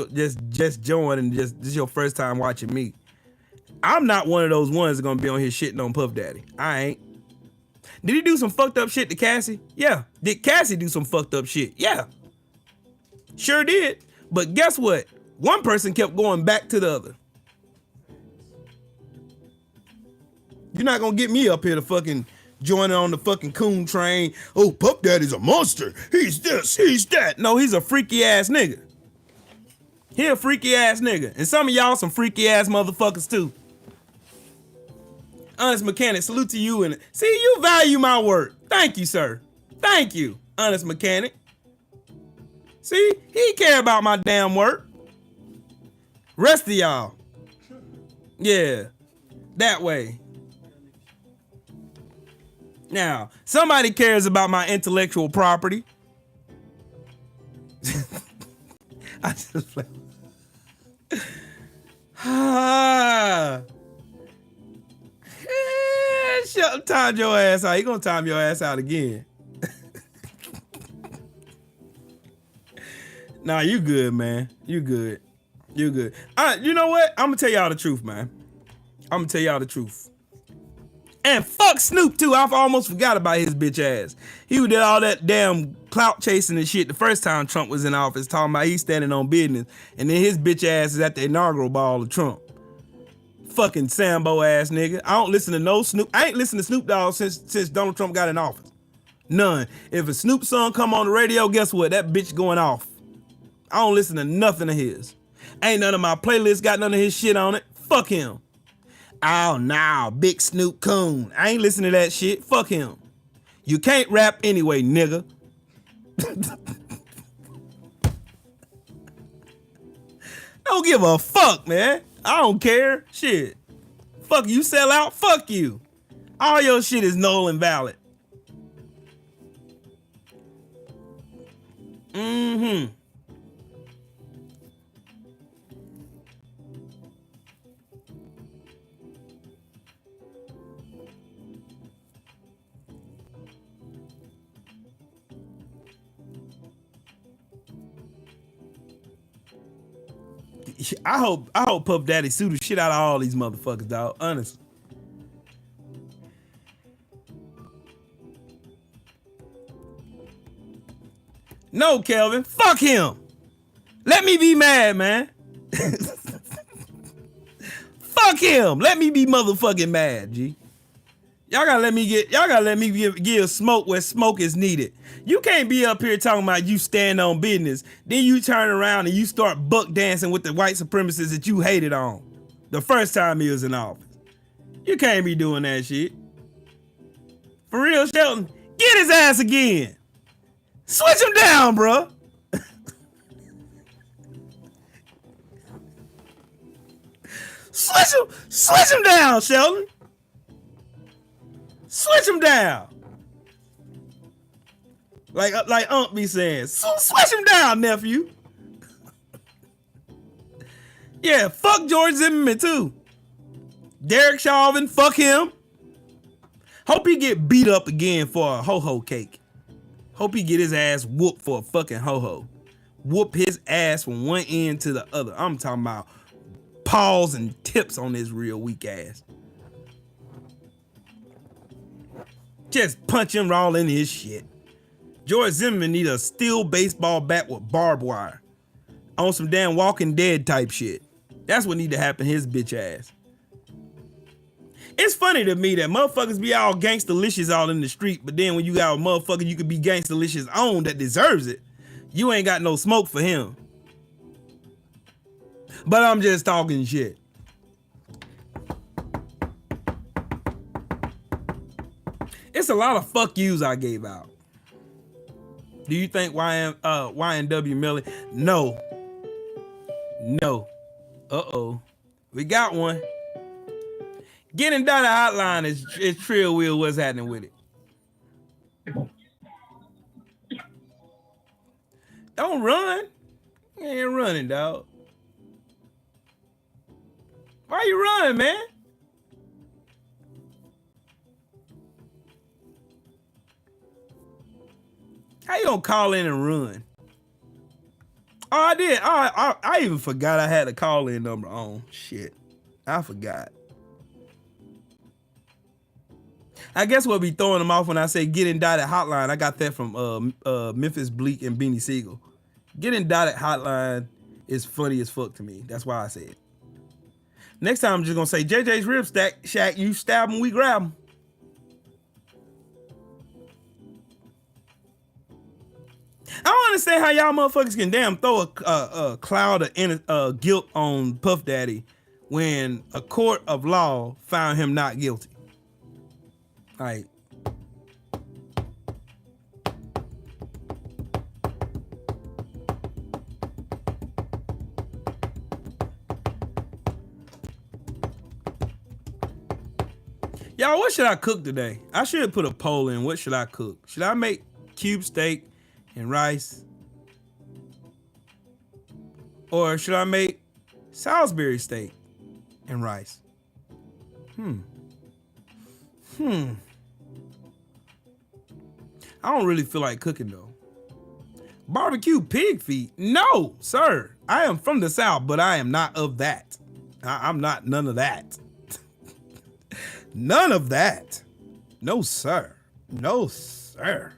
joined and this is your first time watching me. I'm not one of those ones that gonna be on here shitting on Puff Daddy. I ain't. Did he do some fucked up shit to Cassie? Yeah. Did Cassie do some fucked up shit? Yeah. Sure did. But guess what? One person kept going back to the other. You're not gonna get me up here to fucking joining on the fucking coon train. Oh, Puff Daddy's a monster. He's this, he's that. No, he's a freaky ass nigga. He a freaky ass nigga. And some of y'all some freaky ass motherfuckers too. Honest Mechanic, salute to you. And see, you value my work. Thank you, sir. Thank you, Honest Mechanic. See, he care about my damn work. Rest of y'all. Yeah, that way. Now, somebody cares about my intellectual property. I just play. Shut time your ass out. He gonna time your ass out again. Nah, you good, man. You good. You good. You know what? I'm gonna tell y'all the truth, man. I'm gonna tell y'all the truth. And fuck Snoop too. I almost forgot about his bitch ass. He did all that damn clout chasing and shit the first time Trump was in office, talking about he's standing on business, and then his bitch ass is at the inaugural ball of Trump. Fucking Sambo ass nigga. I don't listen to no Snoop. I ain't listened to Snoop Dogg since Donald Trump got in office. None. If a Snoop song come on the radio, guess what? That bitch going off. I don't listen to nothing of his. Ain't none of my playlists got none of his shit on it. Fuck him. Oh, no, Big Snoop Coon. I ain't listening to that shit. Fuck him. You can't rap anyway, nigga. Don't give a fuck, man. I don't care. Shit. Fuck you, sell out. Fuck you. All your shit is null and valid. Mm-hmm. I hope Puff Daddy sue the shit out of all these motherfuckers, dog. Honestly. No, Kelvin. Fuck him. Let me be mad, man. Fuck him. Let me be motherfucking mad, G. Y'all gotta let me give smoke where smoke is needed. You can't be up here talking about you stand on business, then you turn around and you start buck dancing with the white supremacists that you hated on the first time he was in office. You can't be doing that shit. For real, Shelton, get his ass again. Switch him down, bro. Switch him down, Shelton. Switch him down. Like Unc be saying, switch him down, nephew. Yeah, fuck George Zimmerman too. Derek Chauvin, fuck him. Hope he get beat up again for a ho-ho cake. Hope he get his ass whooped for a fucking ho-ho. Whoop his ass from one end to the other. I'm talking about paws and tips on his real weak ass. Just punch him all in his shit. George Zimmerman need a steel baseball bat with barbed wire. On some damn Walking Dead type shit. That's what need to happen to his bitch ass. It's funny to me that motherfuckers be all gangsta-licious all in the street, but then when you got a motherfucker you could be gangsta-licious on that deserves it, you ain't got no smoke for him. But I'm just talking shit. It's a lot of fuck yous I gave out. Do you think YNW Millie? No. No. Uh-oh. We got one. Getting down the hotline is Trill Wheel. What's happening with it? Don't run. You ain't running, dog. Why you running, man? How you gonna call in and run? Oh, I did. I even forgot I had a call-in number on. Shit. I forgot. I guess we'll be throwing them off when I say get indicted hotline. I got that from Memphis Bleak and Beanie Siegel. Get indicted hotline is funny as fuck to me. That's why I say it. Next time I'm just gonna say JJ's Rib Shack, you stab him, we grab him. I don't understand how y'all motherfuckers can damn throw a cloud of guilt on Puff Daddy when a court of law found him not guilty. Like, y'all, what should I cook today? I should put a poll in. What should I cook? Should I make cube steak and rice? Or should I make Salisbury steak and rice? I don't really feel like cooking though. Barbecue pig feet? No, sir. I am from the South, but I am not of that. I'm not none of that. None of that. No, sir. No, sir.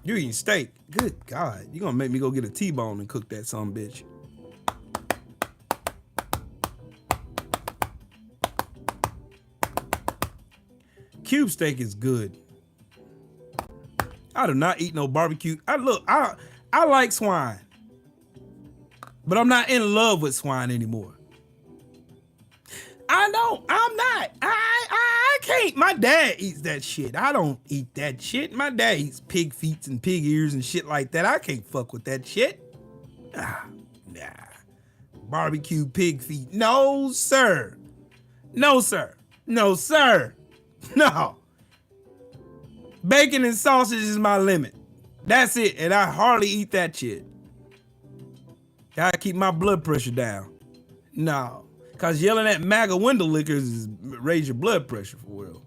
You eating steak? Good God. You gonna make me go get a T-bone and cook that son bitch. Cube steak is good. I do not eat no barbecue. I like swine, but I'm not in love with swine anymore. I know I'm not. I can't. My dad eats that shit. I don't eat that shit. My dad eats pig feet and pig ears and shit like that. I can't fuck with that shit. Nah. Barbecue pig feet. No, sir. No, sir. No, sir. No. Bacon and sausage is my limit. That's it. And I hardly eat that shit. Gotta keep my blood pressure down. No. Cause yelling at MAGA window lickers is raise your blood pressure for real.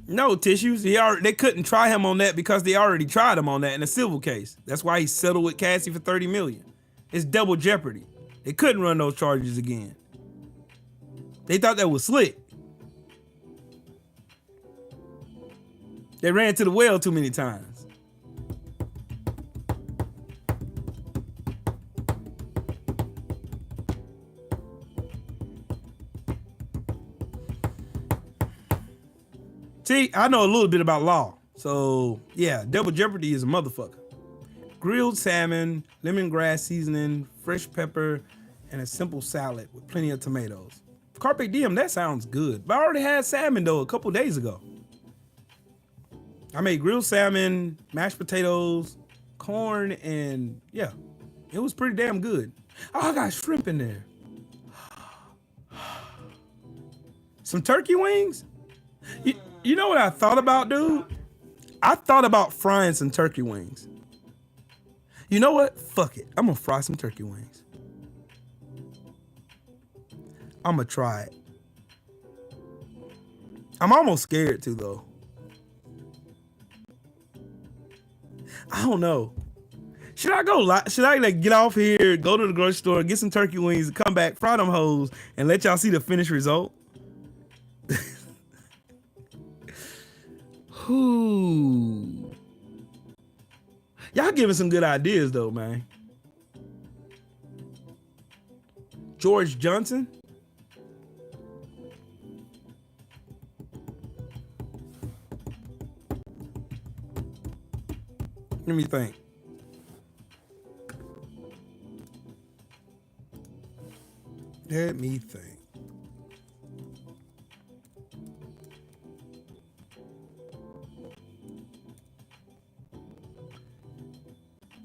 No, Tissues. They couldn't try him on that because they already tried him on that in a civil case. That's why he settled with Cassie for $30 million. It's double jeopardy. They couldn't run those charges again. They thought that was slick. They ran to the well too many times. See, I know a little bit about law. So, yeah, double jeopardy is a motherfucker. Grilled salmon, lemongrass seasoning, fresh pepper, and a simple salad with plenty of tomatoes. Carpe diem, that sounds good. But I already had salmon, though, a couple days ago. I made grilled salmon, mashed potatoes, corn, and yeah, it was pretty damn good. Oh, I got shrimp in there. Some turkey wings? You know what I thought about, dude? I thought about frying some turkey wings. You know what? Fuck it. I'm gonna fry some turkey wings. I'm gonna try it. I'm almost scared to, though. I don't know. Should I like get off here, go to the grocery store, get some turkey wings, and come back, fry them hoes, and let y'all see the finished result? Ooh. Y'all giving some good ideas though, man. George Johnson. Let me think. Let me think.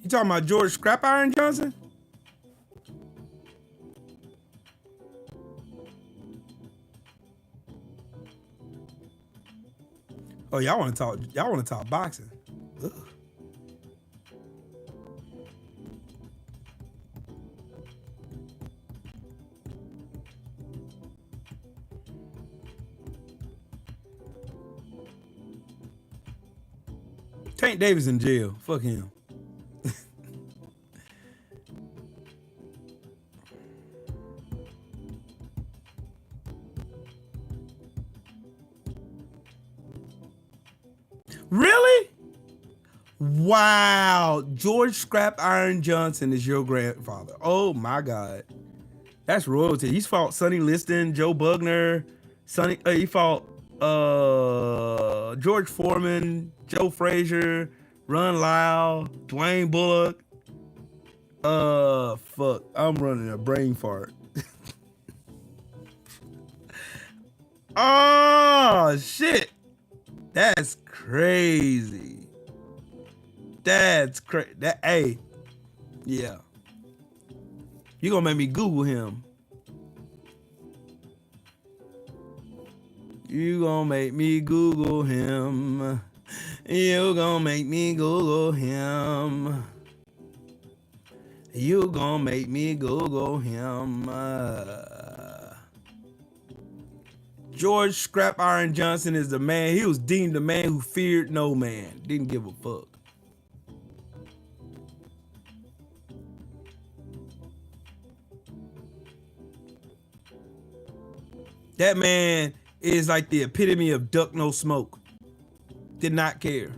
You talking about George Scrap Iron Johnson? Oh, y'all want to talk boxing. Ugh. Tank Davis in jail. Fuck him. Really? Wow. George Scrap Iron Johnson is your grandfather. Oh my God. That's royalty. He's fought Sonny Liston, Joe Bugner, he fought George Foreman, Joe Frazier, Ron Lyle, Dwayne Bullock. Fuck. I'm running a brain fart. Oh shit. That's crazy. That's crazy. Hey, yeah. You gonna make me Google him. You gonna make me Google him. You gonna make me Google him. You gonna make me Google him. George Scrap Iron Johnson is the man. He was deemed the man who feared no man. Didn't give a fuck. That man is like the epitome of duck no smoke. Did not care.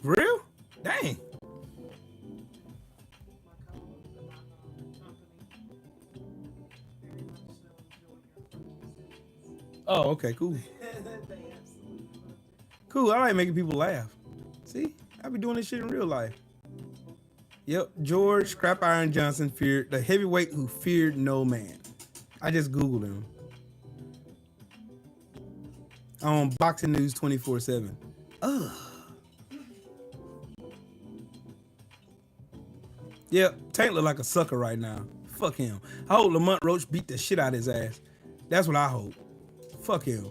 Real? Dang. Oh, okay, cool. Cool. I like making people laugh. See? I be doing this shit in real life. Yep, George Scrap Iron Johnson feared the heavyweight who feared no man. I just Googled him. On Boxing News 24/7. Ugh. Yep, Tank look like a sucker right now. Fuck him. I hope Lamont Roach beat the shit out of his ass. That's what I hope. Fuck him.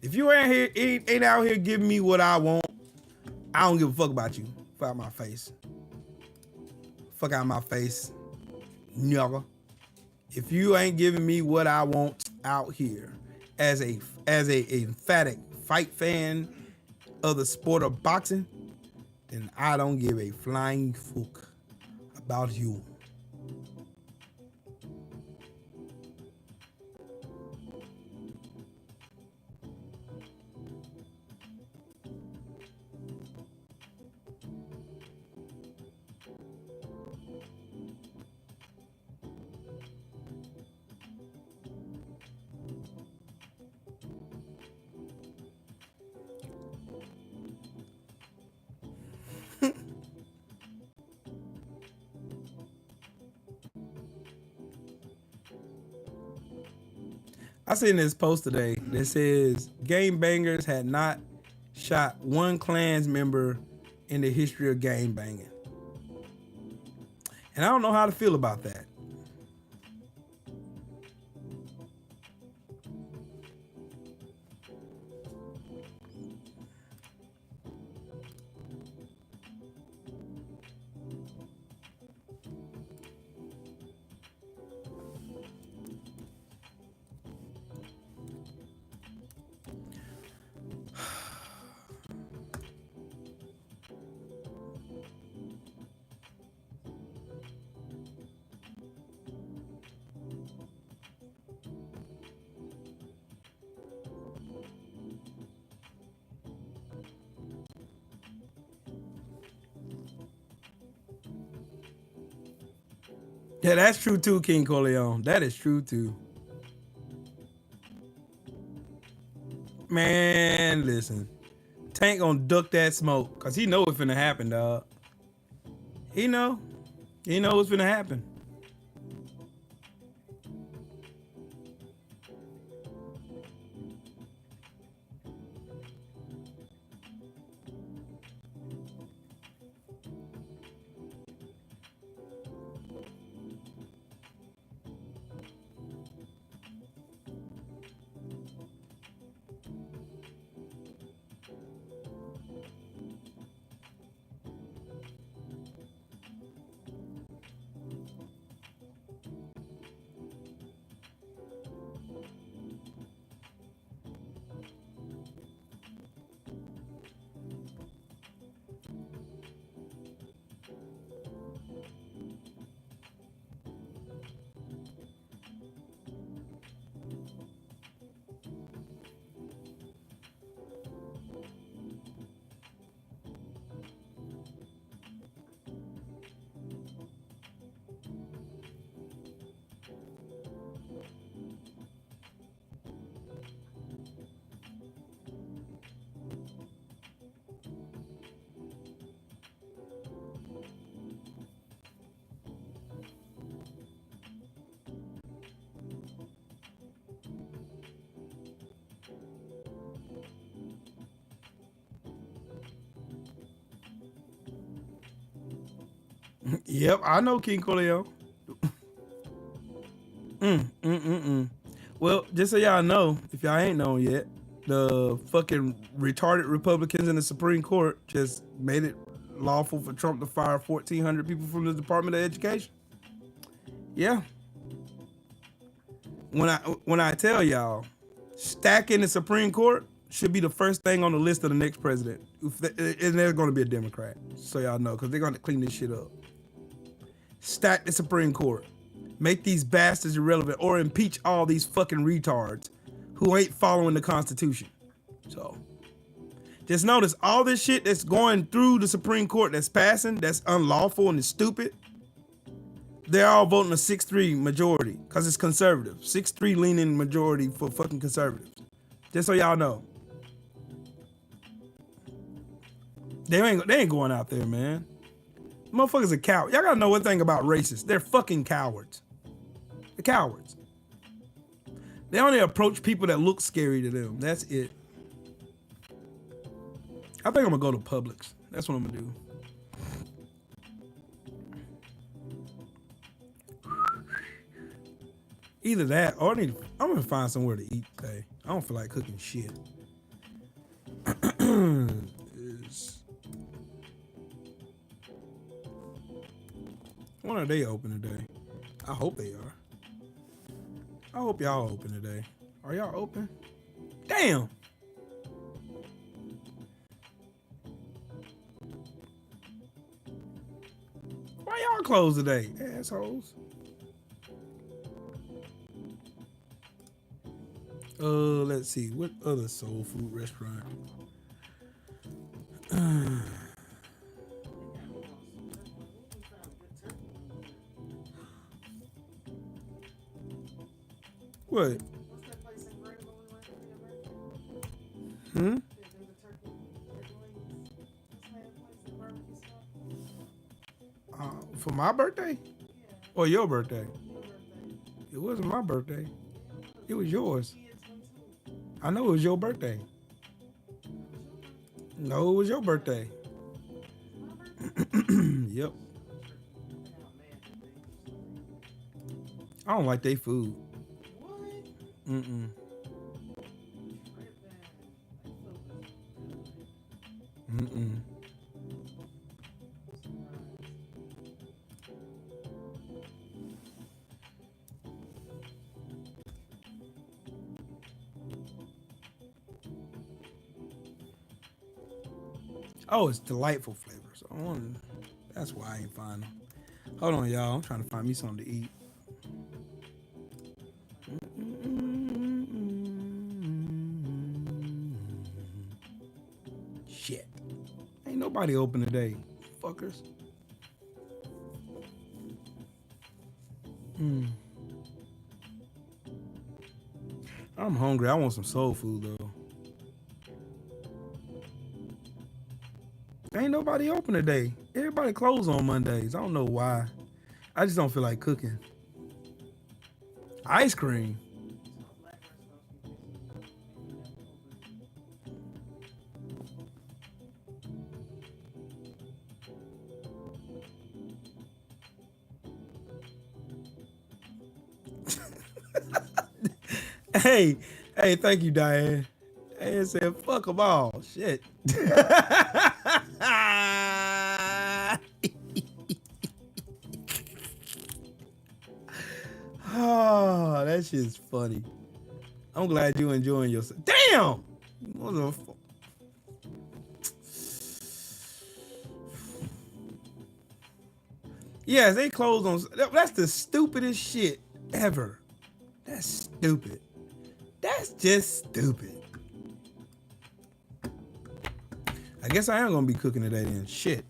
If you ain't out here giving me what I want, I don't give a fuck about you. Fuck out my face. Fuck out my face. Nigga. If you ain't giving me what I want out here as a emphatic fight fan of the sport of boxing, then I don't give a flying fuck about you. I seen this post today that says game bangers had not shot one Klans member in the history of game banging. And I don't know how to feel about that. Yeah, that's true too, King Corleone. That is true too. Man, listen. Tank gonna duck that smoke, cause he know what's finna happen, dog. He know what's finna happen. Yep, I know King Corleone. Well, just so y'all know, if y'all ain't known yet, the fucking retarded Republicans in the Supreme Court just made it lawful for Trump to fire 1,400 people from the Department of Education. Yeah. When I tell y'all, stacking the Supreme Court should be the first thing on the list of the next president. And there's going to be a Democrat, so y'all know, because they're going to clean this shit up. Stack the Supreme Court. Make these bastards irrelevant, or impeach all these fucking retards who ain't following the Constitution. So just notice all this shit that's going through the Supreme Court that's passing, that's unlawful and is stupid. They're all voting a 6-3 majority because it's conservative. 6-3 leaning majority for fucking conservatives. Just so y'all know. They ain't going out there, man. Motherfuckers are cowards. Y'all gotta know one thing about racists. They're fucking cowards. They're cowards. They only approach people that look scary to them. That's it. I think I'm gonna go to Publix. That's what I'm gonna do. Either that or I'm gonna find somewhere to eat today. I don't feel like cooking shit. When are they open today? I hope they are. I hope y'all open today. Are y'all open? Damn! Why y'all closed today, assholes? Let's see. What other soul food restaurant? What? Hmm? For my birthday? Or your birthday? It wasn't my birthday. It was yours. I know it was your birthday. No, it was your birthday. Yep. I don't like their food. Mm-mm. Mm-mm. Oh, it's delightful flavors. That's why I ain't find them. Hold on, y'all. I'm trying to find me something to eat. Shit. Ain't nobody open today. Fuckers. I'm hungry. I want some soul food, though. Ain't nobody open today. Everybody closed on Mondays. I don't know why. I just don't feel like cooking. Ice cream. Hey, thank you, Diane. Diane said, fuck them all. Shit. Oh, that shit's funny. I'm glad you enjoying yourself. Damn! Motherfucker. Yes, they closed on. That's the stupidest shit ever. That's stupid. That's just stupid. I guess I am gonna be cooking today then. Shit.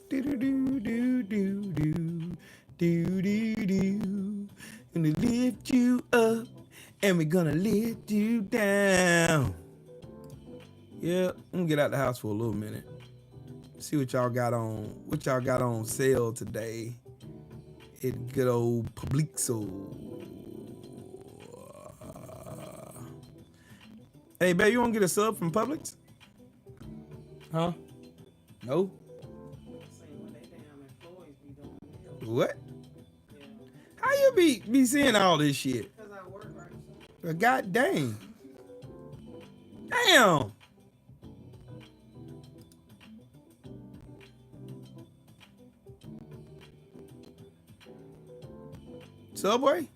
Do do do do do do do do do. Gonna lift you up and we're gonna lift you down. Yeah, I'm gonna get out the house for a little minute. See what y'all got on. What y'all got on sale today at good old Publixo. Hey, babe, you want to get a sub from Publix? Huh? No? What? How you be seeing all this shit? Because I work right. God dang. Damn. Subway?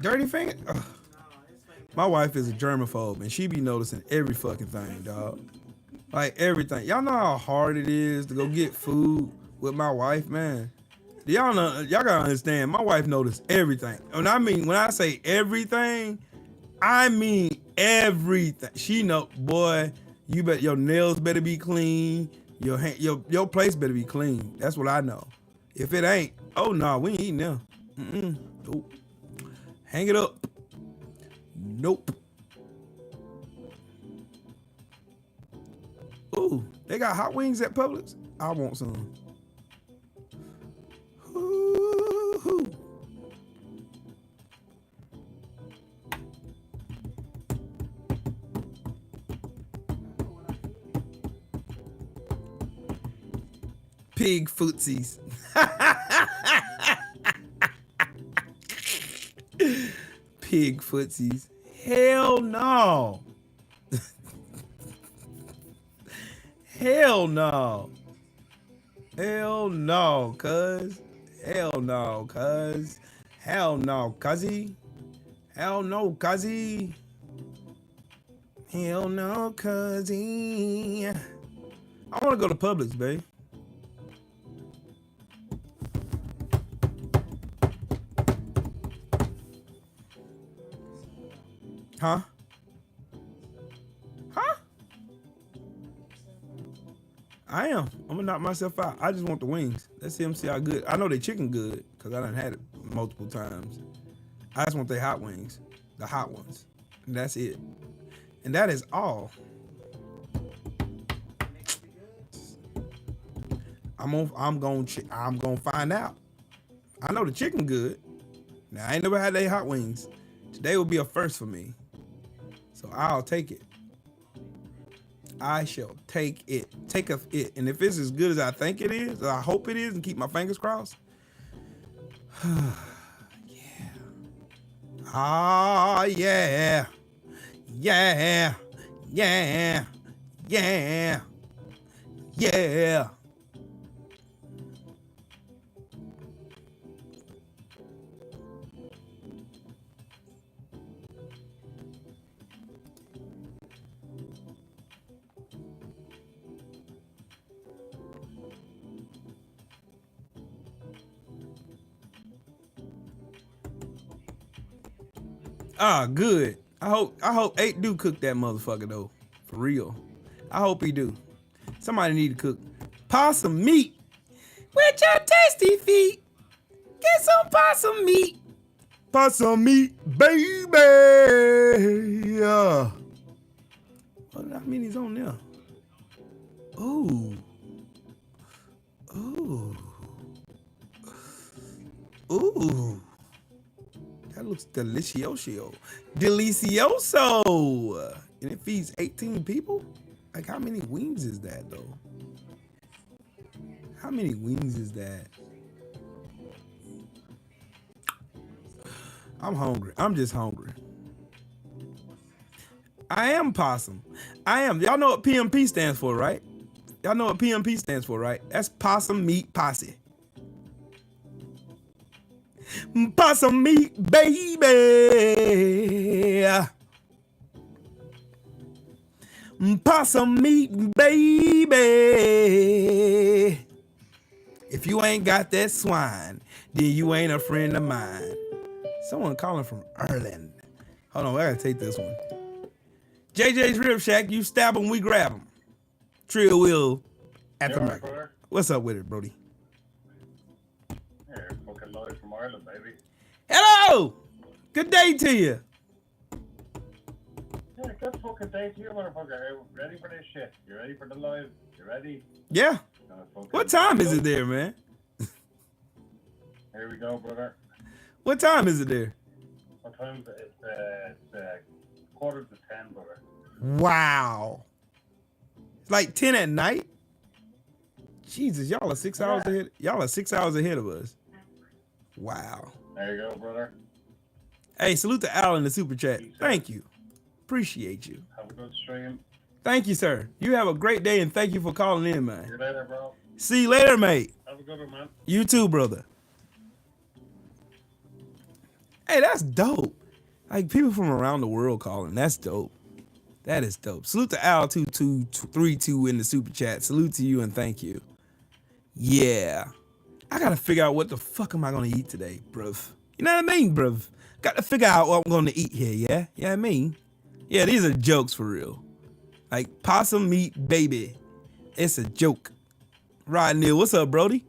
Dirty finger? Ugh. My wife is a germaphobe and she be noticing every fucking thing, dog. Like everything. Y'all know how hard it is to go get food with my wife, man. Y'all know, y'all gotta understand, my wife noticed everything. And I mean, when I say everything, I mean everything. She know, boy, you bet your nails better be clean. Your place better be clean. That's what I know. If it ain't, oh no, we ain't eating them. Nope. Hang it up. Nope. Ooh, they got hot wings at Publix? I want some. Ooh. Pig footsies. Pig footsies. Hell no. Hell no. Hell no, cuz. Hell no, cuz. Hell no, cuzzy. Hell no, cuzzy. Hell no, cuzzy. I want to go to Publix, babe. Huh? Huh? I am. I'm gonna knock myself out. I just want the wings. Let's see them see how good. I know they chicken good because I done had it multiple times. I just want their hot wings, the hot ones, and that's it. And that is all. I'm gonna find out. I know the chicken good. Now I ain't never had their hot wings. Today will be a first for me. So I'll take it. I shall take it. Take it. And if it's as good as I think it is, or I hope it is, and keep my fingers crossed. Yeah. Ah, yeah. Yeah. Yeah. Yeah. Yeah. Ah, good. I hope 8 do cook that motherfucker though. For real. I hope he do. Somebody need to cook possum meat with your tasty feet. Get some possum meat. Possum meat, baby. Yeah. What many's on there? Ooh. Ooh. Ooh. That looks delicioso. Delicioso. And it feeds 18 people? Like, how many wings is that, though? How many wings is that? I'm hungry. I'm just hungry. I am possum. I am. Y'all know what PMP stands for, right? Y'all know what PMP stands for, right? That's possum meat posse. Possum meat, baby. Possum meat, baby. If you ain't got that swine, then you ain't a friend of mine. Someone calling from Ireland. Hold on, I gotta take this one. JJ's Rib Shack, you stab him, we grab him. Trill Will at the mic. What's up with it, Brody? Yeah, fucking live from Ireland, baby. Hello! Good day to you. Yeah, good fucking day to you, motherfucker. Ready for this shit? You ready for the live? You ready? Yeah. What time is it there, man? Here we go, brother. What time is it there? What time is it? It's 9:45, brother. Wow. It's like 10 at night? Jesus, y'all are 6 hours ahead. Y'all are 6 hours ahead of us. Wow. There you go, brother. Hey, salute to Al in the super chat. Thank you. Appreciate you. Have a good stream. Thank you, sir. You have a great day, and thank you for calling in, man. See you later, bro. See you later, mate. Have a good one, man. You too, brother. Hey, that's dope. Like, people from around the world calling. That's dope. That is dope. Salute to Al2232 in the super chat. Salute to you and thank you. Yeah. I gotta figure out what the fuck am I gonna eat today, bruv. You know what I mean, bruv? Got to figure out what I'm gonna eat here, yeah? You know what I mean? Yeah, these are jokes for real. Like, possum meat, baby. It's a joke. Rod Neal, what's up, Brody?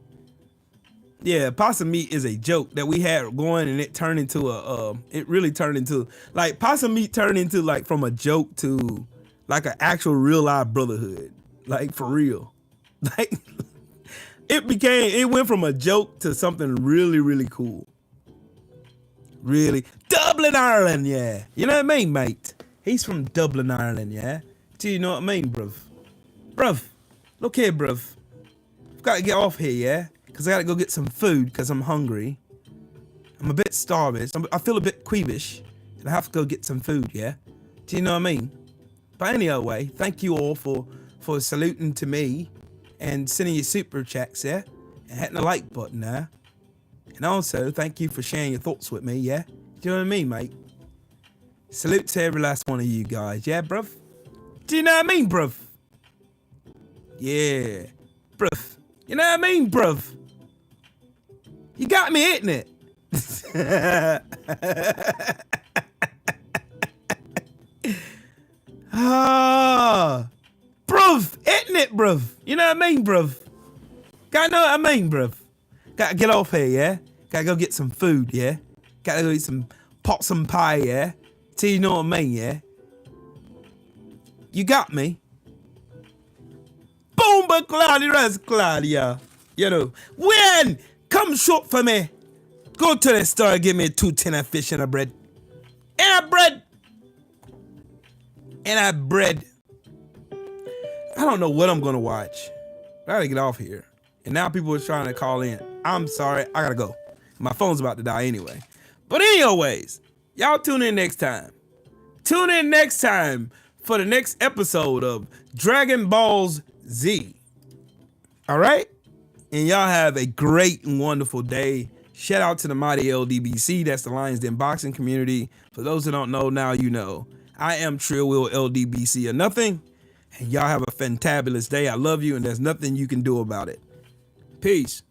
Yeah, possum meat is a joke that we had going, and it turned into it really turned into, like, possum meat turned into, like, from a joke to like an actual real life brotherhood, like, for real. Like, it went from a joke to something really, really cool. Really, Dublin, Ireland, yeah. You know what I mean, mate? He's from Dublin, Ireland, yeah. Do you know what I mean, bruv? Bruv, look here, bruv. I've got to get off here, yeah? Because I got to go get some food because I'm hungry. I'm a bit starving. I feel a bit queavish. And I have to go get some food, yeah? Do you know what I mean? But anyway, thank you all for saluting to me and sending your super chats, yeah? And hitting the like button there. And also, thank you for sharing your thoughts with me, yeah? Do you know what I mean, mate? Salute to every last one of you guys, yeah, bruv? Do you know what I mean, bruv? Yeah, bruv. You know what I mean, bruv? You got me hitting it. Ah, bruv, hitting it, bruv. You know what I mean, bruv? Gotta know what I mean, bruv. Gotta get off here, yeah? Gotta go get some food, yeah? Gotta go eat some possum pie, yeah? So you know what I mean, yeah? You got me. Boomba Claudia. You know, when? Come shop for me. Go to the store, give me 2 tin of fish and a bread. And a bread. And a bread. I don't know what I'm gonna watch. I gotta get off here. And now people are trying to call in. I'm sorry, I gotta go. My phone's about to die anyway. But anyways, y'all tune in next time. Tune in next time for the next episode of Dragon Balls Z. All right? And y'all have a great and wonderful day. Shout out to the mighty LDBC. That's the Lions Den boxing community. For those who don't know, now you know. I am Trillwill LDBC or nothing. And y'all have a fantabulous day. I love you, and there's nothing you can do about it. Peace.